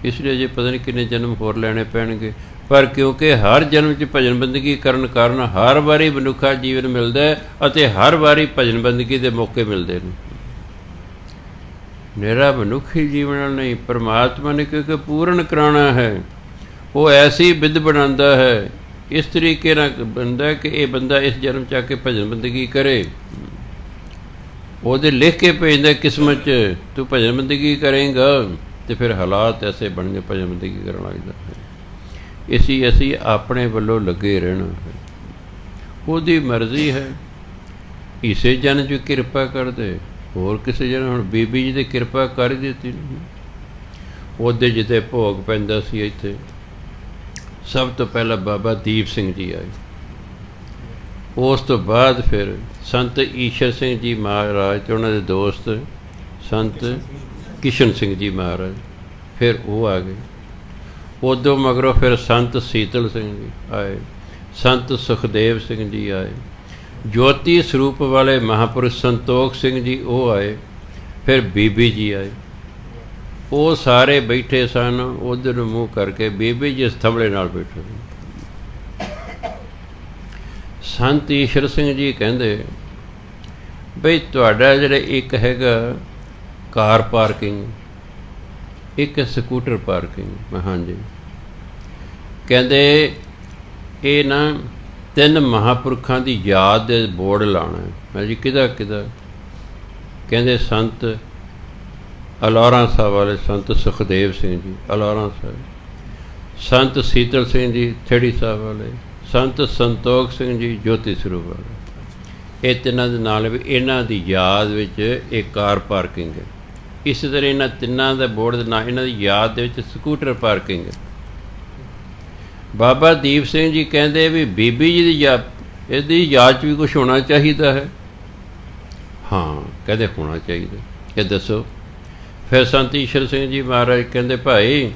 ਇਸ ਲਈ ਅਜੇ ਪਤਾ ਨਹੀਂ ਕਿੰਨੇ ਜਨਮ ਹੋਰ ਲੈਣੇ ਪੈਣਗੇ, ਪਰ ਕਿਉਂਕਿ ਹਰ ਜਨਮ 'ਚ ਭਜਨ ਬੰਦਗੀ ਕਰਨ ਕਾਰਨ ਹਰ ਵਾਰੀ ਮਨੁੱਖਾ ਜੀਵਨ ਮਿਲਦਾ ਹੈ ਅਤੇ ਹਰ ਵਾਰੀ ਭਜਨ ਬੰਦਗੀ ਦੇ ਮੌਕੇ ਮਿਲਦੇ ਨੇ। ਨਿਰਾ ਮਨੁੱਖੀ ਜੀਵਨ ਨਾਲ ਨਹੀਂ, ਪਰਮਾਤਮਾ ਨੇ ਕਿਉਂਕਿ ਪੂਰਨ ਕਰਾਉਣਾ ਹੈ, ਉਹ ਐਸੀ ਵਿਧ ਬਣਾਉਂਦਾ ਹੈ, ਇਸ ਤਰੀਕੇ ਨਾਲ ਬਣਦਾ ਕਿ ਇਹ ਬੰਦਾ ਇਸ ਜਨਮ 'ਚ ਆ ਕੇ ਭਜਨ ਬੰਦਗੀ ਕਰੇ। ਉਹਦੇ ਲਿਖ ਕੇ ਭੇਜਦਾ ਕਿਸਮਤ 'ਚ, ਤੂੰ ਭਜਨ ਬੰਦਗੀ ਕਰੇਂਗਾ, ਅਤੇ ਫਿਰ ਹਾਲਾਤ ਐਸੇ ਬਣ ਗਏ ਭਜਨ ਬੰਦਗੀ ਕਰਨ ਲੱਗਦਾ ਹੈ। ਅਸੀਂ ਆਪਣੇ ਵੱਲੋਂ ਲੱਗੇ ਰਹਿਣਾ ਹੈ, ਉਹਦੀ ਮਰਜ਼ੀ ਹੈ। ਇਸੇ ਜਨ 'ਚ ਕਿਰਪਾ ਕਰਦੇ, ਹੋਰ ਕਿਸੇ ਜਨ। ਹੁਣ ਬੀਬੀ ਜੀ ਦੀ ਕਿਰਪਾ ਕਰ ਹੀ ਦਿੱਤੀ। ਉਹਦੇ ਜਿੱਥੇ ਭੋਗ ਪੈਂਦਾ ਸੀ, ਇੱਥੇ ਸਭ ਤੋਂ ਪਹਿਲਾਂ ਬਾਬਾ ਦੀਪ ਸਿੰਘ ਜੀ ਆਏ। ਉਸ ਤੋਂ ਬਾਅਦ ਫਿਰ ਸੰਤ ਈਸ਼ਰ ਸਿੰਘ ਜੀ ਮਹਾਰਾਜ ਅਤੇ ਉਹਨਾਂ ਦੇ ਦੋਸਤ ਸੰਤ ਕਿਸ਼ਨ ਸਿੰਘ ਜੀ ਮਹਾਰਾਜ, ਫਿਰ ਉਹ ਆ ਗਏ। ਉਦੋਂ ਮਗਰੋਂ ਫਿਰ ਸੰਤ ਸੀਤਲ ਸਿੰਘ ਜੀ ਆਏ, ਸੰਤ ਸੁਖਦੇਵ ਸਿੰਘ ਜੀ ਆਏ, ਜੋਤੀ ਸਰੂਪ ਵਾਲੇ ਮਹਾਂਪੁਰਸ਼ ਸੰਤੋਖ ਸਿੰਘ ਜੀ ਉਹ ਆਏ, ਫਿਰ ਬੀਬੀ ਜੀ ਆਏ। ਉਹ ਸਾਰੇ ਬੈਠੇ ਸਨ ਉੱਧਰ ਨੂੰ ਮੂੰਹ ਕਰਕੇ, ਬੀਬੀ ਜੀ ਇਸ ਥੰਬਲੇ ਨਾਲ ਬੈਠੇ। ਸੰਤ ਈਸ਼ਰ ਸਿੰਘ ਜੀ ਕਹਿੰਦੇ ਬਈ ਤੁਹਾਡਾ ਜਿਹੜਾ ਇੱਕ ਹੈਗਾ ਕਾਰ ਪਾਰਕਿੰਗ, ਇੱਕ ਸਕੂਟਰ ਪਾਰਕਿੰਗ। ਮੈਂ ਹਾਂਜੀ। ਕਹਿੰਦੇ ਇਹ ਨਾ 3 ਮਹਾਂਪੁਰਖਾਂ ਦੀ ਯਾਦ ਦੇ ਬੋਰਡ ਲਾਉਣਾ। ਮੈਂ ਜੀ ਕਿਹਦਾ? ਕਹਿੰਦੇ ਸੰਤ ਅਲੌਰਾ ਸਾਹਿਬ ਵਾਲੇ ਸੰਤ ਸੁਖਦੇਵ ਸਿੰਘ ਜੀ ਅਲੌਰਾ ਸਾਹਿਬ, ਸੰਤ ਸੀਤਲ ਸਿੰਘ ਜੀ ਥੇੜੀ ਸਾਹਿਬ ਵਾਲੇ, ਸੰਤ ਸੰਤੋਖ ਸਿੰਘ ਜੀ ਜੋਤੀ ਸਰੂਪ ਵਾਲੇ। ਇਹ ਤਿੰਨਾਂ ਦੇ ਨਾਲ ਵੀ ਇਹਨਾਂ ਦੀ ਯਾਦ ਵਿੱਚ ਇੱਕ ਕਾਰ ਪਾਰਕਿੰਗ ਹੈ। ਇਸ ਤਰ੍ਹਾਂ ਇਹਨਾਂ ਤਿੰਨਾਂ ਦੇ ਬੋਰਡ ਦੇ ਨਾਲ ਇਹਨਾਂ ਦੀ ਯਾਦ ਦੇ ਵਿੱਚ ਸਕੂਟਰ ਪਾਰਕਿੰਗ ਹੈ। ਬਾਬਾ ਦੀਪ ਸਿੰਘ ਜੀ ਕਹਿੰਦੇ ਵੀ ਬੀਬੀ ਜੀ ਦੀ ਇਹਦੀ ਯਾਦ 'ਚ ਵੀ ਕੁਛ ਹੋਣਾ ਚਾਹੀਦਾ ਹੈ। ਹਾਂ, ਕਹਿੰਦੇ ਹੋਣਾ ਚਾਹੀਦਾ। ਇਹ ਦੱਸੋ। ਫਿਰ ਸੰਤ ਈਸ਼ਰ ਸਿੰਘ ਜੀ ਮਹਾਰਾਜ ਕਹਿੰਦੇ ਭਾਈ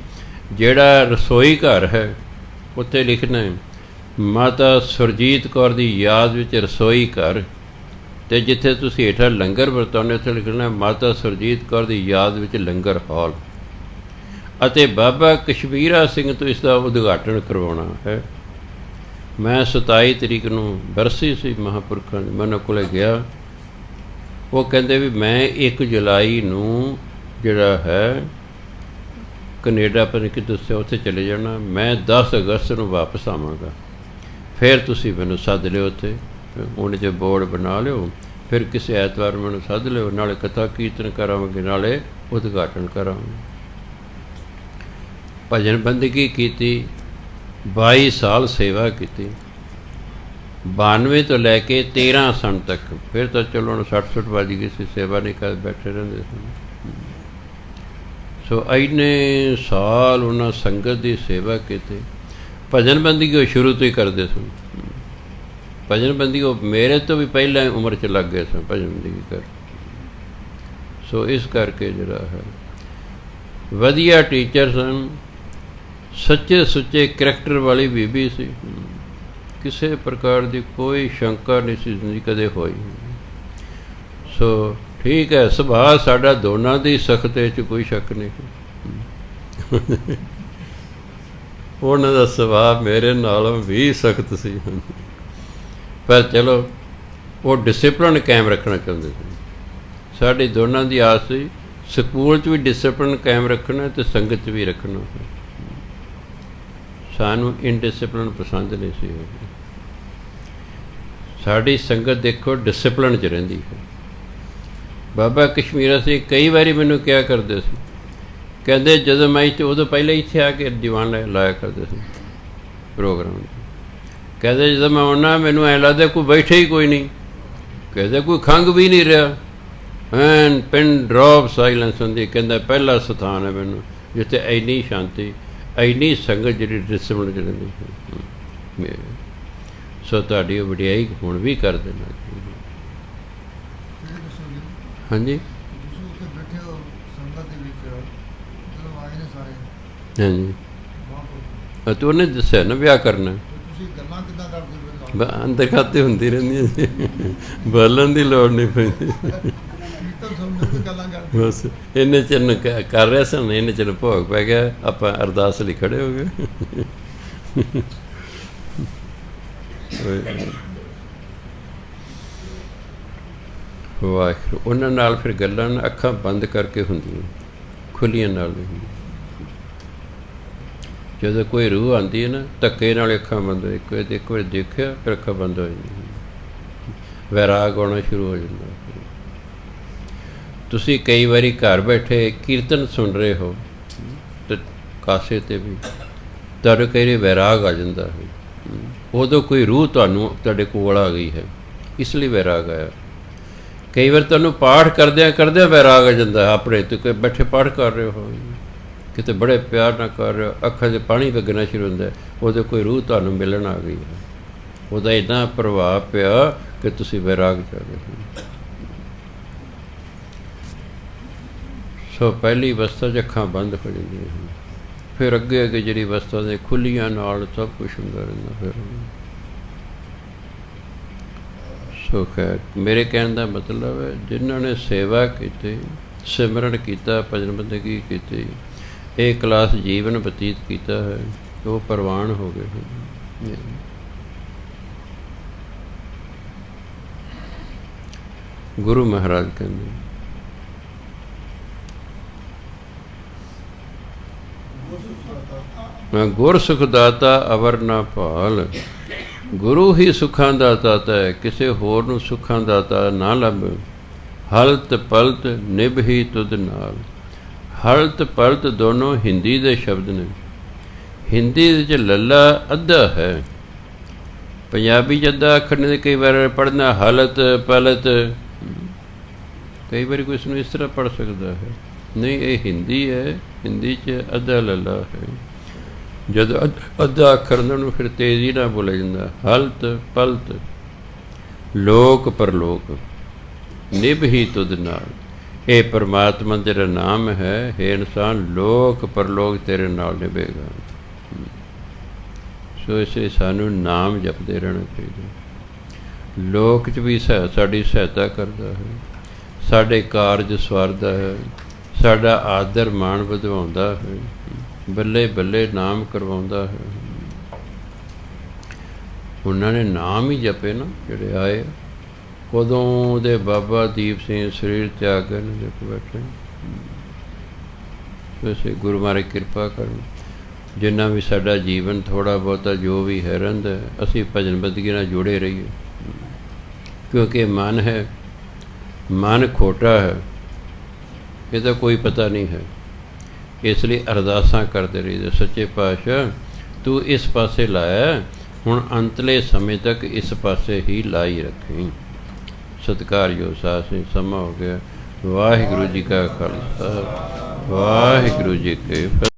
ਜਿਹੜਾ ਰਸੋਈ ਘਰ ਹੈ ਉੱਥੇ ਲਿਖਣਾ ਹੈ ਮਾਤਾ ਸੁਰਜੀਤ ਕੌਰ ਦੀ ਯਾਦ ਵਿੱਚ ਰਸੋਈ ਘਰ, ਅਤੇ ਜਿੱਥੇ ਤੁਸੀਂ ਹੇਠਾਂ ਲੰਗਰ ਵਰਤਾਉਂਦੇ ਉੱਥੇ ਲਿਖਣਾ ਮਾਤਾ ਸੁਰਜੀਤ ਕੌਰ ਦੀ ਯਾਦ ਵਿੱਚ ਲੰਗਰ ਹਾਲ। ਅਤੇ ਬਾਬਾ ਕਸ਼ਮੀਰਾ ਸਿੰਘ ਤੋਂ ਇਸ ਦਾ ਉਦਘਾਟਨ ਕਰਵਾਉਣਾ ਹੈ। ਮੈਂ 27 ਤਰੀਕ ਨੂੰ ਬਰਸੀ ਸੀ ਮਹਾਂਪੁਰਖਾਂ ਦੀ, ਮੈਂ ਉਹਨਾਂ ਕੋਲ ਗਿਆ। ਉਹ ਕਹਿੰਦੇ ਵੀ ਮੈਂ 1 ਜੁਲਾਈ ਨੂੰ ਜਿਹੜਾ ਹੈ ਕੈਨੇਡਾ ਪਰ ਕਿ ਦੱਸਿਆ ਉੱਥੇ ਚਲੇ ਜਾਣਾ, ਮੈਂ 10 ਅਗਸਤ ਨੂੰ ਵਾਪਸ ਆਵਾਂਗਾ, ਫਿਰ ਤੁਸੀਂ ਮੈਨੂੰ ਸੱਦ ਲਿਓ ਉੱਥੇ, ਉਹਨੇ 'ਚ ਬੋਰਡ ਬਣਾ ਲਿਓ, ਫਿਰ ਕਿਸੇ ਐਤਵਾਰ ਮੈਨੂੰ ਸੱਦ ਲਿਓ, ਨਾਲੇ ਕਥਾ ਕੀਰਤਨ ਕਰਾਵਾਂਗੇ, ਨਾਲੇ ਉਦਘਾਟਨ ਕਰਾਂਗੇ। ਭਜਨ ਬੰਦਗੀ ਕੀਤੀ, 22 ਸਾਲ ਸੇਵਾ ਕੀਤੀ, 92 ਤੋਂ ਲੈ ਕੇ 13 ਸਨ ਤੱਕ। ਫਿਰ ਤਾਂ ਚਲੋ ਹੁਣ 60 ਵੱਜ ਗਈ ਸੀ, ਸੇਵਾ ਨਹੀਂ ਕਰ ਬੈਠੇ ਰਹਿੰਦੇ ਸੀ। ਸੋ ਇੰਨੇ ਸਾਲ ਉਹਨਾਂ ਸੰਗਤ ਦੀ ਸੇਵਾ ਕੀਤੀ। ਭਜਨ ਬੰਦਗੀ ਉਹ ਸ਼ੁਰੂ ਤੋਂ ਹੀ ਕਰਦੇ ਸਨ। ਭਜਨ ਬੰਦਗੀ ਉਹ ਮੇਰੇ ਤੋਂ ਵੀ ਪਹਿਲਾਂ ਉਮਰ 'ਚ ਲੱਗ ਗਏ ਸਨ ਭਜਨ ਬੰਦਗੀ ਕਰ। ਸੋ ਇਸ ਕਰਕੇ ਜਿਹੜਾ ਹੈ ਵਧੀਆ ਟੀਚਰ ਸਨ, ਸੱਚੇ ਸੁੱਚੇ ਕਰੈਕਟਰ ਵਾਲੀ ਬੀਬੀ ਸੀ, ਕਿਸੇ ਪ੍ਰਕਾਰ ਦੀ ਕੋਈ ਸ਼ੰਕਾ ਨਹੀਂ ਸੀ ਜ਼ਿੰਦਗੀ ਕਦੇ ਹੋਈ। ਸੋ ਠੀਕ ਹੈ, ਸੁਭਾਅ ਸਾਡਾ ਦੋਨਾਂ ਦੀ ਸਖਤ, 'ਚ ਕੋਈ ਸ਼ੱਕ ਨਹੀਂ। ਉਹਨਾਂ ਦਾ ਸੁਭਾਅ ਮੇਰੇ ਨਾਲੋਂ ਵੀ ਸਖਤ ਸੀ, ਪਰ ਚਲੋ ਉਹ ਡਿਸਿਪਲਿਨ ਕਾਇਮ ਰੱਖਣਾ ਚਾਹੁੰਦੇ ਸੀ। ਸਾਡੀ ਦੋਨਾਂ ਦੀ ਆਸ ਸੀ ਸਕੂਲ 'ਚ ਵੀ ਡਿਸਿਪਲਿਨ ਕਾਇਮ ਰੱਖਣਾ ਅਤੇ ਸੰਗਤ 'ਚ ਵੀ ਰੱਖਣਾ। ਸਾਨੂੰ ਇਨਡਿਸਿਪਲਿਨ ਪਸੰਦ ਨਹੀਂ ਸੀ। ਸਾਡੀ ਸੰਗਤ ਦੇਖੋ ਡਿਸਿਪਲਿਨ 'ਚ ਰਹਿੰਦੀ ਹੈ। ਬਾਬਾ ਕਸ਼ਮੀਰਾ ਸਿੰਘ ਕਈ ਵਾਰੀ ਮੈਨੂੰ ਕਿਹਾ ਕਰਦੇ ਸੀ, ਕਹਿੰਦੇ ਜਦੋਂ ਮੈਂ ਇੱਥੇ ਉਦੋਂ ਪਹਿਲਾਂ ਇੱਥੇ ਆ ਕੇ ਦੀਵਾਨ ਲਾਇਆ ਕਰਦੇ ਸੀ ਪ੍ਰੋਗਰਾਮ। ਕਹਿੰਦੇ ਜਦੋਂ ਮੈਂ ਆਉਣਾ ਮੈਨੂੰ ਐਂ ਲੱਗਦਾ ਕੋਈ ਬੈਠੇ ਹੀ ਕੋਈ ਨਹੀਂ, ਕਹਿੰਦੇ ਕੋਈ ਖੰਘ ਵੀ ਨਹੀਂ ਰਿਹਾ, ਐਨ ਪਿੰਨ ਡਰੋਪ ਸਾਇਲੈਂਸ ਹੁੰਦੀ। ਕਹਿੰਦਾ ਪਹਿਲਾ ਸਥਾਨ ਹੈ ਮੈਨੂੰ ਜਿੱਥੇ ਇੰਨੀ ਸ਼ਾਂਤੀ, ਇੰਨੀ ਸੰਗਤ ਜਿਹੜੀ ਡਿਸਿਪਲਿਨ 'ਚ ਰਹਿੰਦੀ। ਸੋ ਤੁਹਾਡੀ ਉਹ ਵਡਿਆਈ ਹੁਣ ਵੀ ਕਰ ਦੇਣਾ। ਹਾਂਜੀ ਹਾਂਜੀ, ਅਤੇ ਉਹਨੇ ਦੱਸਿਆ ਨਾ ਵਿਆਹ ਕਰਨਾ, ਅੰਦਰ ਖਾਤੇ ਹੁੰਦੀ ਰਹਿੰਦੀਆਂ ਜੀ, ਬੋਲਣ ਦੀ ਲੋੜ ਨਹੀਂ ਪੈਂਦੀ। ਬਸ ਇੰਨੇ ਚਿਰ ਕਰ ਰਿਹਾ ਸਨ, ਇੰਨੇ ਚਿਰ ਭੋਗ ਪੈ ਗਿਆ, ਆਪਾਂ ਅਰਦਾਸ ਲਈ ਖੜੇ ਹੋ ਗਏ। ਵਾਹਿਗੁਰੂ। ਉਹਨਾਂ ਨਾਲ ਫਿਰ ਗੱਲਾਂ ਅੱਖਾਂ ਬੰਦ ਕਰਕੇ ਹੁੰਦੀਆਂ, ਖੁੱਲੀਆਂ ਨਾਲ ਨਹੀਂ। ਜਦੋਂ ਕੋਈ ਰੂਹ ਆਉਂਦੀ ਹੈ ਨਾ, ਧੱਕੇ ਨਾਲ ਅੱਖਾਂ ਬੰਦ, ਇੱਕ ਵਾਰ ਦੇਖਿਆ ਫਿਰ ਅੱਖਾਂ ਬੰਦ ਹੋ ਜਾਂਦੀਆਂ, ਵੈਰਾਗ ਆਉਣਾ ਸ਼ੁਰੂ ਹੋ ਜਾਂਦਾ। ਤੁਸੀਂ ਕਈ ਵਾਰੀ ਘਰ ਬੈਠੇ ਕੀਰਤਨ ਸੁਣ ਰਹੇ ਹੋ ਅਤੇ ਕਾਸੇ 'ਤੇ ਵੀ ਤੁਹਾਨੂੰ ਕਈ ਵਾਰੀ ਵੈਰਾਗ ਆ ਜਾਂਦਾ ਹੈ। ਉਦੋਂ ਕੋਈ ਰੂਹ ਤੁਹਾਡੇ ਕੋਲ ਆ ਗਈ ਹੈ, ਇਸ ਲਈ ਵੈਰਾਗ ਆਇਆ। ਕਈ ਵਾਰ ਤੁਹਾਨੂੰ ਪਾਠ ਕਰਦਿਆਂ ਕਰਦਿਆਂ ਵੈਰਾਗ ਆ ਜਾਂਦਾ, ਆਪਣੇ ਤੇ ਬੈਠੇ ਪਾਠ ਕਰ ਰਹੇ ਹੋ, ਕਿਤੇ ਬੜੇ ਪਿਆਰ ਨਾਲ ਕਰ ਰਹੇ ਹੋ, ਅੱਖਾਂ 'ਚ ਪਾਣੀ ਵਗਣਾ ਸ਼ੁਰੂ ਹੁੰਦਾ, ਉਦੋਂ ਕੋਈ ਰੂਹ ਤੁਹਾਨੂੰ ਮਿਲਣ ਆ ਗਈ ਹੈ। ਉਹਦਾ ਇੰਨਾ ਪ੍ਰਭਾਵ ਪਿਆ ਕਿ ਤੁਸੀਂ ਵੈਰਾਗ ਚ ਆ ਗਏ। ਸੋ ਪਹਿਲੀ ਅਵਸਥਾ 'ਚ ਅੱਖਾਂ ਬੰਦ ਹੋ ਜਾਂਦੀਆਂ ਹਨ, ਫਿਰ ਅੱਗੇ ਅੱਗੇ ਜਿਹੜੀ ਅਵਸਥਾ ਦੇ ਖੁੱਲੀਆਂ ਨਾਲ ਸਭ ਕੁਛ ਹੁੰਦਾ ਰਹਿੰਦਾ। ਫਿਰ ਸੋ ਖੈਰ, ਮੇਰੇ ਕਹਿਣ ਦਾ ਮਤਲਬ ਹੈ ਜਿਨ੍ਹਾਂ ਨੇ ਸੇਵਾ ਕੀਤੀ, ਸਿਮਰਨ ਕੀਤਾ, ਭਜਨ ਬੰਦਗੀ ਕੀਤੀ, ਇਹ ਕਲਾਸ ਜੀਵਨ ਬਤੀਤ ਕੀਤਾ ਹੈ, ਉਹ ਪ੍ਰਵਾਨ ਹੋ ਗਏ ਹਨ। ਗੁਰੂ ਮਹਾਰਾਜ ਕਹਿੰਦੇ ਗੁਰ ਸੁਖ ਦਾਤਾ ਅਵਰ ਨਾ ਭਾਲ, ਗੁਰੂ ਹੀ ਸੁੱਖਾਂ ਦਾ ਦਾਤਾ ਹੈ, ਕਿਸੇ ਹੋਰ ਨੂੰ ਸੁੱਖਾਂ ਦਾਤਾ ਨਾ ਲੱਭ। ਹਲਤ ਪਲਤ ਨਿਭ ਹੀ ਤੁਧ ਨਾਲ, ਹਲਤ ਪਲਤ ਦੋਨੋਂ ਹਿੰਦੀ ਦੇ ਸ਼ਬਦ ਨੇ। ਹਿੰਦੀ ਵਿੱਚ ਲੱਲਾ ਅੱਧਾ ਹੈ, ਪੰਜਾਬੀ 'ਚ ਅੱਧਾ ਅੱਖਰ ਨੇ। ਕਈ ਵਾਰ ਪੜ੍ਹਨਾ ਹਲਤ ਪਲਤ, ਕਈ ਵਾਰੀ ਕੋਈ ਇਸਨੂੰ ਇਸ ਤਰ੍ਹਾਂ ਪੜ੍ਹ ਸਕਦਾ ਹੈ, ਨਹੀਂ ਇਹ ਹਿੰਦੀ ਹੈ, ਹਿੰਦੀ 'ਚ ਅੱਧਾ ਲੱਲਾ ਹੈ। ਜਦੋਂ ਅੱਧਾ ਅੱਖਰ ਉਹਨਾਂ ਨੂੰ ਫਿਰ ਤੇਜ਼ੀ ਨਾਲ ਬੋਲਿਆ ਜਾਂਦਾ, ਹਲਤ ਪਲਤ ਲੋਕ ਪਰਲੋਕ ਨਿਭ ਹੀ ਤੁਧ ਨਾਲ। ਇਹ ਪਰਮਾਤਮਾ ਤੇਰਾ ਨਾਮ ਹੈ, ਹੇ ਇਨਸਾਨ ਲੋਕ ਪਰਲੋਕ ਤੇਰੇ ਨਾਲ ਨਿਭੇਗਾ। ਸੋ ਇਸੇ ਸਾਨੂੰ ਨਾਮ ਜਪਦੇ ਰਹਿਣਾ ਚਾਹੀਦਾ। ਲੋਕ 'ਚ ਵੀ ਸਾਡੀ ਸਹਾਇਤਾ ਕਰਦਾ ਹੈ, ਸਾਡੇ ਕਾਰਜ ਸਵਾਰਦਾ ਹੈ, ਸਾਡਾ ਆਦਰ ਮਾਣ ਵਧਾਉਂਦਾ ਹੈ। ਬੱਲੇ ਬੱਲੇ ਨਾਮ ਕਰਵਾਉਂਦਾ ਹੈ। ਉਹਨਾਂ ਨੇ ਨਾਮ ਹੀ ਜਪੇ ਨਾ ਜਿਹੜੇ ਆਏ, ਕਦੋਂ ਦੇ ਬਾਬਾ ਦੀਪ ਸਿੰਘ ਸਰੀਰ ਤਿਆਗਨ ਜਪ ਬੈਠੇ। ਵੈਸੇ ਗੁਰੂ ਮਹਾਰਾਜ ਕਿਰਪਾ ਕਰਨ, ਜਿੰਨਾ ਵੀ ਸਾਡਾ ਜੀਵਨ ਥੋੜ੍ਹਾ ਬਹੁਤਾ ਜੋ ਵੀ ਹੈ ਰਹਿੰਦਾ, ਅਸੀਂ ਭਜਨ ਬੰਦਗੀ ਨਾਲ ਜੁੜੇ ਰਹੀਏ, ਕਿਉਂਕਿ ਮਨ ਹੈ, ਮਨ ਖੋਟਾ ਹੈ, ਇਹਦਾ ਕੋਈ ਪਤਾ ਨਹੀਂ ਹੈ। ਇਸ ਲਈ ਅਰਦਾਸਾਂ ਕਰਦੇ ਰਹੀਦੇ, ਸੱਚੇ ਪਾਤਸ਼ਾਹ ਤੂੰ ਇਸ ਪਾਸੇ ਲਾਇਆ, ਹੁਣ ਅੰਤਲੇ ਸਮੇਂ ਤੱਕ ਇਸ ਪਾਸੇ ਹੀ ਲਾਈ ਰੱਖੀ। ਸਤਿਕਾਰਯੋਗ ਸਾਧ ਸੰਗਤ, ਸਮਾਂ ਹੋ ਗਿਆ। ਵਾਹਿਗੁਰੂ ਜੀ ਕਾ ਖਾਲਸਾ, ਵਾਹਿਗੁਰੂ ਜੀ ਕੀ ਫਤਿਹ।